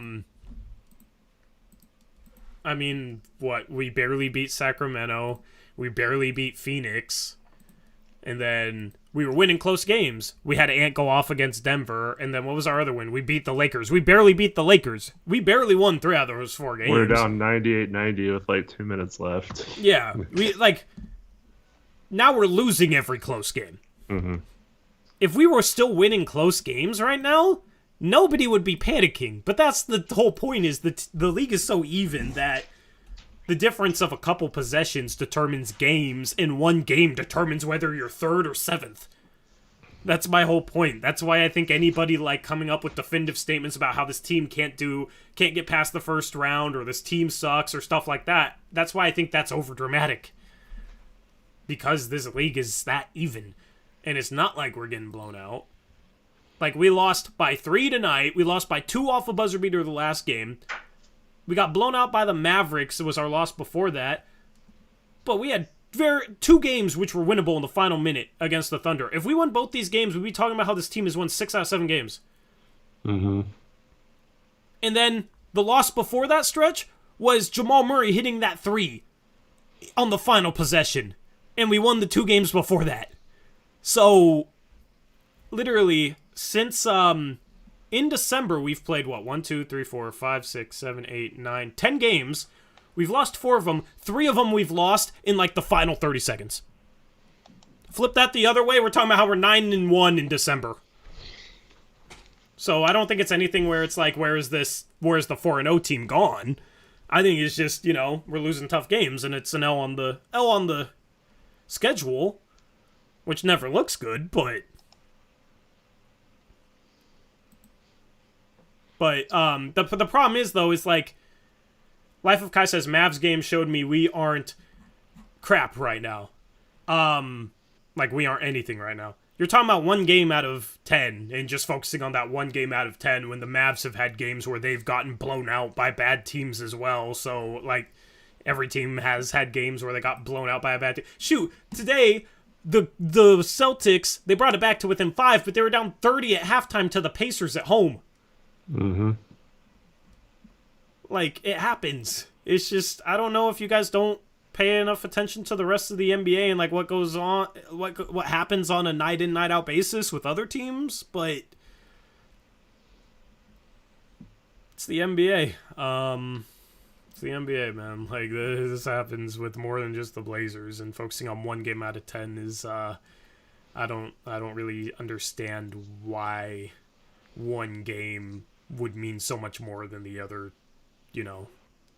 mean, what? We barely beat Sacramento. We barely beat Phoenix. And then we were winning close games. We had Ant go off against Denver. And then what was our other win? We beat the Lakers. We barely beat the Lakers. We barely won 3 out of those 4 games. We're down 98-90 with 2 minutes left. Yeah. Now we're losing every close game. Mm-hmm. If we were still winning close games right now, nobody would be panicking. But that's the whole point, is that the league is so even that the difference of a couple possessions determines games, and one game determines whether you're 3rd or 7th. That's my whole point. That's why I think anybody like coming up with definitive statements about how this team can't get past the first round or this team sucks or stuff like that. That's why I think that's overdramatic. Because this league is that even. And it's not like we're getting blown out. Like, we lost by 3 tonight. We lost by 2 off a buzzer beater the last game. We got blown out by the Mavericks. It was our loss before that. But we had 2 games which were winnable in the final minute against the Thunder. If we won both these games, we'd be talking about how this team has won 6 out of 7 games. Mm-hmm. And then the loss before that stretch was Jamal Murray hitting that 3 on the final possession. And we won the 2 games before that. So, literally, since in December, we've played, 1, 2, 3, 4, 5, 6, 7, 8, 9, 10 games. We've lost 4 of them. 3 of them we've lost in, like, the final 30 seconds. Flip that the other way, we're talking about how we're 9-1 in December. So I don't think it's anything where it's like, where's the 4-0 team gone? I think it's just, we're losing tough games, and it's an L on the schedule, which never looks good, but the problem is, though, is like, Life of Kai says, Mavs game showed me we aren't crap right now. Like, we aren't anything right now. You're talking about 1 game out of 10, and just focusing on that 1 game out of 10, when the Mavs have had games where they've gotten blown out by bad teams as well. So, like, every team has had games where they got blown out by a bad team. Shoot, today, the Celtics, they brought it back to within 5, but they were down 30 at halftime to the Pacers at home. Mm-hmm. Like, it happens. It's just, I don't know if you guys don't pay enough attention to the rest of the NBA and, like, what goes on, what happens on a night in, night out basis with other teams, but it's the NBA. It's the NBA, man. Like, this happens with more than just the Blazers, and focusing on 1 game out of 10 is, I don't really understand why 1 game would mean so much more than the other,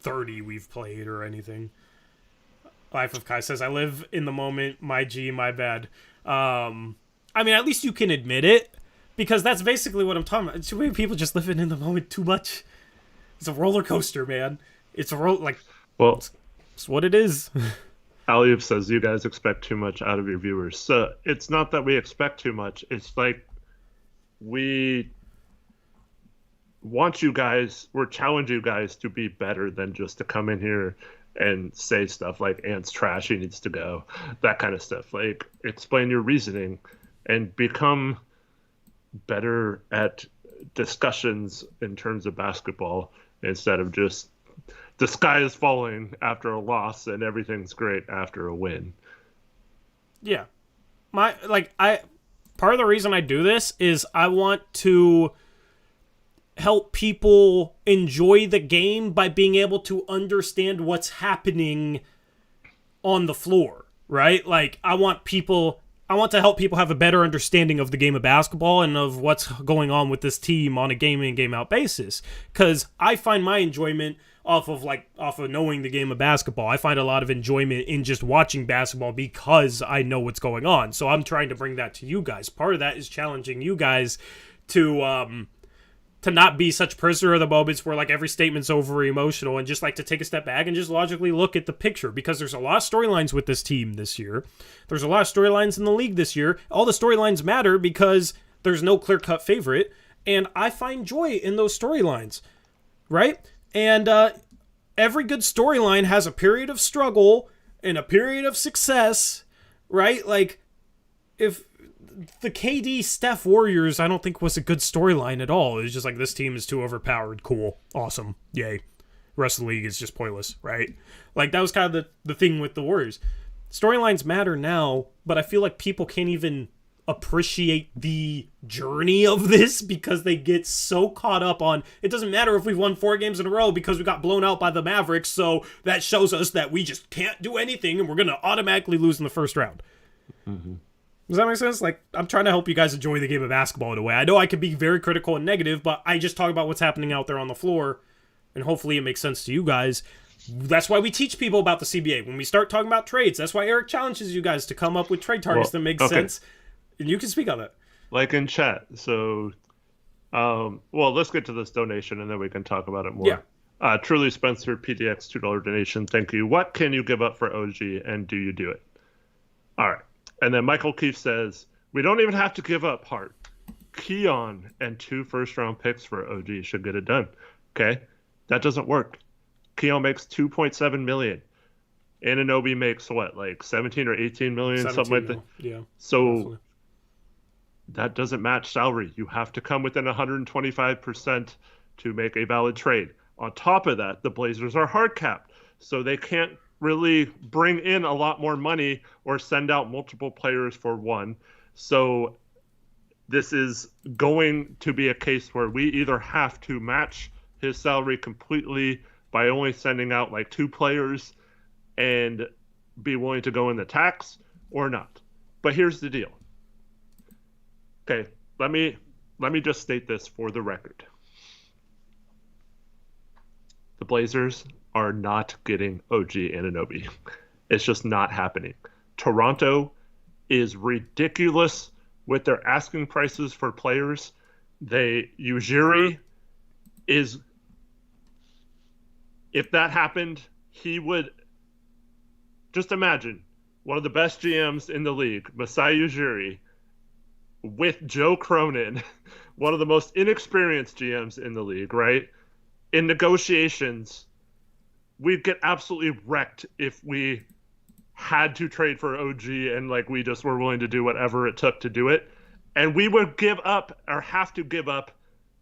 30 we've played or anything. Life of Kai says, I live in the moment, my G, my bad. I mean, at least you can admit it, because that's basically what I'm talking about. Too many people just living in the moment too much. It's a roller coaster, man. It's a well, it's what it is. Aliyev says, you guys expect too much out of your viewers. So it's not that we expect too much. It's like we want you guys, we're challenging you guys to be better than just to come in here and say stuff like Ant's trash, he needs to go, that kind of stuff. Like, explain your reasoning and become better at discussions in terms of basketball instead of just the sky is falling after a loss and everything's great after a win. Yeah. Part of the reason I do this is I want to help people enjoy the game by being able to understand what's happening on the floor, right? Like, I want to help people have a better understanding of the game of basketball and of what's going on with this team on a game in, game out basis. Because I find my enjoyment off of knowing the game of basketball. I find a lot of enjoyment in just watching basketball because I know what's going on. So I'm trying to bring that to you guys. Part of that is challenging you guys to not be such prisoner of the moments where, like, every statement's over emotional, and just, like, to take a step back and just logically look at the picture, because there's a lot of storylines with this team this year. There's a lot of storylines in the league this year. All the storylines matter because there's no clear-cut favorite, and I find joy in those storylines, right? And every good storyline has a period of struggle and a period of success, right? Like, if the KD Steph Warriors, I don't think was a good storyline at all. It was just like, this team is too overpowered. Cool. Awesome. Yay. The rest of the league is just pointless, right? Like, that was kind of the thing with the Warriors. Storylines matter now, but I feel like people can't even appreciate the journey of this because they get so caught up on, it doesn't matter if we've won 4 games in a row because we got blown out by the Mavericks, so that shows us that we just can't do anything and we're going to automatically lose in the first round. Mm-hmm. Does that make sense? Like, I'm trying to help you guys enjoy the game of basketball in a way. I know I could be very critical and negative, but I just talk about what's happening out there on the floor, and hopefully it makes sense to you guys. That's why we teach people about the CBA. When we start talking about trades, that's why Eric challenges you guys to come up with trade targets that make sense. And you can speak on that. like in chat. So, well, let's get to this donation and then we can talk about it Yeah. more. Truly Spencer, PDX $2 donation. Thank you. What can you give up for OG and do you do it? All right. And then Michael Keefe says, we don't even have to give up Hart. Keon and 2 first-round picks for OG should get it done. Okay? That doesn't work. Keon makes $2.7 million. Anunoby makes what, like 17 or 18 million, something like that. Yeah. So Definitely. that doesn't match salary. You have to come within 125% to make a valid trade. On top of that, the Blazers are hard capped, so they can't really bring in a lot more money or send out multiple players for one. So this is going to be a case where we either have to match his salary completely by only sending out like 2 players and be willing to go in the tax or not. But here's the deal. Okay, let me just state this for the record. The Blazers are not getting OG Anunoby. It's just not happening. Toronto is ridiculous with their asking prices for players. Ujiri is, if that happened, he would, just imagine one of the best GMs in the league, Masai Ujiri, with Joe Cronin, one of the most inexperienced GMs in the league, right? In negotiations, we'd get absolutely wrecked if we had to trade for OG and like we just were willing to do whatever it took to do it. And we would give up or have to give up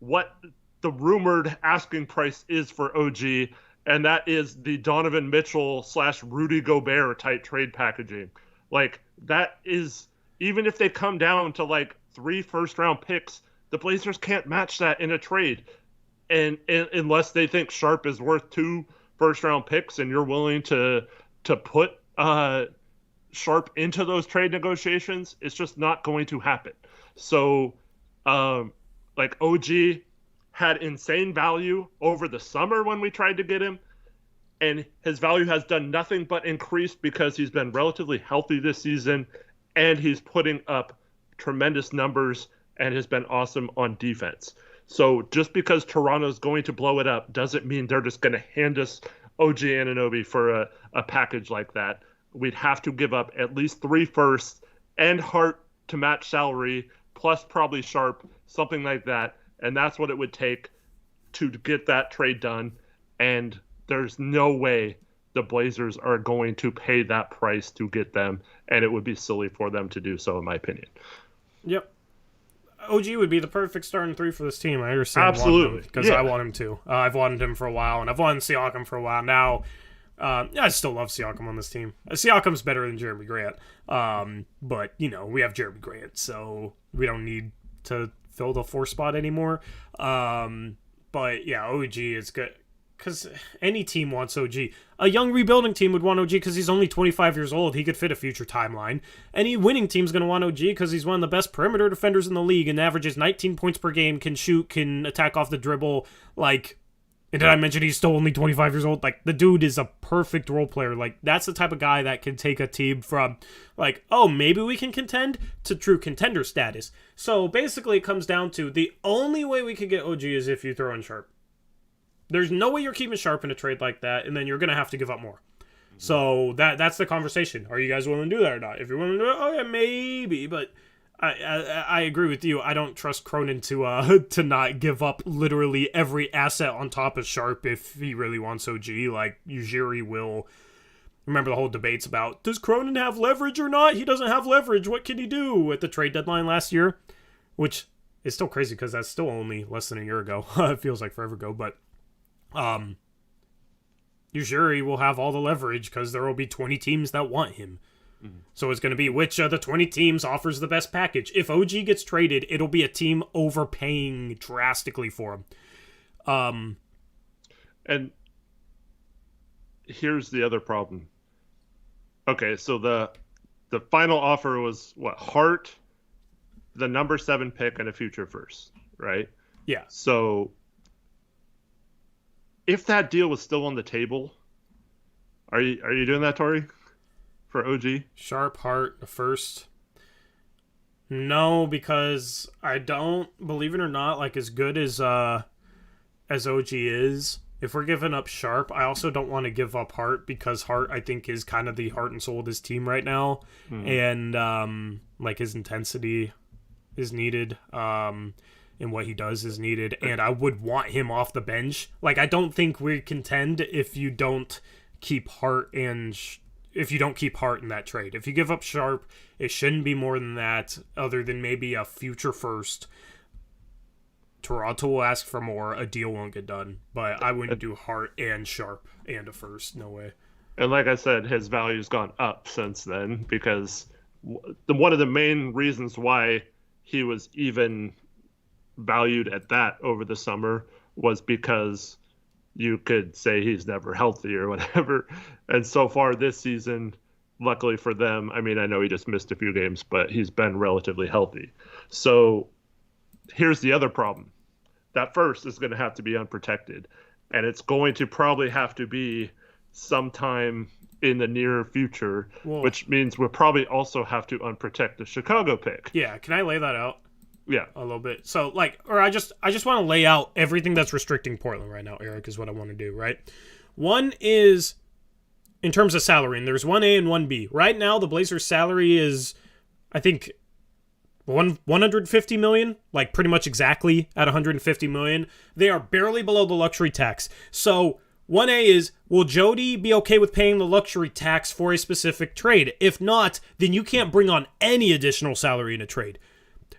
what the rumored asking price is for OG, and that is the Donovan Mitchell / Rudy Gobert type trade packaging. Like that is, even if they come down to like 3 first-round picks, the Blazers can't match that in a trade. And unless they think Sharpe is worth 2 first-round picks and you're willing to put Sharpe into those trade negotiations, it's just not going to happen. So, like OG had insane value over the summer when we tried to get him, and his value has done nothing but increase because he's been relatively healthy this season, and he's putting up tremendous numbers and has been awesome on defense. So just because Toronto's going to blow it up doesn't mean they're just going to hand us OG Anunoby for a package like that. We'd have to give up at least 3 firsts and Hart to match salary, plus probably Sharpe, something like that. And that's what it would take to get that trade done. And there's no way the Blazers are going to pay that price to get them. And it would be silly for them to do so, in my opinion. Yep. OG would be the perfect starting 3 for this team. I understand. Absolutely. Because I want him to. I've wanted him for a while, and I've wanted Siakam for a while. Now, I still love Siakam on this team. Siakam's better than Jeremy Grant. But, we have Jeremy Grant, so we don't need to fill the 4 spot anymore. But, yeah, OG is good. Because any team wants OG. A young rebuilding team would want OG because he's only 25 years old. He could fit a future timeline. Any winning team's going to want OG because he's one of the best perimeter defenders in the league and averages 19 points per game, can shoot, can attack off the dribble. And did I mention he's still only 25 years old? The dude is a perfect role player. That's the type of guy that can take a team from, maybe we can contend to true contender status. So basically it comes down to the only way we can get OG is if you throw in Sharpe. There's no way you're keeping Sharpe in a trade like that, and then you're going to have to give up more. So that's the conversation. Are you guys willing to do that or not? If you're willing to do it, oh yeah, maybe. But I agree with you. I don't trust Cronin to not give up literally every asset on top of Sharpe if he really wants OG. Ujiri will. Remember the whole debates about, does Cronin have leverage or not? He doesn't have leverage. What can he do at the trade deadline last year? Which is still crazy because that's still only less than a year ago. It feels like forever ago, but Ujiri will have all the leverage because there will be 20 teams that want him. Mm-hmm. So it's going to be which of the 20 teams offers the best package. If OG gets traded, it'll be a team overpaying drastically for him. And here's the other problem. Okay, so the final offer was what? Hart, the number 7 pick, and a future first, right? Yeah. So if that deal was still on the table, are you doing that, Tori? For OG? Sharpe, Hart, the first. No, because I don't, believe it or not, like as good as OG is, if we're giving up Sharpe, I also don't want to give up Hart, because Hart, I think, is kind of the heart and soul of this team right now. And like his intensity is needed. And what he does is needed. And I would want him off the bench. Like, I don't think we contend if you don't keep Hart if you don't keep Hart in that trade. If you give up Sharpe, it shouldn't be more than that, other than maybe a future first. Toronto will ask for more. A deal won't get done. But I wouldn't do Hart and Sharpe and a first. No way. And like I said, his value's gone up since then, because one of the main reasons why he was even valued at that over the summer was because you could say he's never healthy or whatever. And so far this season, luckily for them, I mean, I know he just missed a few games, but he's been relatively healthy. So here's the other problem. That first is going to have to be unprotected, and it's going to probably have to be sometime in the near future, which means we'll probably also have to unprotect the Chicago pick. Yeah, can I lay that out? Yeah, a little bit. So, like, or I just want to lay out everything that's restricting Portland right now, Eric, is what I want to do, right? One is in terms of salary, and there's 1A and 1B. Right now, the Blazers' salary is, I think, $150 million, like pretty much exactly at $150 million. They are barely below the luxury tax. So 1A is, will Jody be okay with paying the luxury tax for a specific trade? If not, then you can't bring on any additional salary in a trade.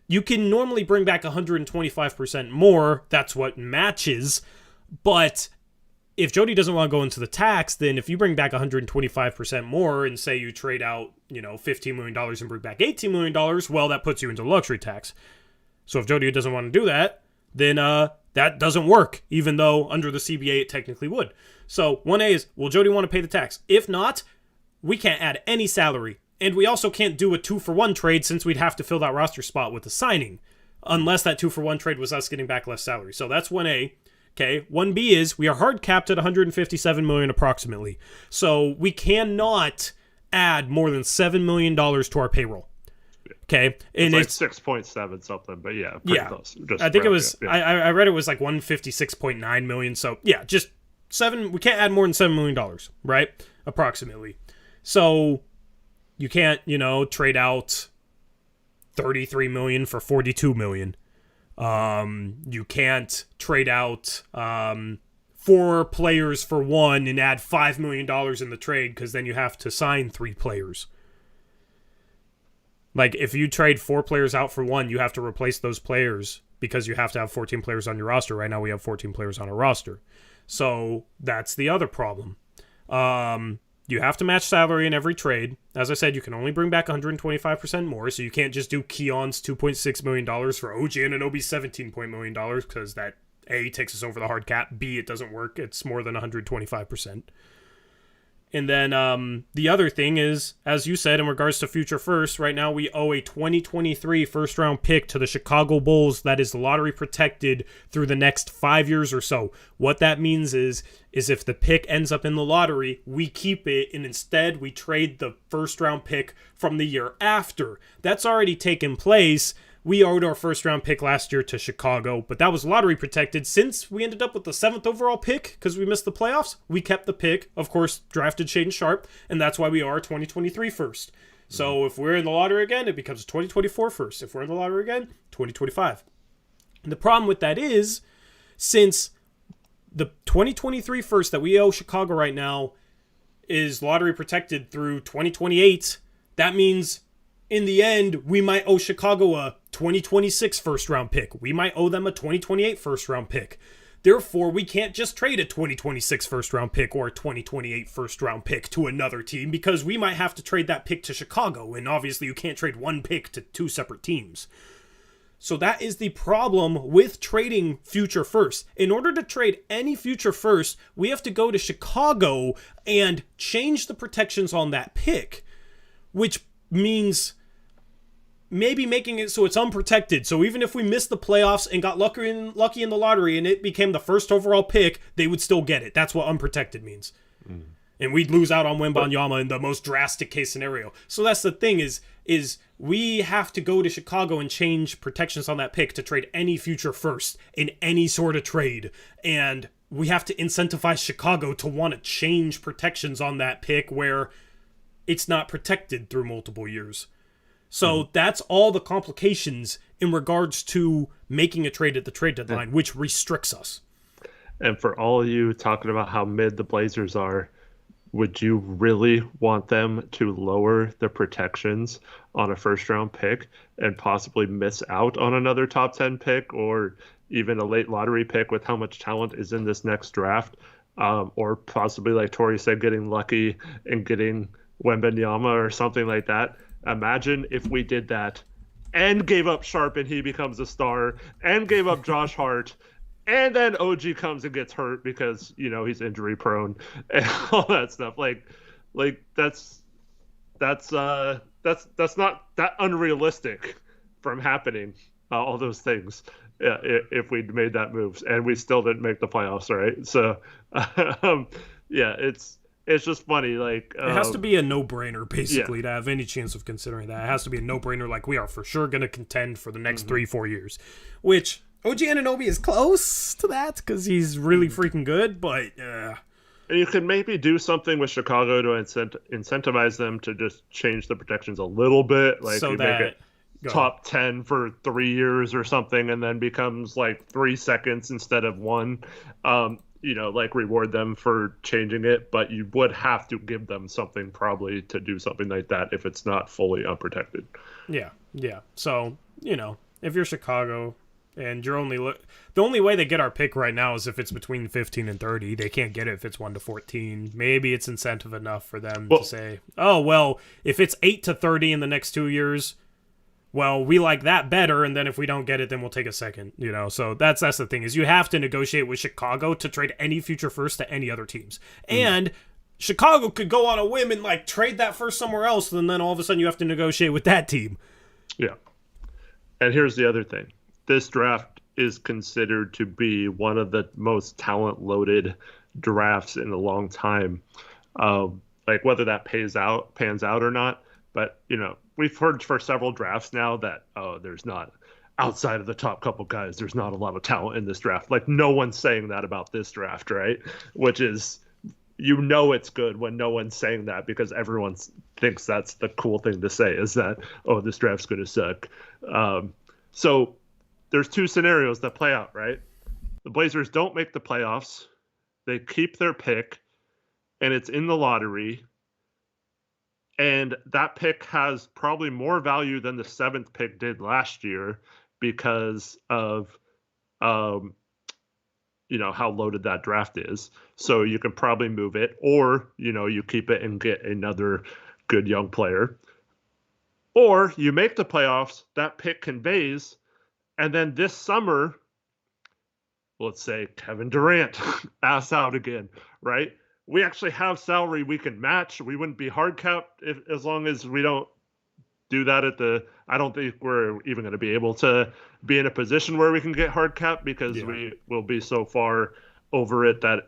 You can normally bring back 125% more. That's what matches. But if Jody doesn't want to go into the tax, then if you bring back 125% more and say you trade out, $15 million and bring back $18 million, well, that puts you into luxury tax. So if Jody doesn't want to do that, then that doesn't work, even though under the CBA it technically would. So 1A is, will Jody want to pay the tax? If not, we can't add any salary. And we also can't do a 2-for-1 trade, since we'd have to fill that roster spot with a signing, unless that 2-for-1 trade was us getting back less salary. So that's 1A. Okay, 1B is, we are hard capped at $157 million approximately. So we cannot add more than $7 million to our payroll. Okay, and it's like 6.7 something, but yeah, pretty close. I think it was. Yeah. I read it was like 156.9 million. So yeah, just we can't add more than $7 million, right? Approximately. So you can't, trade out $33 million for $42 million. You can't trade out 4 players for 1 and add $5 million in the trade, because then you have to sign 3 players. Like, if you trade 4 players out for 1, you have to replace those players, because you have to have 14 players on your roster. Right now we have 14 players on our roster. So that's the other problem. You have to match salary in every trade. As I said, you can only bring back 125% more, so you can't just do Keon's $2.6 million for OG and Anunoby's $17 million, because that, A, takes us over the hard cap, B, it doesn't work. It's more than 125%. And then the other thing is, as you said, in regards to future first, right now we owe a 2023 first-round pick to the Chicago Bulls that is lottery protected through the next 5 years or so. What that means is if the pick ends up in the lottery, we keep it, and instead we trade the first-round pick from the year after. That's already taken place. We owed our first-round pick last year to Chicago, but that was lottery protected. Since we ended up with the 7th overall pick because we missed the playoffs, we kept the pick, of course, drafted Shaedon Sharpe, and that's why we are 2023 first. So if we're in the lottery again, it becomes 2024 first. If we're in the lottery again, 2025. And the problem with that is, since the 2023 first that we owe Chicago right now is lottery protected through 2028, that means in the end, we might owe Chicago a 2026 first-round pick. We might owe them a 2028 first-round pick. Therefore, we can't just trade a 2026 first-round pick or a 2028 first-round pick to another team, because we might have to trade that pick to Chicago, and obviously you can't trade one pick to 2 separate teams. So that is the problem with trading future first. In order to trade any future first, we have to go to Chicago and change the protections on that pick, which means maybe making it so it's unprotected. So even if we missed the playoffs and got lucky in the lottery and it became the first overall pick, they would still get it. That's what unprotected means. And we'd lose out on Wembanyama in the most drastic case scenario. So that's the thing is, is we have to go to Chicago and change protections on that pick to trade any future first in any sort of trade. And we have to incentivize Chicago to want to change protections on that pick where it's not protected through multiple years. So that's all the complications in regards to making a trade at the trade deadline, which restricts us. And for all of you talking about how mid the Blazers are, would you really want them to lower the protections on a first-round pick and possibly miss out on another top 10 pick or even a late lottery pick with how much talent is in this next draft? Or possibly, like Tori said, getting lucky and getting Wembanyama or something like that. Imagine if we did that and gave up Sharpe and he becomes a star and gave up Josh Hart and then OG comes and gets hurt because, you know, he's injury prone and all that stuff. Like that's not that unrealistic from happening, all those things. If we'd made that move and we still didn't make the playoffs, right? So, yeah, it's just funny. Like it has to be a no-brainer, basically, to have any chance of considering that. It has to be a no-brainer. Like we are for sure going to contend for the next 3-4 years, which OG Anunoby is close to that because he's really freaking good. But and you can maybe do something with Chicago to incentivize them to just change the protections a little bit, like so you make it top 10 for 3 years or something, and then becomes like 3 seconds instead of 1. You know, like reward them for changing it, but you would have to give them something probably to do something like that if it's not fully unprotected. Yeah. So, you know, if you're Chicago and you're the only way they get our pick right now is if it's between 15 and 30. They can't get it if it's 1 to 14. Maybe it's incentive enough for them to say, oh, well, if it's 8 to 30 in the next 2 years, well, we like that better, and then if we don't get it, then we'll take a second, you know? So that's the thing, is you have to negotiate with Chicago to trade any future first to any other teams. And Chicago could go on a whim and, like, trade that first somewhere else, and then all of a sudden you have to negotiate with that team. Yeah. And here's the other thing. This draft is considered to be one of the most talent-loaded drafts in a long time. Like, whether that pans out or not, but, you know, we've heard for several drafts now that, there's not, outside of the top couple guys, there's not a lot of talent in this draft. Like, no one's saying that about this draft, right? Which is, you know, it's good when no one's saying that because everyone thinks that's the cool thing to say is that, oh, this draft's going to suck. So there's 2 scenarios that play out, right? The Blazers don't make the playoffs. They keep their pick, and it's in the lottery. And that pick has probably more value than the 7th pick did last year because of, you know, how loaded that draft is. So you can probably move it, or, you know, you keep it and get another good young player. Or you make the playoffs, that pick conveys, and then this summer, let's say Kevin Durant asks out again, right? We actually have salary we can match. We wouldn't be hard capped as long as we don't do that I don't think we're even going to be able to be in a position where we can get hard capped because we will be so far over it that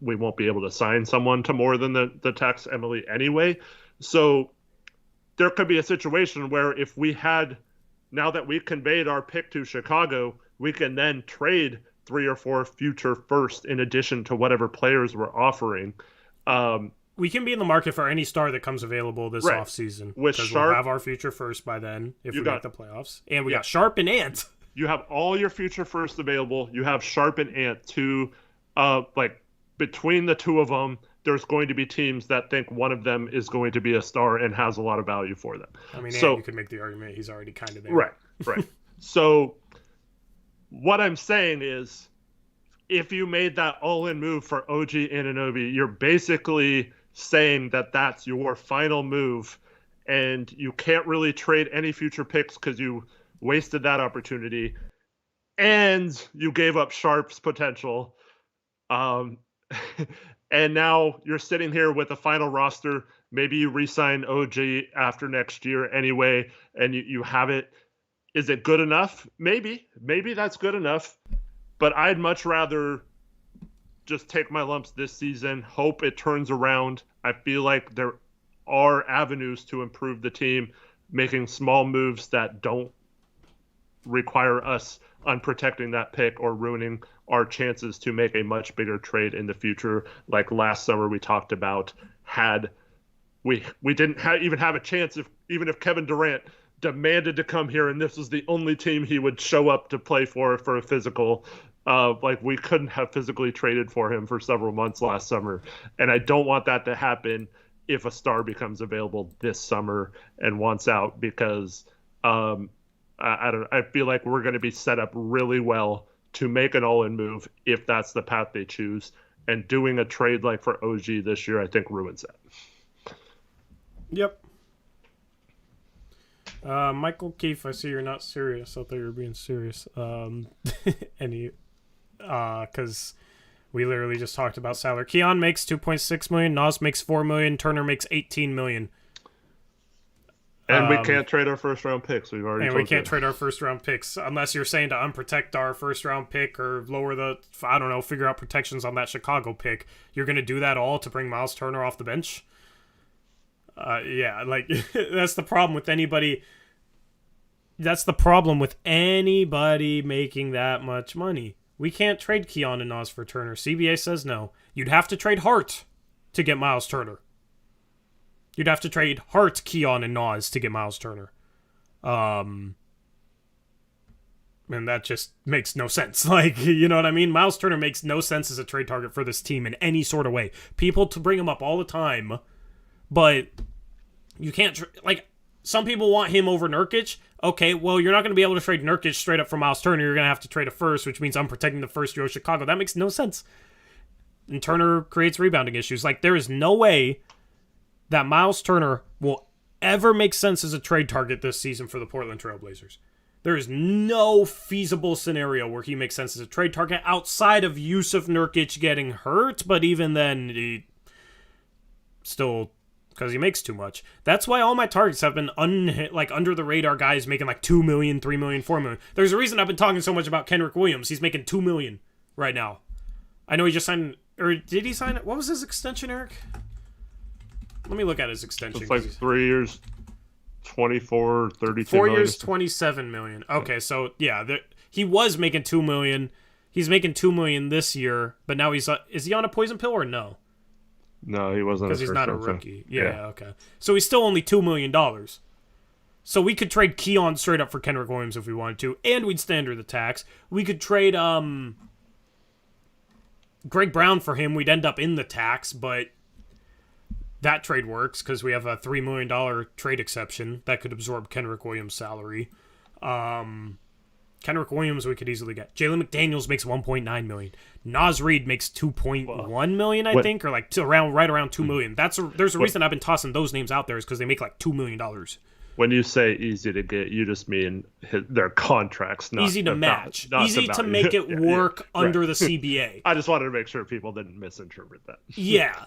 we won't be able to sign someone to more than the tax Emily anyway. So there could be a situation where if we had, now that we conveyed our pick to Chicago, we can then trade 3 or 4 future first in addition to whatever players we're offering. We can be in the market for any star that comes available this offseason. Because we'll have our future first by then if we make the playoffs. And we got Sharpe and Ant. You have all your future first available. You have Sharpe and Ant to, like, between the 2 of them, there's going to be teams that think one of them is going to be a star and has a lot of value for them. I mean, so, you could make the argument he's already kind of there. Right. So what I'm saying is, if you made that all-in move for OG Anunoby, you're basically saying that that's your final move, and you can't really trade any future picks because you wasted that opportunity, and you gave up Sharpe's potential. And now you're sitting here with a final roster. Maybe you re-sign OG after next year anyway, and you have it. Is it good enough? Maybe that's good enough. But I'd much rather just take my lumps this season, hope it turns around. I feel like there are avenues to improve the team. making small moves that don't require us unprotecting that pick or ruining our chances to make a much bigger trade in the future. Like last summer we talked about, had we didn't even have a chance even if Kevin Durant demanded to come here and this was the only team he would show up to play for a physical. Like we couldn't have physically traded for him for several months last summer, and I don't want that to happen if a star becomes available this summer and wants out, because I feel like we're going to be set up really well to make an all-in move if that's the path they choose. And doing a trade like for OG this year, I think ruins that. Yep. Michael Keefe, I see you're not serious. I thought you were being serious. Because we literally just talked about salary. Keon makes $2.6 million. Nas makes $4 million. Turner makes $18 million. And we can't trade our first-round picks. We've already. And we can't trade our first-round picks unless you're saying to unprotect our first-round pick or lower the, I don't know, figure out protections on that Chicago pick. You're going to do that all to bring Miles Turner off the bench? Yeah, like, that's the problem with anybody. That's the problem with anybody making that much money. We can't trade Keon and Nas for Turner. CBA says no. You'd have to trade Hart to get Miles Turner. You'd have to trade Hart, Keon, and Nas to get Miles Turner. And that just makes no sense. Like, you know what I mean? Miles Turner makes no sense as a trade target for this team in any sort of way. People to bring him up all the time, but you can't... like, some people want him over Nurkic. Okay, well, you're not going to be able to trade Nurkic straight up for Miles Turner. You're going to have to trade a first, which means I'm protecting the first year of Chicago. That makes no sense. And Turner creates rebounding issues. Like, there is no way that Miles Turner will ever make sense as a trade target this season for the Portland Trail Blazers. There is no feasible scenario where he makes sense as a trade target outside of Yusuf Nurkic getting hurt, but even then, he still, because he makes too much. That's why all my targets have been under the radar guys making like $2 million, $3 million, $4 million. There's a reason I've been talking so much about Kenrich Williams. He's making $2 million right now. I know he just signed, or did he sign it? What was his extension, Eric? Let me look at his extension. It's like 3 years, 24, 32 4 million. years, $27 million. Okay, so yeah, he was making $2 million. He's making $2 million this year, but now is he on a poison pill or no? No, he wasn't. Because he's not a rookie. Yeah, okay. So he's still only $2 million. So we could trade Keon straight up for Kenrich Williams if we wanted to, and we'd stay under the tax. We could trade Greg Brown for him. We'd end up in the tax, but that trade works because we have a $3 million trade exception that could absorb Kenrich Williams' salary. Kenrich Williams we could easily get. Jalen McDaniels makes $1.9 million. Nas Reed makes $2.1 million, I think, or like right around $2 million. There's a reason I've been tossing those names out there is because they make like $2 million. When you say easy to get, you just mean their contracts, not easy to match, easy to make it work under the CBA. I just wanted to make sure people didn't misinterpret that. Yeah.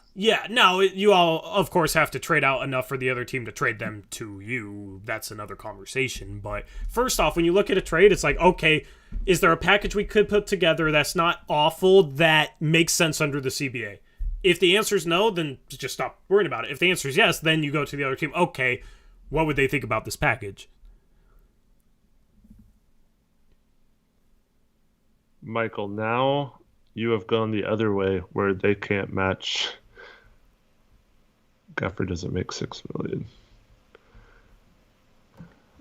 No, you all, of course, have to trade out enough for the other team to trade them to you. That's another conversation. But first off, when you look at a trade, it's like, okay, is there a package we could put together that's not awful that makes sense under the CBA? If the answer is no, then just stop worrying about it. If the answer is yes, then you go to the other team. Okay, what would they think about this package? Michael, now you have gone the other way where they can't match. Gafford doesn't make $6 million.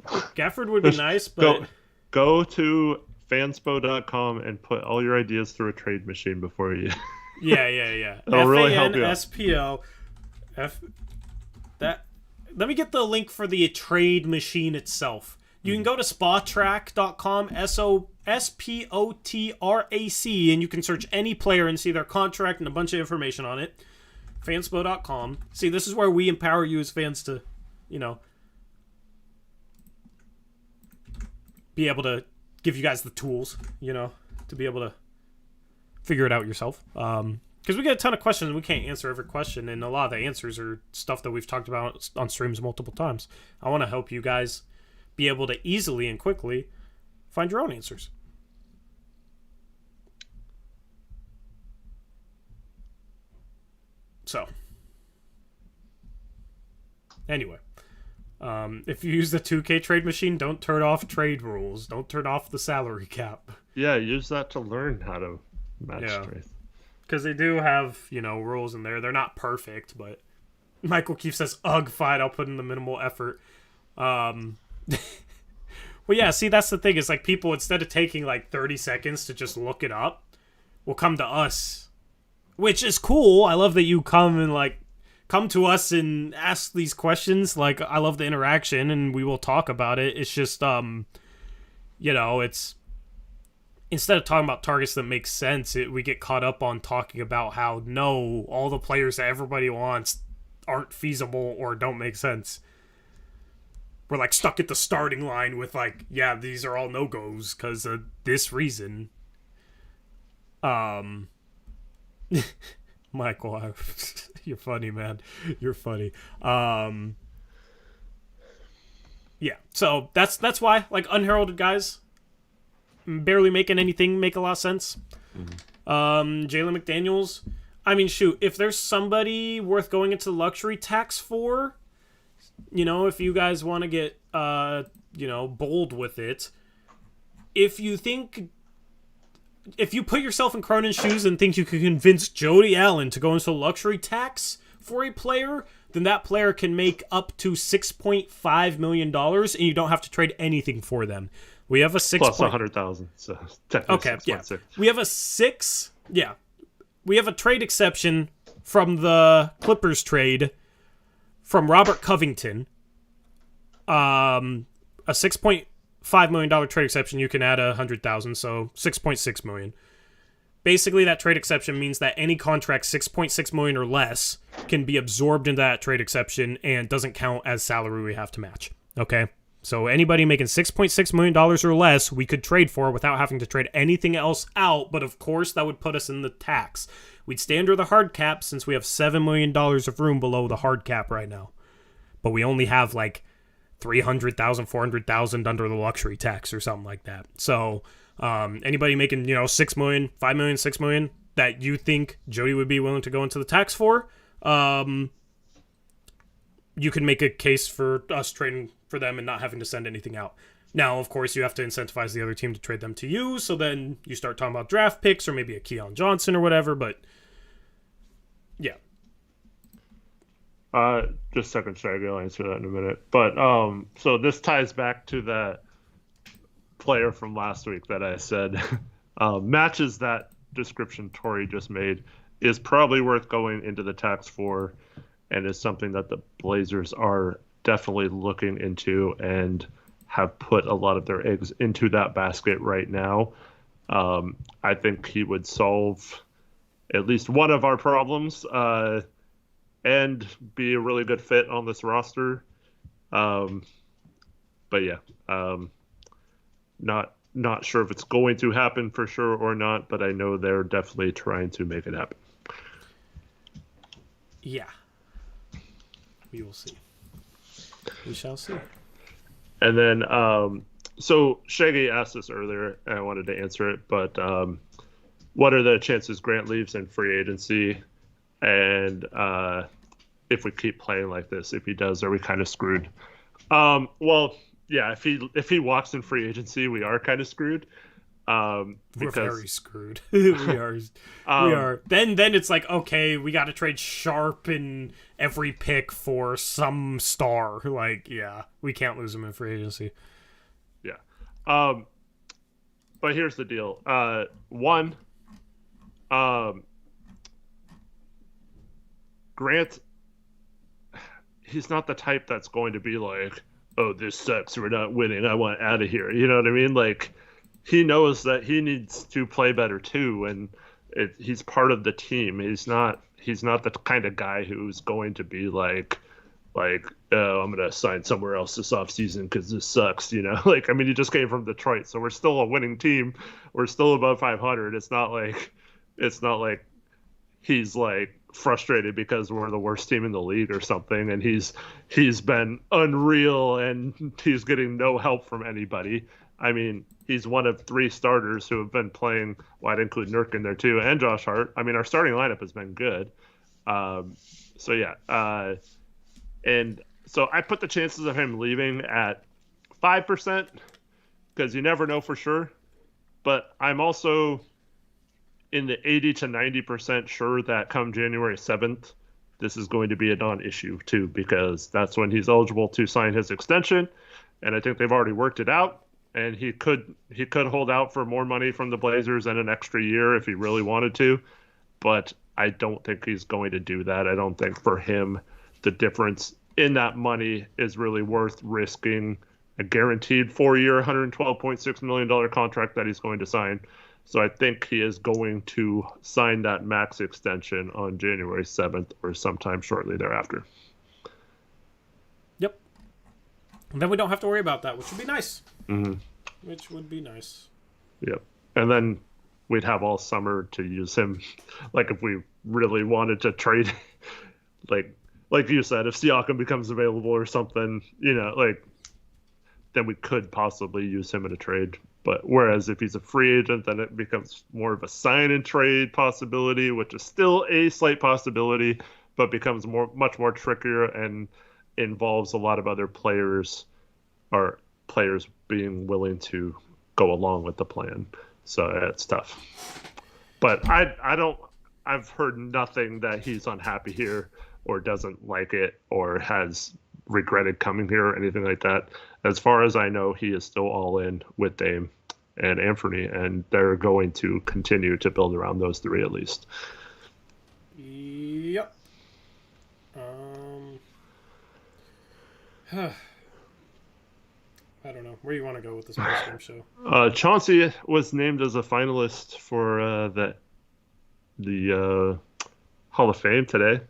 Gafford would be nice, but go to fanspo.com and put all your ideas through a trade machine before you. Yeah. That'll really help you out. FANSPO. Let me get the link for the trade machine itself. You can go to spotrac.com, SPOTRAC, and you can search any player and see their contract and a bunch of information on it. Fanspo.com. See, this is where we empower you as fans to, be able to give you guys the tools, to be able to figure it out yourself. Because we get a ton of questions and we can't answer every question, and a lot of the answers are stuff that we've talked about on streams multiple times. I want to help you guys be able to easily and quickly find your own answers. So, anyway, If you use the 2K trade machine, don't turn off trade rules. Don't turn off the salary cap. Yeah, use that to learn how to match trade. Because they do have, rules in there. They're not perfect, but Michael Keefe says, ugh, fine, I'll put in the minimal effort. Well, yeah, see, that's the thing. Is like people, instead of taking like 30 seconds to just look it up, will come to us, which is cool. I love that you come to us and ask these questions. Like, I love the interaction, and we will talk about it. It's just, it's instead of talking about targets that make sense, we get caught up on talking about how no, all the players that everybody wants aren't feasible or don't make sense. We're like stuck at the starting line with like, yeah, these are all no-goes because of this reason. Michael, you're funny, man. You're funny. Yeah, so that's why, like, unheralded guys barely making anything make a lot of sense. Jalen McDaniels, I mean, shoot, if there's somebody worth going into luxury tax for, if you guys want to get, bold with it, if you put yourself in Cronin's shoes and think you could convince Jody Allen to go into luxury tax for a player, then that player can make up to $6.5 million, and you don't have to trade anything for them. We have a plus 100,000. So okay, yeah. We have we have a trade exception from the Clippers trade from Robert Covington. A $6.5 million trade exception, you can add 100,000, so $6.6 million. Basically, that trade exception means that any contract $6.6 million or less can be absorbed into that trade exception and doesn't count as salary we have to match. Okay? So anybody making $6.6 million or less, we could trade for without having to trade anything else out, but of course that would put us in the tax. We'd stay under the hard cap since we have $7 million of room below the hard cap right now. But we only have like 300,000, 400,000 under the luxury tax or something like that. So anybody making, $6 million, $5 million, $6 million that you think Jody would be willing to go into the tax for, you can make a case for us trading for them and not having to send anything out. Now, of course, you have to incentivize the other team to trade them to you, so then you start talking about draft picks or maybe a Keon Johnson or whatever, but yeah. Just a second, Shaggy, I'll answer that in a minute. But so this ties back to that player from last week that I said matches that description Tori just made, is probably worth going into the tax for, and is something that the Blazers are definitely looking into and have put a lot of their eggs into that basket right now. I think he would solve at least one of our problems and be a really good fit on this roster. But yeah, not sure if it's going to happen for sure or not, but I know they're definitely trying to make it happen. Yeah. We will see. We shall see. And then, so Shaggy asked this earlier, and I wanted to answer it, but what are the chances Grant leaves in free agency? And if we keep playing like this, if he does, are we kind of screwed? Well, yeah, if he walks in free agency, we are kind of screwed. We're very screwed. we are. Then it's like, okay, we got to trade Sharpe in every pick for some star. Like, yeah, we can't lose him in free agency. Yeah. But here's the deal. Grant, he's not the type that's going to be like, oh, this sucks, we're not winning, I want out of here. You know what I mean? Like, he knows that he needs to play better too, and he's part of the team. He's not the kind of guy who's going to be like, oh, I'm gonna sign somewhere else this offseason because this sucks. Like, I mean, he just came from Detroit, so we're still a winning team. We're still above 500. It's not like he's like frustrated because we're the worst team in the league or something, and he's been unreal and he's getting no help from anybody. I mean, he's one of 3 starters who have been playing. Well, I'd include Nurk in there too, and Josh Hart. I mean, our starting lineup has been good. So yeah, and So I put the chances of him leaving at 5% because you never know for sure. But I'm also in the 80 to 90% sure that come January 7th, this is going to be a non-issue too, because that's when he's eligible to sign his extension. And I think they've already worked it out. And he could hold out for more money from the Blazers and an extra year if he really wanted to. But I don't think he's going to do that. I don't think for him the difference in that money is really worth risking a guaranteed 4-year, $112.6 million contract that he's going to sign. So I think he is going to sign that max extension on January 7th or sometime shortly thereafter. Yep. And then we don't have to worry about that, which would be nice. Mm-hmm. Which would be nice. Yep. And then we'd have all summer to use him. Like if we really wanted to trade, like you said, if Siakam becomes available or something, then we could possibly use him in a trade. But whereas if he's a free agent, then it becomes more of a sign and trade possibility, which is still a slight possibility, but becomes much more trickier and involves a lot of other players or players being willing to go along with the plan. So it's tough. But I've heard nothing that he's unhappy here or doesn't like it or has regretted coming here or anything like that. As far as I know, he is still all in with Dame and Anthony, and they're going to continue to build around those three at least. Yep. I don't know. Where do you want to go with this postgame show? Chauncey was named as a finalist for the Hall of Fame today.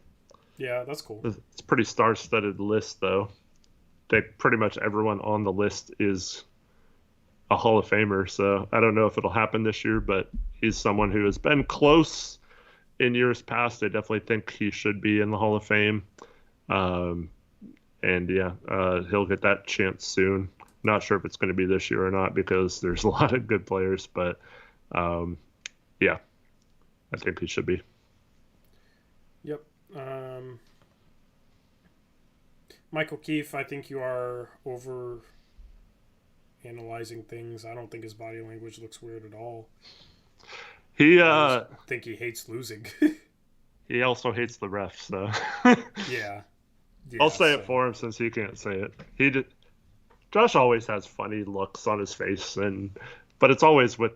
Yeah, that's cool. It's a pretty star-studded list, though. I think pretty much everyone on the list is a Hall of Famer, so I don't know if it'll happen this year, but he's someone who has been close in years past. I definitely think he should be in the Hall of Fame. And yeah, he'll get that chance soon. Not sure if it's going to be this year or not because there's a lot of good players, but yeah, I think he should be. Yep. Michael Keefe, I think you are over analyzing things. I don't think his body language looks weird at all. I think he hates losing. He also hates the refs, so yeah. I'll say it for him since he can't say it. Josh always has funny looks on his face, but it's always with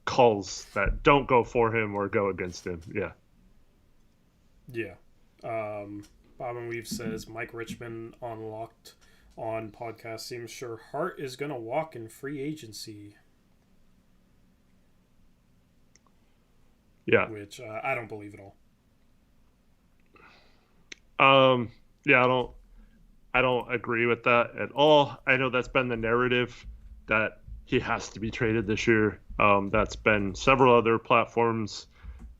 calls that don't go for him or go against him. Yeah. Yeah. Bob and Weave says Mike Richmond on Locked On podcast seems sure Hart is going to walk in free agency. Yeah. Which I don't believe at all. Yeah, I don't agree with that at all. I know that's been the narrative that he has to be traded this year. That's been several other platforms'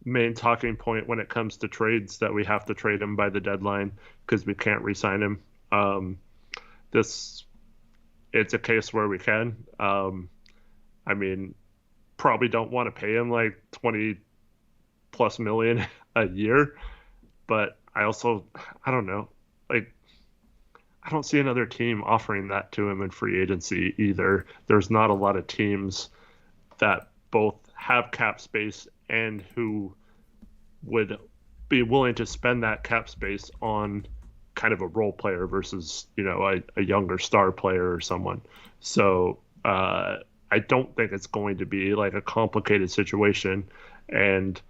main talking point when it comes to trades, that we have to trade him by the deadline because we can't re-sign him. It's a case where we can. I mean, probably don't want to pay him like $20+ million a year, but I don't know. Like, I don't see another team offering that to him in free agency either. There's not a lot of teams that both have cap space and who would be willing to spend that cap space on kind of a role player versus, a younger star player or someone. So I don't think it's going to be like a complicated situation. And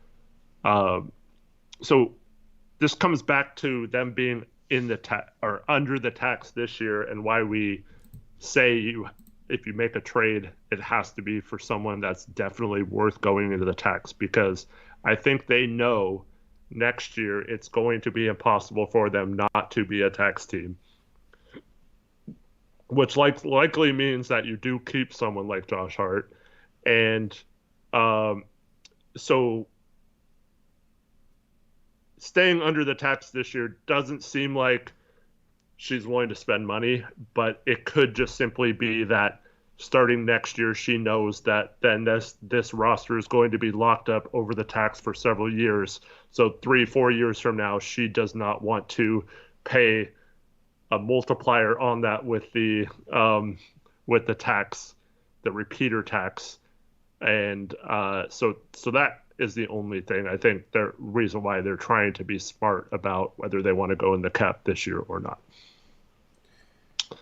so this comes back to them being in the or under the tax this year, and why we say if you make a trade, it has to be for someone that's definitely worth going into the tax, because I think they know next year it's going to be impossible for them not to be a tax team, which likely means that you do keep someone like Josh Hart. And so staying under the tax this year doesn't seem like she's willing to spend money, but it could just simply be that starting next year, she knows that then this roster is going to be locked up over the tax for several years. So 3-4 years from now, she does not want to pay a multiplier on that with the tax, the repeater tax, and so that is the only thing. I think the reason why they're trying to be smart about whether they want to go in the cap this year or not.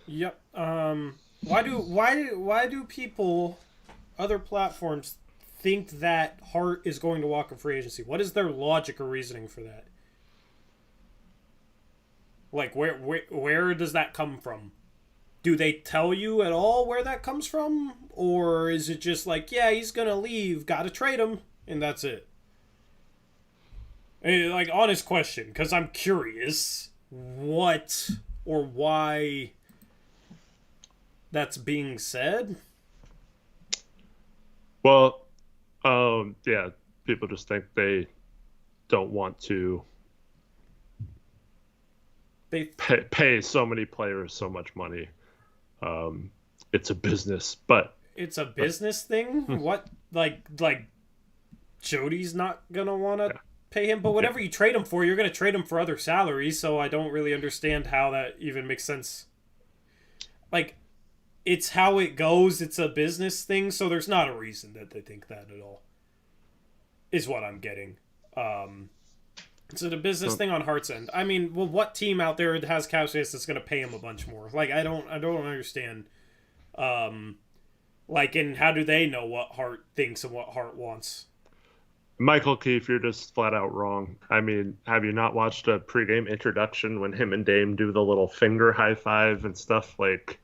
Yep. Why do people, other platforms, think that Hart is going to walk in free agency? What is their logic or reasoning for that? Like, where does that come from? Do they tell you at all where that comes from? Or is it just like, yeah, he's going to leave, gotta trade him, and that's it? Like, honest question, because I'm curious what or why that's being said. Well, yeah, people just think they don't want to pay so many players so much money. It's a business, but it's a business thing. What, like Jody's not gonna want to pay him, but whatever you trade him for, you're gonna trade him for other salaries. So I don't really understand how that even makes sense. Like, it's how it goes. It's a business thing, so there's not a reason that they think that at all. Is what I'm getting. It's a business thing on Hart's end. I mean, well, what team out there has cap space that's going to pay him a bunch more? Like, I don't understand. Like, and how do they know what Hart thinks and what Hart wants? Michael Keefe, you're just flat out wrong. I mean, have you not watched a pregame introduction when him and Dame do the little finger high five and stuff? Like,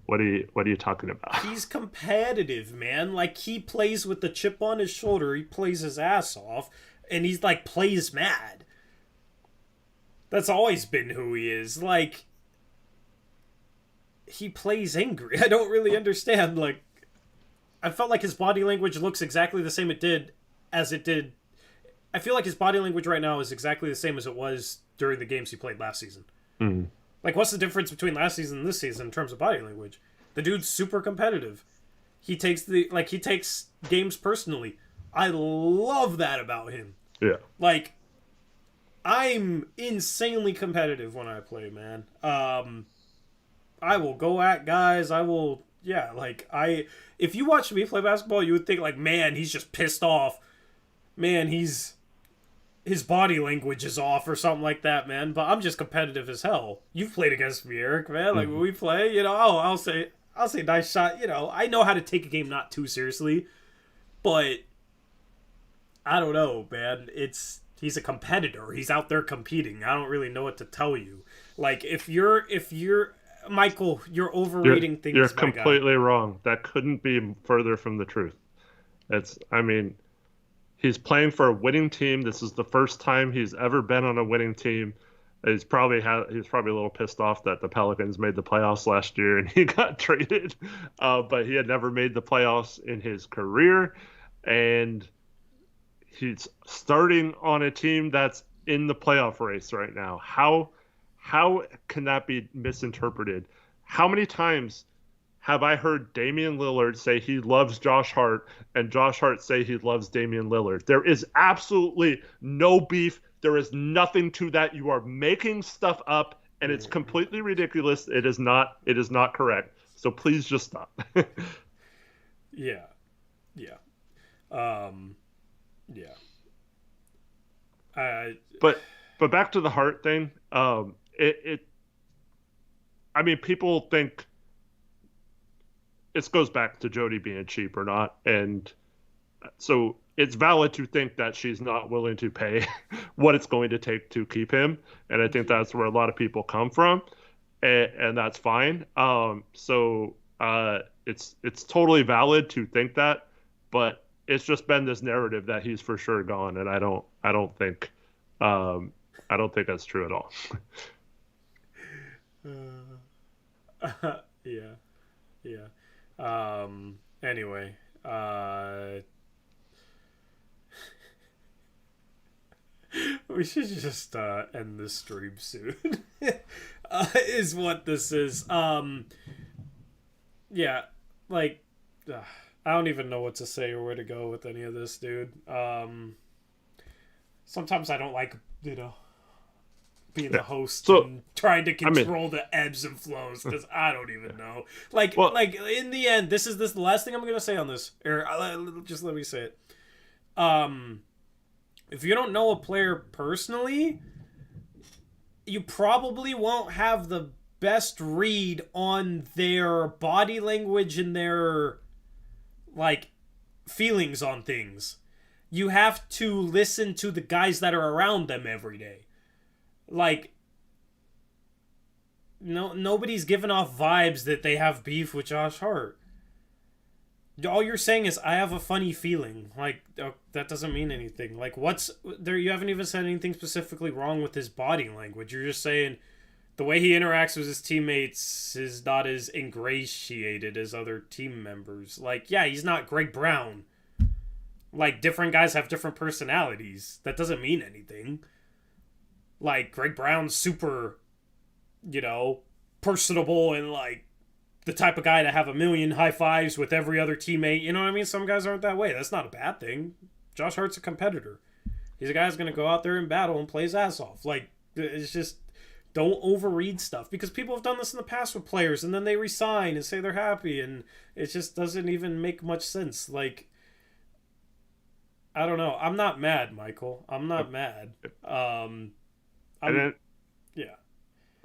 what are you talking about? He's competitive, man. Like, he plays with the chip on his shoulder. He plays his ass off, and he's like plays mad. That's always been who he is. Like, he plays angry. I don't really understand. Like, I felt like his body language looks exactly the same as it did. I feel like his body language right now is exactly the same as it was during the games he played last season. Mm. Like, what's the difference between last season and this season in terms of body language? The dude's super competitive. He takes games personally. I love that about him. Yeah. Like, I'm insanely competitive when I play, man. I will go at guys. If you watch me play basketball, you would think, like, man, he's just pissed off. Man, his body language is off or something like that, man. But I'm just competitive as hell. You've played against me, Eric, man. Like, when we play, I'll say nice shot. I know how to take a game not too seriously, but I don't know, man. He's a competitor. He's out there competing. I don't really know what to tell you. Like, if you're Michael, you're overreading things. You're completely wrong. That couldn't be further from the truth. He's playing for a winning team. This is the first time he's ever been on a winning team. He's probably a little pissed off that the Pelicans made the playoffs last year and he got traded. But he had never made the playoffs in his career, and he's starting on a team that's in the playoff race right now. How can that be misinterpreted? How many times have I heard Damian Lillard say he loves Josh Hart and Josh Hart say he loves Damian Lillard? There is absolutely no beef. There is nothing to that. You are making stuff up, and it's completely ridiculous. It is not correct. So please just stop. Yeah. But back to the Hart thing. People think it goes back to Jody being cheap or not, and so it's valid to think that she's not willing to pay what it's going to take to keep him, and I think that's where a lot of people come from, and that's fine. It's totally valid to think that, but it's just been this narrative that he's for sure gone, and I don't think that's true at all. Yeah. Anyway, we should just end this stream soon. Is what this is. Yeah, like, I don't even know what to say or where to go with any of this, dude. Sometimes I don't like, being the host So, and trying to control the ebbs and flows, because I don't even know. Like in the end, this is the last thing I'm gonna say on this. Or just let me say it. If you don't know a player personally, you probably won't have the best read on their body language and their like feelings on things. You have to listen to the guys that are around them every day. Like, nobody's giving off vibes that they have beef with Josh Hart. All you're saying is, I have a funny feeling. Like, that doesn't mean anything. Like, what's there? You haven't even said anything specifically wrong with his body language. You're just saying the way he interacts with his teammates is not as ingratiated as other team members. Like, yeah, he's not Greg Brown. Like, different guys have different personalities. That doesn't mean anything. Like, Greg Brown's super, personable and, like, the type of guy to have a million high fives with every other teammate. You know what I mean? Some guys aren't that way. That's not a bad thing. Josh Hart's a competitor. He's a guy who's going to go out there and battle and play his ass off. Like, it's just, don't overread stuff. Because people have done this in the past with players, and then they resign and say they're happy, and it just doesn't even make much sense. Like, I don't know. I'm not mad, Michael. I'm not mad. Yeah.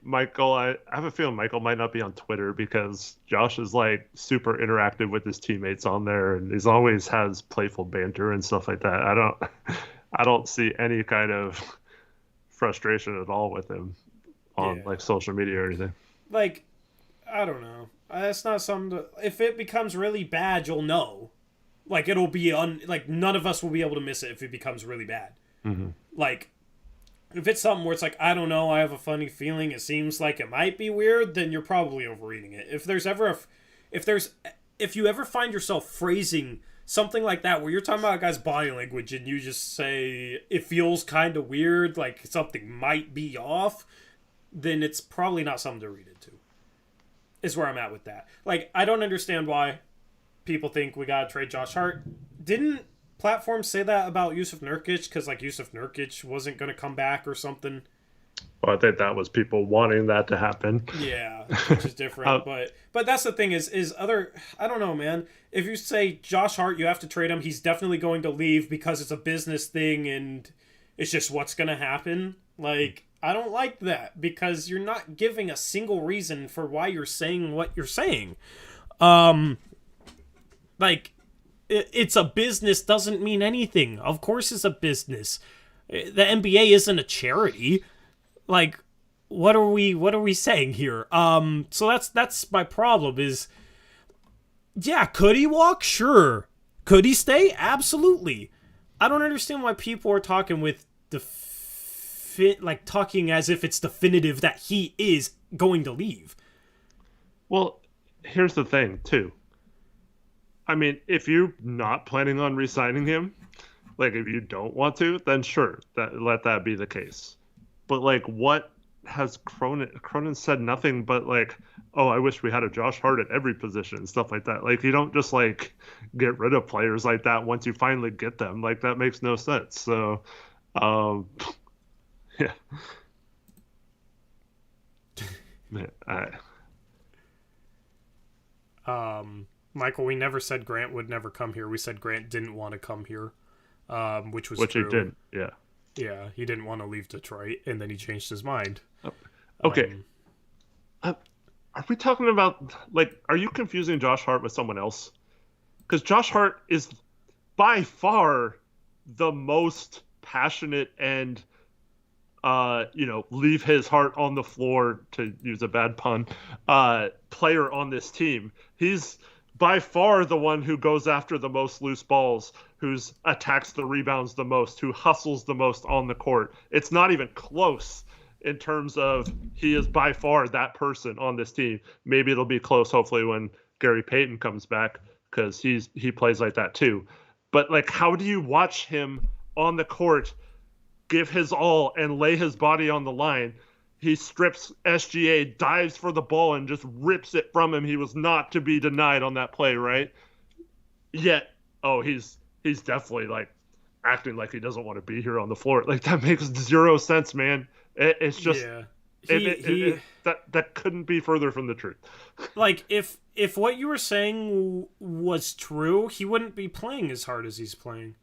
Michael, I have a feeling Michael might not be on Twitter because Josh is like super interactive with his teammates on there, and he's always has playful banter and stuff like that. I don't see any kind of frustration at all with him on like social media or anything. Like, I don't know. That's not something if it becomes really bad, you'll know. Like, it'll be like, none of us will be able to miss it if it becomes really bad. Mm-hmm. Like, if it's something where it's like, I don't know, I have a funny feeling, it seems like it might be weird, then you're probably overreading it. If you ever find yourself phrasing something like that, where you're talking about a guy's body language and you just say, it feels kind of weird, like something might be off, then it's probably not something to read into. Is where I'm at with that. Like, I don't understand why people think we gotta trade Josh Hart. Didn't platforms say that about Yusuf Nurkic? Because, like, Yusuf Nurkic wasn't gonna come back or something. Well, I think that was people wanting that to happen. Yeah, which is different. But that's the thing is other... I don't know, man. If you say Josh Hart, you have to trade him, he's definitely going to leave because it's a business thing and it's just what's gonna happen. Like, I don't like that because you're not giving a single reason for why you're saying what you're saying. Like, it's a business doesn't mean anything. Of course it's a business. The NBA isn't a charity. Like, what are we saying here? So that's my problem is, yeah, could he walk? Sure. Could he stay? Absolutely. I don't understand why people are talking with talking as if it's definitive that he is going to leave. Well, here's the thing, too. I mean, if you're not planning on re-signing him, like if you don't want to, then sure, let that be the case. But like, what has Cronin said nothing but like, oh, I wish we had a Josh Hart at every position and stuff like that. Like, you don't just like get rid of players like that once you finally get them. Like, that makes no sense. So, yeah. Man, Michael, we never said Grant would never come here. We said Grant didn't want to come here, which was true. He did, yeah. Yeah, he didn't want to leave Detroit, and then he changed his mind. Okay. Are we talking about, like, are you confusing Josh Hart with someone else? Because Josh Hart is by far the most passionate and, leave his heart on the floor, to use a bad pun, player on this team. He's by far the one who goes after the most loose balls, who attacks the rebounds the most, who hustles the most on the court. It's not even close in terms of he is by far that person on this team. Maybe it'll be close, hopefully, when Gary Payton comes back, because he plays like that too. But like, how do you watch him on the court give his all and lay his body on the line? He strips SGA, dives for the ball, and just rips it from him. He was not to be denied on that play, right? Yet, he's definitely like acting like he doesn't want to be here on the floor. Like that makes zero sense, man. It's just Yeah. that couldn't be further from the truth. Like if what you were saying was true, he wouldn't be playing as hard as he's playing.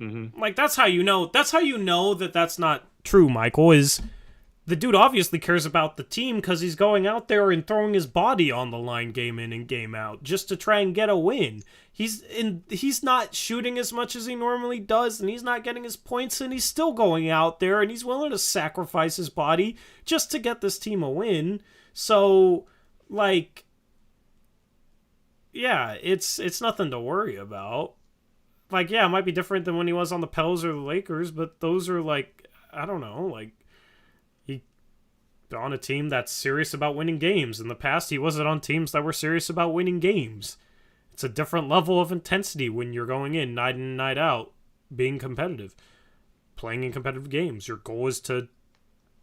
Mm-hmm. Like that's how you know. That's how you know that that's not true, Michael. Is the dude obviously cares about the team because he's going out there and throwing his body on the line game in and game out just to try and get a win. He's not shooting as much as he normally does, and he's not getting his points, and he's still going out there and he's willing to sacrifice his body just to get this team a win. So, like, yeah, it's nothing to worry about. Like, yeah, it might be different than when he was on the Pels or the Lakers, but those are like, I don't know, like, on a team that's serious about winning games. In the past, he wasn't on teams that were serious about winning games. It's a different level of intensity when you're going in and night out, being competitive, playing in competitive games. Your goal is to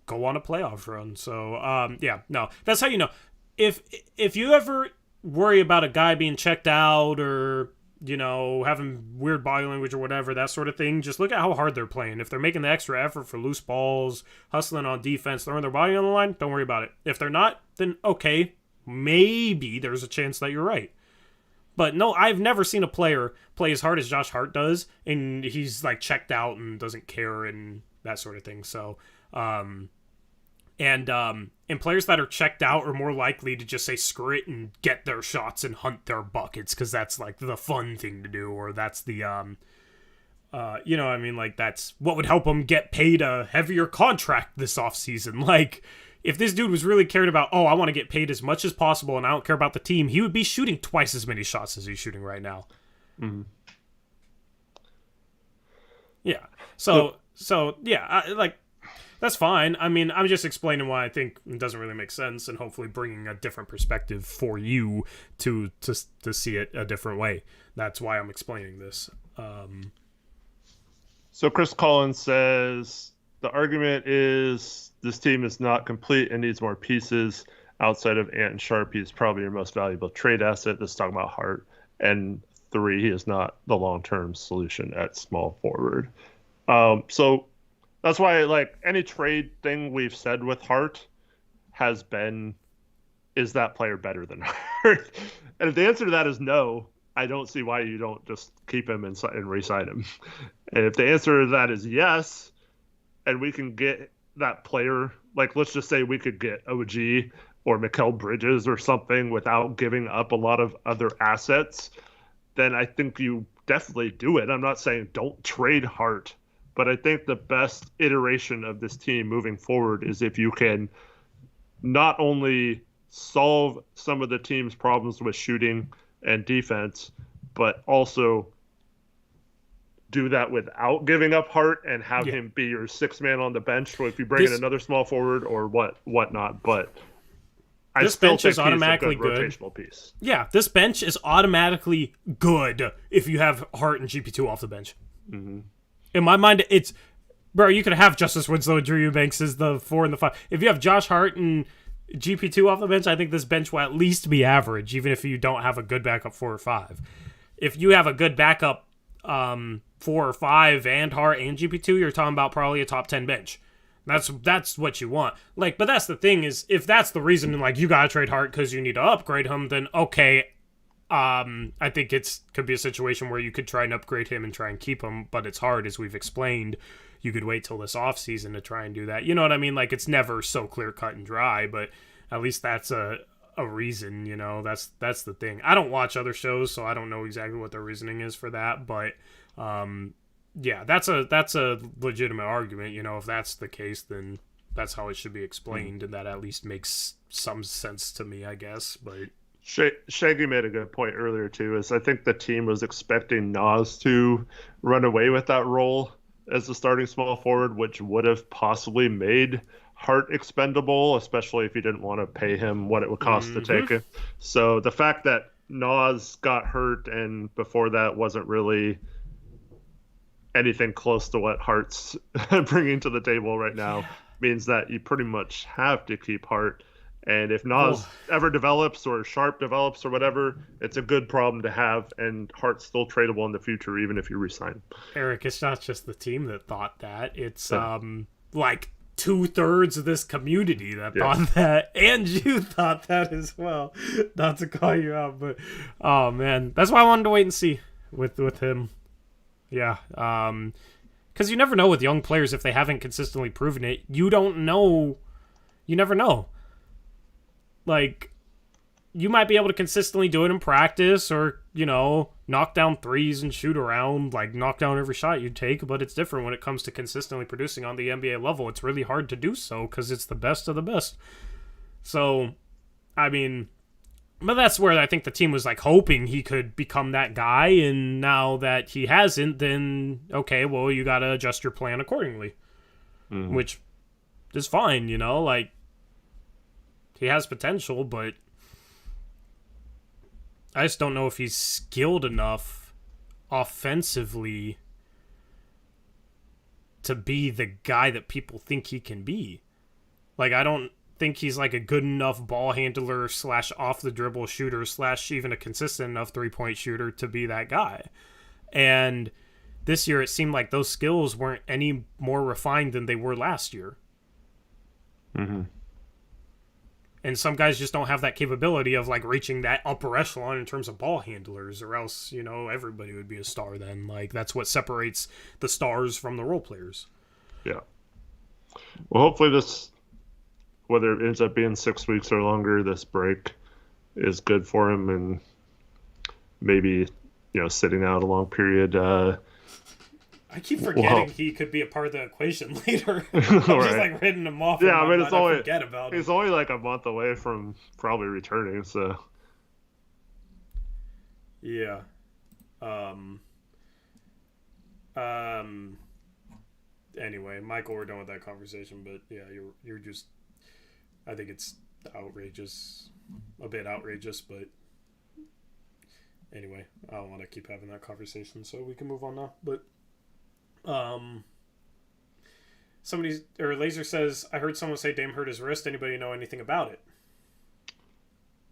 go on a playoff run. So, yeah, no, that's how you know. If you ever worry about a guy being checked out or, you know, having weird body language or whatever, that sort of thing, just look at how hard they're playing. If they're making the extra effort for loose balls, hustling on defense, throwing their body on the line, don't worry about it. If they're not, then okay, maybe there's a chance that you're right. But no, I've never seen a player play as hard as Josh Hart does, and he's like checked out and doesn't care and that sort of thing. So, and players that are checked out are more likely to just say screw it and get their shots and hunt their buckets because that's like the fun thing to do, or that's the you know what I mean, like that's what would help them get paid a heavier contract this offseason. Like if this dude was really cared about, oh, I want to get paid as much as possible and I don't care about the team, he would be shooting twice as many shots as he's shooting right now. Mm-hmm. Yeah. So yeah, like that's fine. I mean, I'm just explaining why I think it doesn't really make sense and hopefully bringing a different perspective for you to see it a different way. That's why I'm explaining this. So Chris Collins says the argument is this team is not complete and needs more pieces. Outside of Ant and Sharpe, he's probably your most valuable trade asset. This is talking about Hart. And 3, he is not the long-term solution at small forward. So that's why, like, any trade thing we've said with Hart has been, is that player better than Hart? And if the answer to that is no, I don't see why you don't just keep him and re-sign him. And if the answer to that is yes, and we can get that player, like let's just say we could get OG or Mikal Bridges or something without giving up a lot of other assets, then I think you definitely do it. I'm not saying don't trade Hart, but I think the best iteration of this team moving forward is if you can not only solve some of the team's problems with shooting and defense, but also do that without giving up Hart and have him be your 6th man on the bench. So if you bring in another small forward or whatnot, but I this still bench think is automatically he's a good good. rotational piece. Yeah, this bench is automatically good if you have Hart and GP2 off the bench. Mm-hmm. In my mind, it's bro. You could have Justice Winslow and Drew Eubanks as the 4 and the 5. If you have Josh Hart and GP2 off the bench, I think this bench will at least be average, even if you don't have a good backup 4 or 5. If you have a good backup 4 or 5 and Hart and GP2, you're talking about probably a top 10 bench. That's what you want. Like, but that's the thing is, if that's the reason, like you gotta trade Hart because you need to upgrade him, then okay. I think could be a situation where you could try and upgrade him and try and keep him, but it's hard, as we've explained. You could wait till this offseason to try and do that. You know what I mean? Like, it's never so clear cut and dry, but at least that's a reason, you know. That's the thing. I don't watch other shows, so I don't know exactly what their reasoning is for that, but yeah, that's a legitimate argument. You know, if that's the case, then that's how it should be explained, and that at least makes some sense to me, I guess. But Shaggy made a good point earlier too, is I think the team was expecting Nas to run away with that role as the starting small forward, which would have possibly made Hart expendable, especially if you didn't want to pay him what it would cost to take him. So the fact that Nas got hurt and before that wasn't really anything close to what Hart's bringing to the table right now means that you pretty much have to keep Hart. And if Nas ever develops or Sharpe develops or whatever, it's a good problem to have. And Hart's still tradable in the future, even if you resign him. Eric, it's not just the team that thought that. It's like 2/3 of this community that thought that, and you thought that as well. Not to call you out, but oh man, that's why I wanted to wait and see with him. Yeah, because you never know with young players if they haven't consistently proven it. You don't know. You never know. Like, you might be able to consistently do it in practice or, knock down threes and shoot around, like knock down every shot you take, but it's different when it comes to consistently producing on the NBA level. It's really hard to do so because it's the best of the best. So, I mean, but that's where I think the team was like hoping he could become that guy, and now that he hasn't, then, okay, well, you got to adjust your plan accordingly, which is fine, like, he has potential, but I just don't know if he's skilled enough offensively to be the guy that people think he can be. Like, I don't think he's like a good enough ball handler / off the dribble shooter / even a consistent enough 3-point shooter to be that guy. And this year it seemed like those skills weren't any more refined than they were last year. Mm-hmm. And some guys just don't have that capability of like reaching that upper echelon in terms of ball handlers, or else, everybody would be a star then. Like, that's what separates the stars from the role players. Yeah. Well, hopefully this, whether it ends up being 6 weeks or longer, this break is good for him, and maybe, sitting out a long period. I keep forgetting he could be a part of the equation later. I'm just like writing him off. Yeah, I mean, I forget about him. He's only like a month away from probably returning, so. Yeah. Anyway, Michael, we're done with that conversation, but yeah, you're just, I think it's outrageous, a bit outrageous, but anyway, I don't want to keep having that conversation, so we can move on now. But Laser says, I heard someone say Dame hurt his wrist. Anybody know anything about it?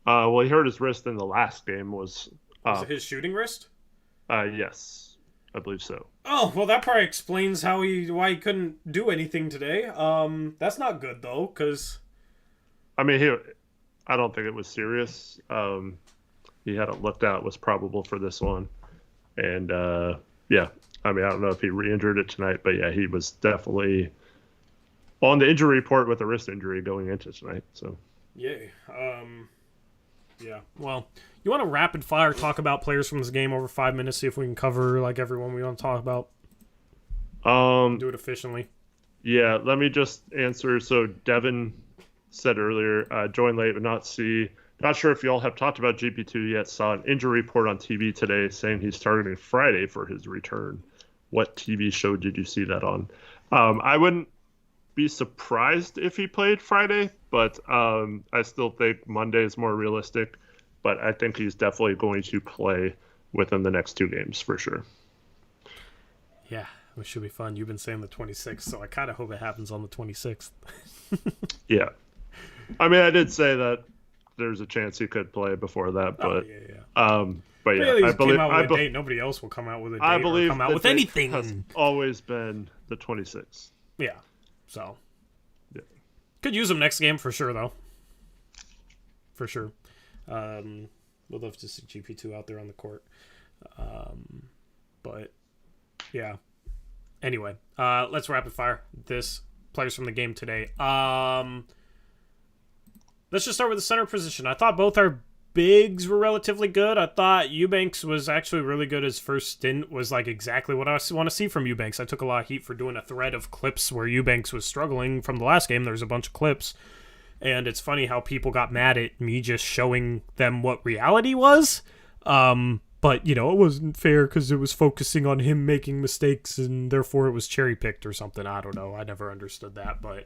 Well, he hurt his wrist in the last game. Was it his shooting wrist? Yes, I believe so. Oh, well, that probably explains why he couldn't do anything today. That's not good though, because I mean, I don't think it was serious. He hadn't looked out. It was probable for this one, and yeah. I mean, I don't know if he re-injured it tonight, but yeah, he was definitely on the injury report with a wrist injury going into tonight. So, yay. Yeah. Well, you want to rapid fire talk about players from this game over 5 minutes? See if we can cover like everyone we want to talk about. Do it efficiently. Yeah. Let me just answer. So Devin said earlier, join late but not see. Not sure if y'all have talked about GP2 yet. Saw an injury report on TV today saying he's targeting Friday for his return. What TV show did you see that on? I wouldn't be surprised if he played Friday, but I still think Monday is more realistic. But I think he's definitely going to play within the next 2 games for sure. Yeah, it should be fun. You've been saying the 26th, so I kind of hope it happens on the 26th. Yeah. I mean, I did say that there's a chance he could play before that, but but yeah, I believe nobody else will come out with a date. I believe or come out with anything. Has always been the 26th. Yeah, so could use him next game for sure, though. For sure, would love to see GP2 out there on the court, but yeah. Anyway, let's rapid fire this players from the game today. Let's just start with the center position. I thought both our bigs were relatively good. I thought Eubanks was actually really good. His first stint was like exactly what I want to see from Eubanks. I took a lot of heat for doing a thread of clips where Eubanks was struggling from the last game. There's a bunch of clips. And it's funny how people got mad at me just showing them what reality was. But, it wasn't fair because it was focusing on him making mistakes and therefore it was cherry-picked or something. I don't know. I never understood that. But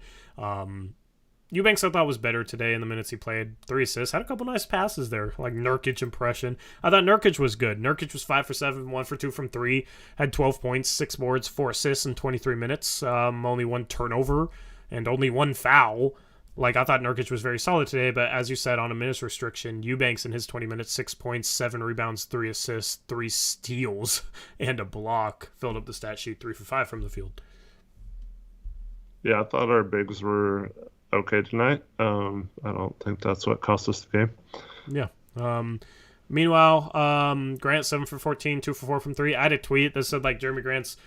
Eubanks I thought was better today in the minutes he played. 3 assists. Had a couple nice passes there, like Nurkic impression. I thought Nurkic was good. Nurkic was 5 for 7, 1 for 2 from 3. Had 12 points, 6 boards, 4 assists in 23 minutes. Only 1 turnover and only 1 foul. Like, I thought Nurkic was very solid today, but as you said, on a minutes restriction, Eubanks in his 20 minutes, 6 points, 7 rebounds, 3 assists, 3 steals, and a block. Filled up the stat sheet 3 for 5 from the field. Yeah, I thought our bigs were okay tonight. I don't think that's what cost us the game. Yeah. Meanwhile, Grant 7 for 14, 2 for 4 from 3. I had a tweet that said, like, Jeremy Grant's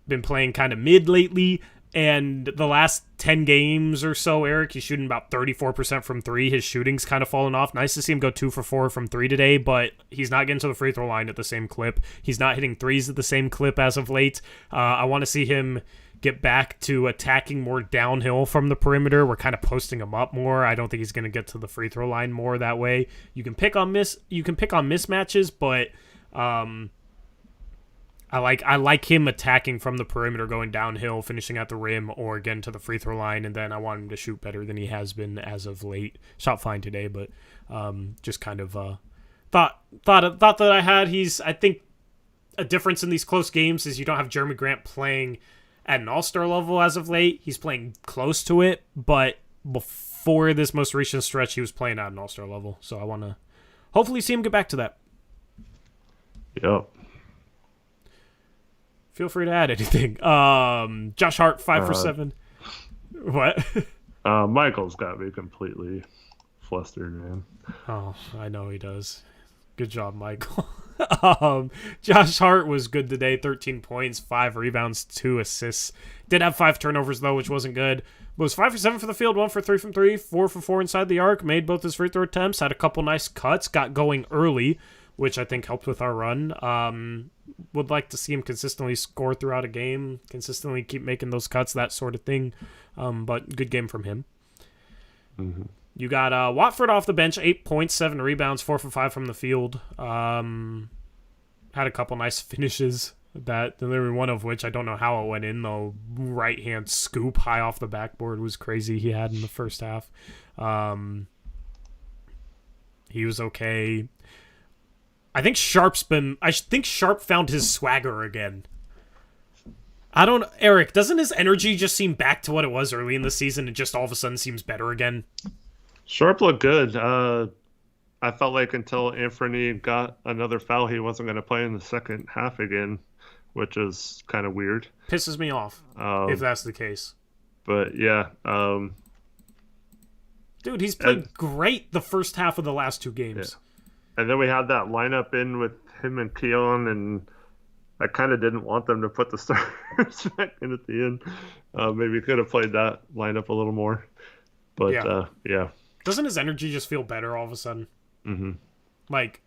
been playing kind of mid lately. And the last 10 games or so, Eric, he's shooting about 34% from 3. His shooting's kind of fallen off. Nice to see him go 2 for 4 from 3 today, but he's not getting to the free throw line at the same clip. He's not hitting threes at the same clip as of late. I want to see him get back to attacking more downhill from the perimeter. We're kind of posting him up more. I don't think he's going to get to the free throw line more that way. You can pick on mismatches, but I like him attacking from the perimeter, going downhill, finishing at the rim, or getting to the free throw line, and then I want him to shoot better than he has been as of late. Shot fine today, but just kind of thought that I had. I think a difference in these close games is you don't have Jeremy Grant playing at an all-star level as of late. He's playing close to it, but before this most recent stretch, he was playing at an all-star level. So I want to hopefully see him get back to that. Yep. Feel free to add anything. Josh Hart, 5 for 7. What? Michael's got me completely flustered, man. Oh, I know he does. Good job, Michael. Josh Hart was good today. 13 points, 5 rebounds, 2 assists. Did have 5 turnovers, though, which wasn't good. But was 5 for 7 for the field, 1 for 3 from 3, 4 for 4 inside the arc. Made both his free throw attempts. Had a couple nice cuts. Got going early, which I think helped with our run. Would like to see him consistently score throughout a game, consistently keep making those cuts, that sort of thing. But good game from him. Mm-hmm. You got Watford off the bench, 8 points, 7 rebounds, 4 for 5 from the field. Had a couple nice finishes, one of which I don't know how it went in. The right-hand scoop high off the backboard was crazy he had in the first half. He was okay. I think Sharpe found his swagger again. Eric, doesn't his energy just seem back to what it was early in the season and just all of a sudden seems better again? Sharpe looked good. I felt like until Anthony got another foul, he wasn't going to play in the second half again, which is kind of weird. Pisses me off, if that's the case. But yeah. Dude, he's played great the first half of the last 2 games. Yeah. And then we had that lineup in with him and Keon, and I kind of didn't want them to put the starters back in at the end. Maybe could have played that lineup a little more. But, yeah. Doesn't his energy just feel better all of a sudden? Mm-hmm. Like,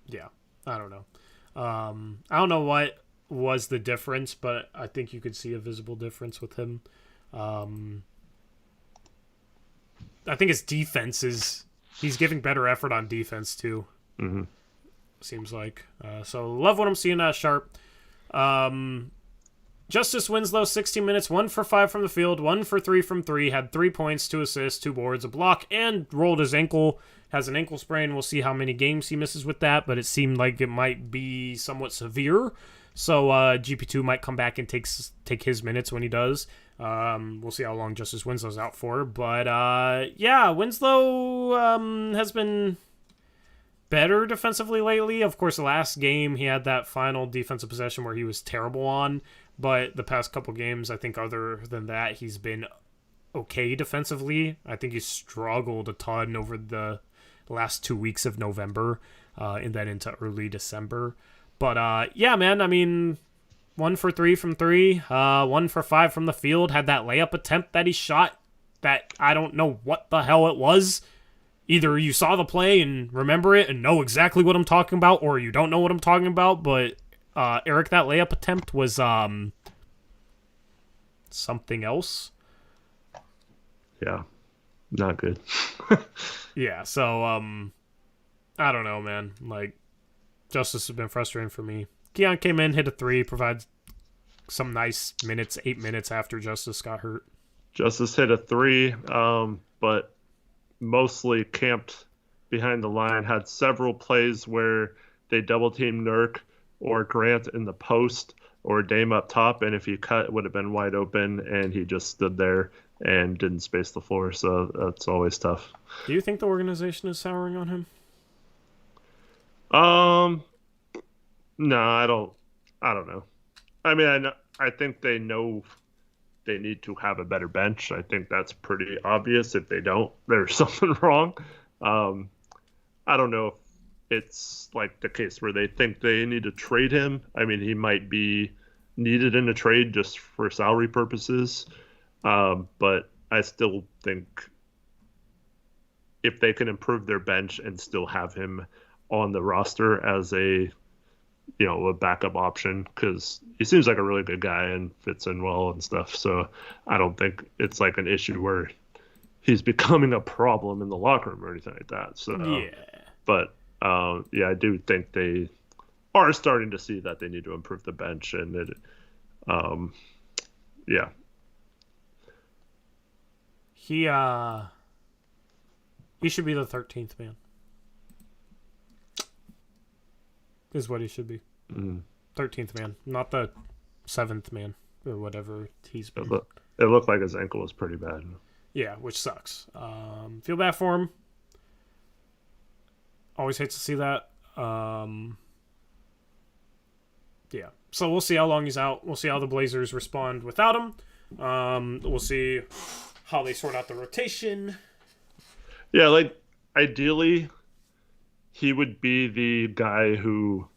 yeah, I don't know. I don't know what was the difference, but I think you could see a visible difference with him. I think his defense he's giving better effort on defense too. Mm-hmm. Seems like. So love what I'm seeing at Sharpe. Justice Winslow, 16 minutes, 1 for 5 from the field, 1 for 3 from 3, had 3 points, 2 assists, 2 boards, a block, and rolled his ankle. Has an ankle sprain. We'll see how many games he misses with that, but it seemed like it might be somewhat severe. So GP2 might come back and take his minutes when he does. We'll see how long Justice Winslow's out for. But, yeah, Winslow has been better defensively lately. Of course, last game he had that final defensive possession where he was terrible on. But the past couple games, I think other than that, he's been okay defensively. I think he's struggled a ton over the last 2 weeks of November and then into early December. But, yeah, man, I mean, 1 for 3 from 3, 1 for 5 from the field, had that layup attempt that he shot that I don't know what the hell it was. Either you saw the play and remember it and know exactly what I'm talking about, or you don't know what I'm talking about, but Eric, that layup attempt was something else. Yeah, not good. Yeah, so I don't know, man. Like, Justice has been frustrating for me. Keon came in, hit a 3, provides some nice minutes, 8 minutes after Justice got hurt. Justice hit a 3, but mostly camped behind the line. Had several plays where they double-teamed Nurk or Grant in the post, or Dame up top, and if he cut, it would have been wide open, and he just stood there and didn't space the floor. So that's always tough. Do you think the organization is souring on him? No, I don't. I don't know. I mean, I think they know they need to have a better bench. I think that's pretty obvious. If they don't, there's something wrong. Um, I don't know if it's like the case where they think they need to trade him. I mean, he might be needed in a trade just for salary purposes. But I still think if they can improve their bench and still have him on the roster as a backup option, because he seems like a really good guy and fits in well and stuff. So I don't think it's like an issue where he's becoming a problem in the locker room or anything like that. So yeah, but I do think they are starting to see that they need to improve the bench, and yeah. He should be the 13th man. Is what he should be. 13th man, not the 7th man or whatever he's been. It looked like his ankle was pretty bad. Yeah, which sucks. Feel bad for him. Always hate to see that. Yeah. So we'll see how long he's out. We'll see how the Blazers respond without him. We'll see how they sort out the rotation. Yeah, like ideally he would be the guy who,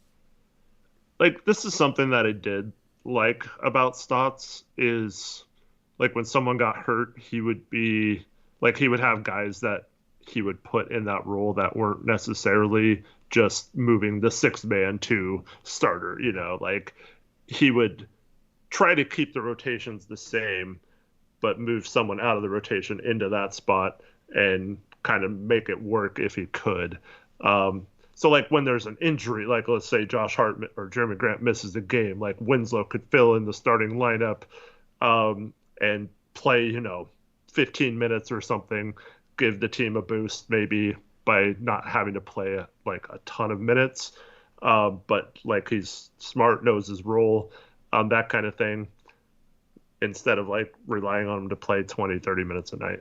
like, this is something that I did like about Stotts is, like, when someone got hurt, he would be, like, he would have guys that he would put in that role that weren't necessarily just moving the sixth man to starter, like, he would try to keep the rotations the same, but move someone out of the rotation into that spot and kind of make it work if he could. So, like, when there's an injury, like, let's say Josh Hart or Jeremy Grant misses the game, like, Winslow could fill in the starting lineup and play, 15 minutes or something, give the team a boost maybe by not having to play, like, a ton of minutes. But, like, he's smart, knows his role, that kind of thing, instead of, like, relying on him to play 20, 30 minutes a night.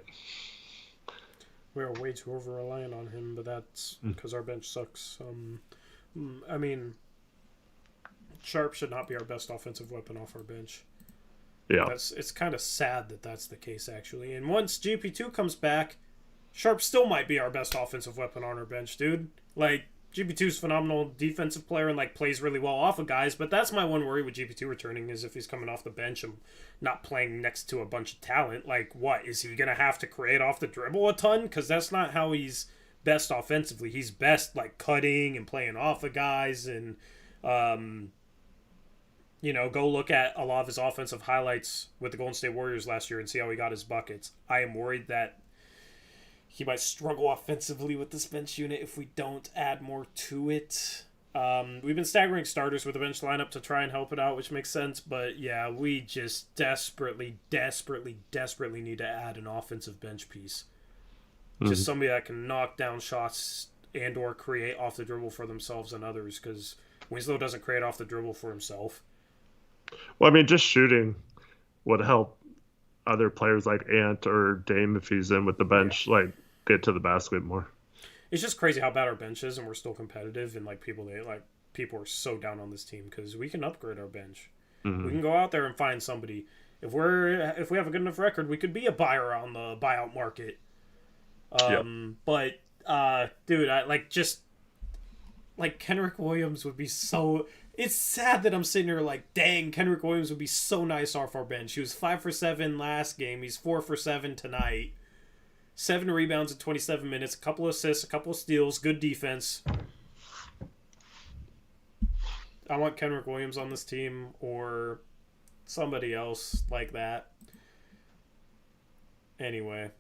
We're way too over-reliant on him, but that's because our bench sucks. I mean, Sharpe should not be our best offensive weapon off our bench. Yeah. It's kind of sad that that's the case, actually. And once GP2 comes back, Sharpe still might be our best offensive weapon on our bench, dude. Like, GP2's phenomenal defensive player and, like, plays really well off of guys, but that's my one worry with GP2 returning is if he's coming off the bench and not playing next to a bunch of talent. Like, what? Is he going to have to create off the dribble a ton? Because that's not how he's best offensively. He's best, like, cutting and playing off of guys and, go look at a lot of his offensive highlights with the Golden State Warriors last year and see how he got his buckets. I am worried that he might struggle offensively with this bench unit if we don't add more to it. We've been staggering starters with the bench lineup to try and help it out, which makes sense. But, yeah, we just desperately need to add an offensive bench piece. Just somebody that can knock down shots and or create off the dribble for themselves and others, because Winslow doesn't create off the dribble for himself. Well, I mean, just shooting would help other players like Ant or Dame, if he's in with the bench, like, get to the basket more. It's just crazy how bad our bench is, and we're still competitive, and like people are so down on this team because we can upgrade our bench. We can go out there and find somebody. If we have a good enough record, we could be a buyer on the buyout market. But dude, Kenrich Williams would be so. It's sad that I'm sitting here like, dang, Kenrich Williams would be so nice off our bench. He was 5 for 7 last game. He's 4 for 7 tonight. 7 rebounds in 27 minutes, a couple of assists, a couple of steals, good defense. I want Kenrich Williams on this team or somebody else like that. Anyway.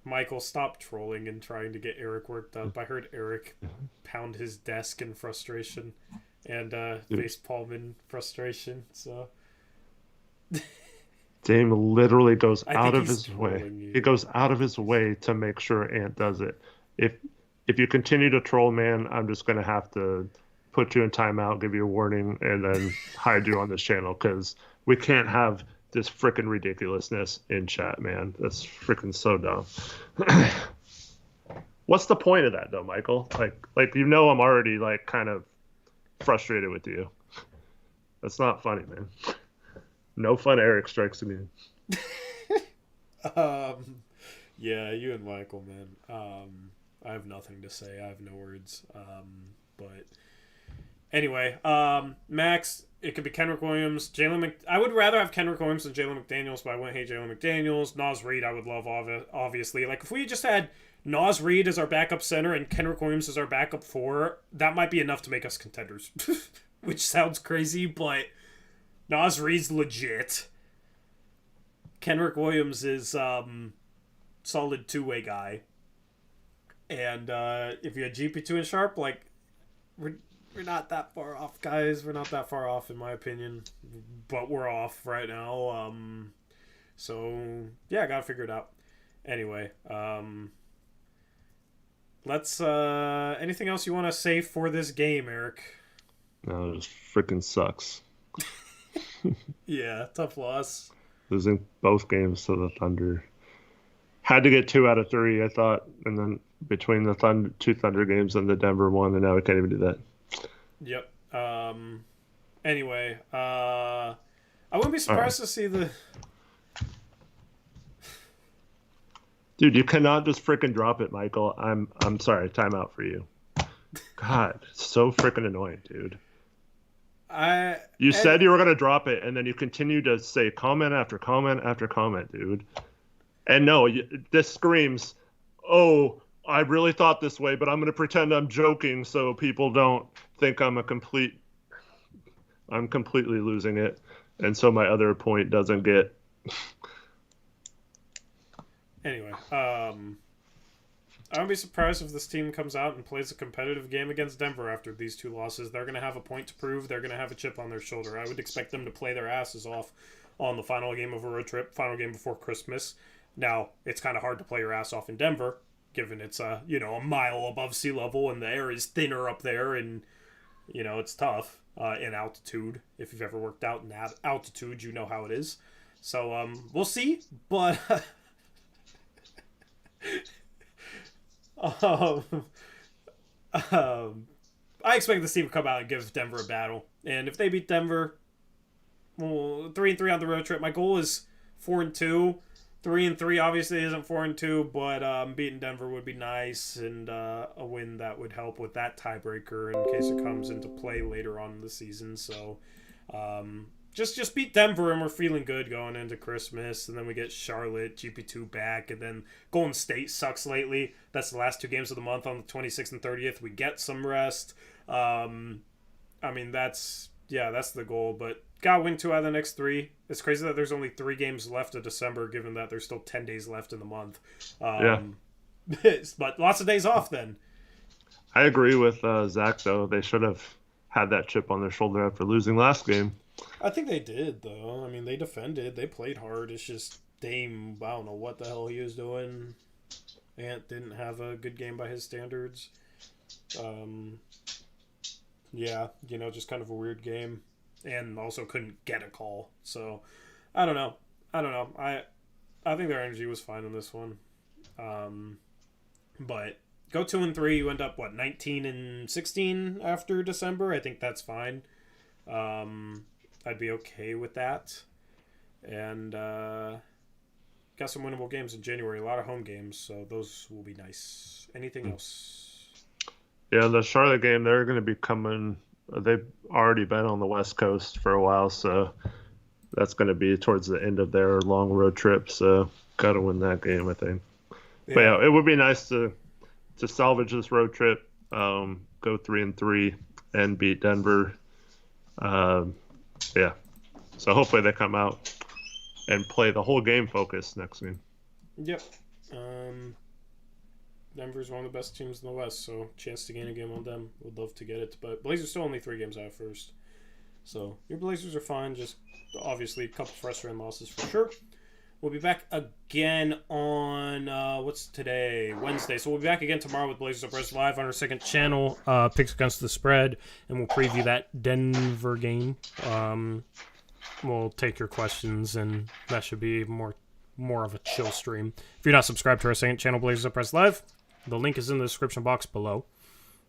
Michael, stop trolling and trying to get Eric worked up. I heard Eric pound his desk in frustration and face palm in frustration. So Dame literally goes out of his way. He goes out of his way to make sure Ant does it. if you continue to troll, man, I'm just gonna have to put you in timeout, give you a warning, and then hide you on this channel because we can't have this freaking ridiculousness in chat, man. That's freaking so dumb. What's the point of that, though, Michael? Like I'm already like kind of frustrated with you. That's not funny, man. No fun. Eric strikes again. Yeah, you and Michael, man. I have nothing to say. I have no words. But anyway, Max, it could be Kendrick Williams, I would rather have Kendrick Williams than Jalen McDaniels, but I wouldn't hate Jalen McDaniels. Nas Reed, I would love, obviously. Like, if we just had Nas Reed as our backup center and Kendrick Williams as our backup 4, that might be enough to make us contenders. Which sounds crazy, but Nas Reed's legit. Kendrick Williams is solid two-way guy. And if you had GP2 and Sharpe, like, we're not that far off, guys. We're not that far off, in my opinion. But we're off right now. So, yeah, I got to figure it out. Anyway, let's... anything else you want to say for this game, Eric? No, it just freaking sucks. Yeah, tough loss. Losing both games to the Thunder. Had to get 2 out of 3, I thought. And then between the 2 Thunder games and the Denver one, and now we can't even do that. Yep. Anyway, I wouldn't be surprised to see the... Dude, you cannot just freaking drop it, Michael. I'm sorry. Timeout for you. God, so freaking annoying, dude. You said you were going to drop it, and then you continue to say comment after comment after comment, dude. And no, this screams, oh, I really thought this way, but I'm going to pretend I'm joking so people don't think I'm completely losing it. And so my other point doesn't get... Anyway, I wouldn't be surprised if this team comes out and plays a competitive game against Denver after these 2 losses. They're going to have a point to prove. They're going to have a chip on their shoulder. I would expect them to play their asses off on the final game of a road trip, final game before Christmas. Now, it's kind of hard to play your ass off in Denver, given it's a mile above sea level and the air is thinner up there, and it's tough in altitude. If you've ever worked out in altitude, you know how it is. So we'll see, but I expect this team to come out and give Denver a battle, and if they beat Denver, 3-3 on the road trip. My goal is 4-2. 3-3 obviously isn't 4-2, but beating Denver would be nice, and a win that would help with that tiebreaker in case it comes into play later on in the season. So just beat Denver, and we're feeling good going into Christmas. And then we get Charlotte, GP2 back, and then Golden State sucks lately. That's the last 2 games of the month on the 26th and 30th. We get some rest. I mean, that's the goal, but gotta win 2 out of the next 3. It's crazy that there's only 3 games left of December, given that there's still 10 days left in the month. But lots of days off then. I agree with Zach, though. They should have had that chip on their shoulder after losing last game. I think they did, though. I mean, they defended. They played hard. It's just Dame, I don't know what the hell he was doing. Ant didn't have a good game by his standards. Yeah, just kind of a weird game. And also couldn't get a call. So, I don't know. I think their energy was fine in this one. But go 2-3, you end up, 19-16 after December? I think that's fine. I'd be okay with that. And got some winnable games in January. A lot of home games, so those will be nice. Anything else? Yeah, the Charlotte game, they're going to be coming... They've already been on the West Coast for a while, so that's going to be towards the end of their long road trip. So got to win that game, I think. Yeah. But yeah, it would be nice to salvage this road trip, go 3-3, and beat Denver. Yeah. So hopefully they come out and play the whole game focused next game. Yep. Denver's one of the best teams in the West, so chance to gain a game on them. Would love to get it, but Blazers still only 3 games out first. So your Blazers are fine, just obviously a couple frustrating losses for sure. We'll be back again on, what's today? Wednesday. So we'll be back again tomorrow with Blazers Uprise Live on our second channel, Picks Against the Spread, and we'll preview that Denver game. We'll take your questions, and that should be more of a chill stream. If you're not subscribed to our second channel, Blazers Uprise Live, the link is in the description box below.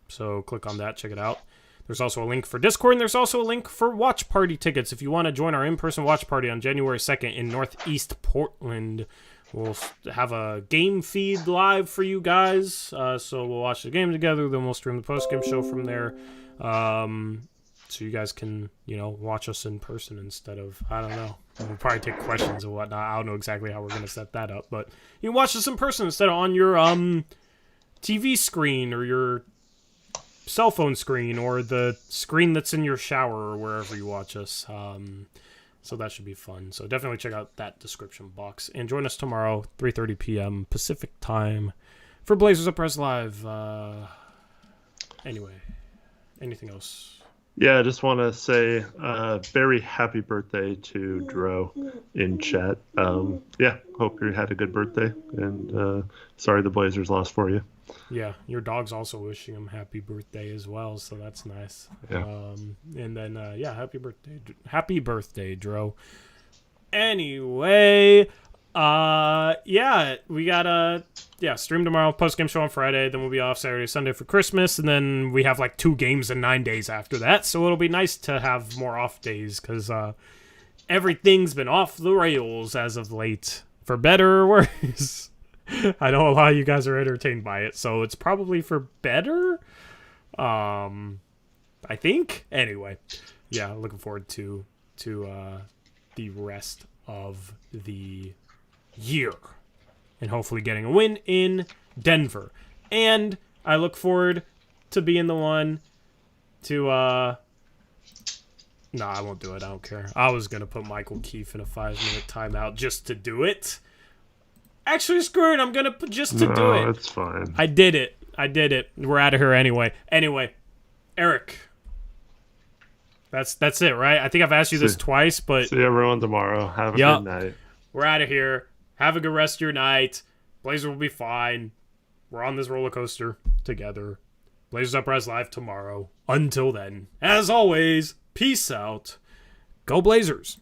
So click on that, check it out. There's also a link for Discord, and there's also a link for watch party tickets. If you want to join our in-person watch party on January 2nd in Northeast Portland, we'll have a game feed live for you guys. So we'll watch the game together, then we'll stream the post-game show from there. So you guys can, watch us in person instead of, I don't know. We'll probably take questions and whatnot. I don't know exactly how we're going to set that up, but you can watch us in person instead of on your TV screen or your cell phone screen or the screen that's in your shower or wherever you watch us. So that should be fun. So definitely check out that description box and join us tomorrow, 3:30 p.m. Pacific time for Blazers Uprise Live. Anyway, anything else? Yeah, I just want to say very happy birthday to Dro in chat. Hope you had a good birthday, and sorry the Blazers lost for you. Yeah, your dog's also wishing him happy birthday as well, so that's nice. Yeah. And then, happy birthday, Dro. Anyway, we got stream tomorrow, post-game show on Friday, then we'll be off Saturday, Sunday for Christmas, and then we have like 2 games in 9 days after that, so it'll be nice to have more off days, because everything's been off the rails as of late, for better or worse. I know a lot of you guys are entertained by it, so it's probably for better. I think. Anyway, yeah, looking forward to the rest of the year and hopefully getting a win in Denver. And I look forward to being the one to no, I won't do it. I don't care. I was gonna put Michael Keefe in a 5-minute timeout just to do it. Actually, screw it. I'm going to do it. No, it's fine. I did it. We're out of here anyway. Anyway, Eric. That's it, right? I think I've asked you this twice, but... See everyone tomorrow. Have a good night. We're out of here. Have a good rest of your night. Blazer will be fine. We're on this roller coaster together. Blazers Uprise Live tomorrow. Until then, as always, peace out. Go Blazers.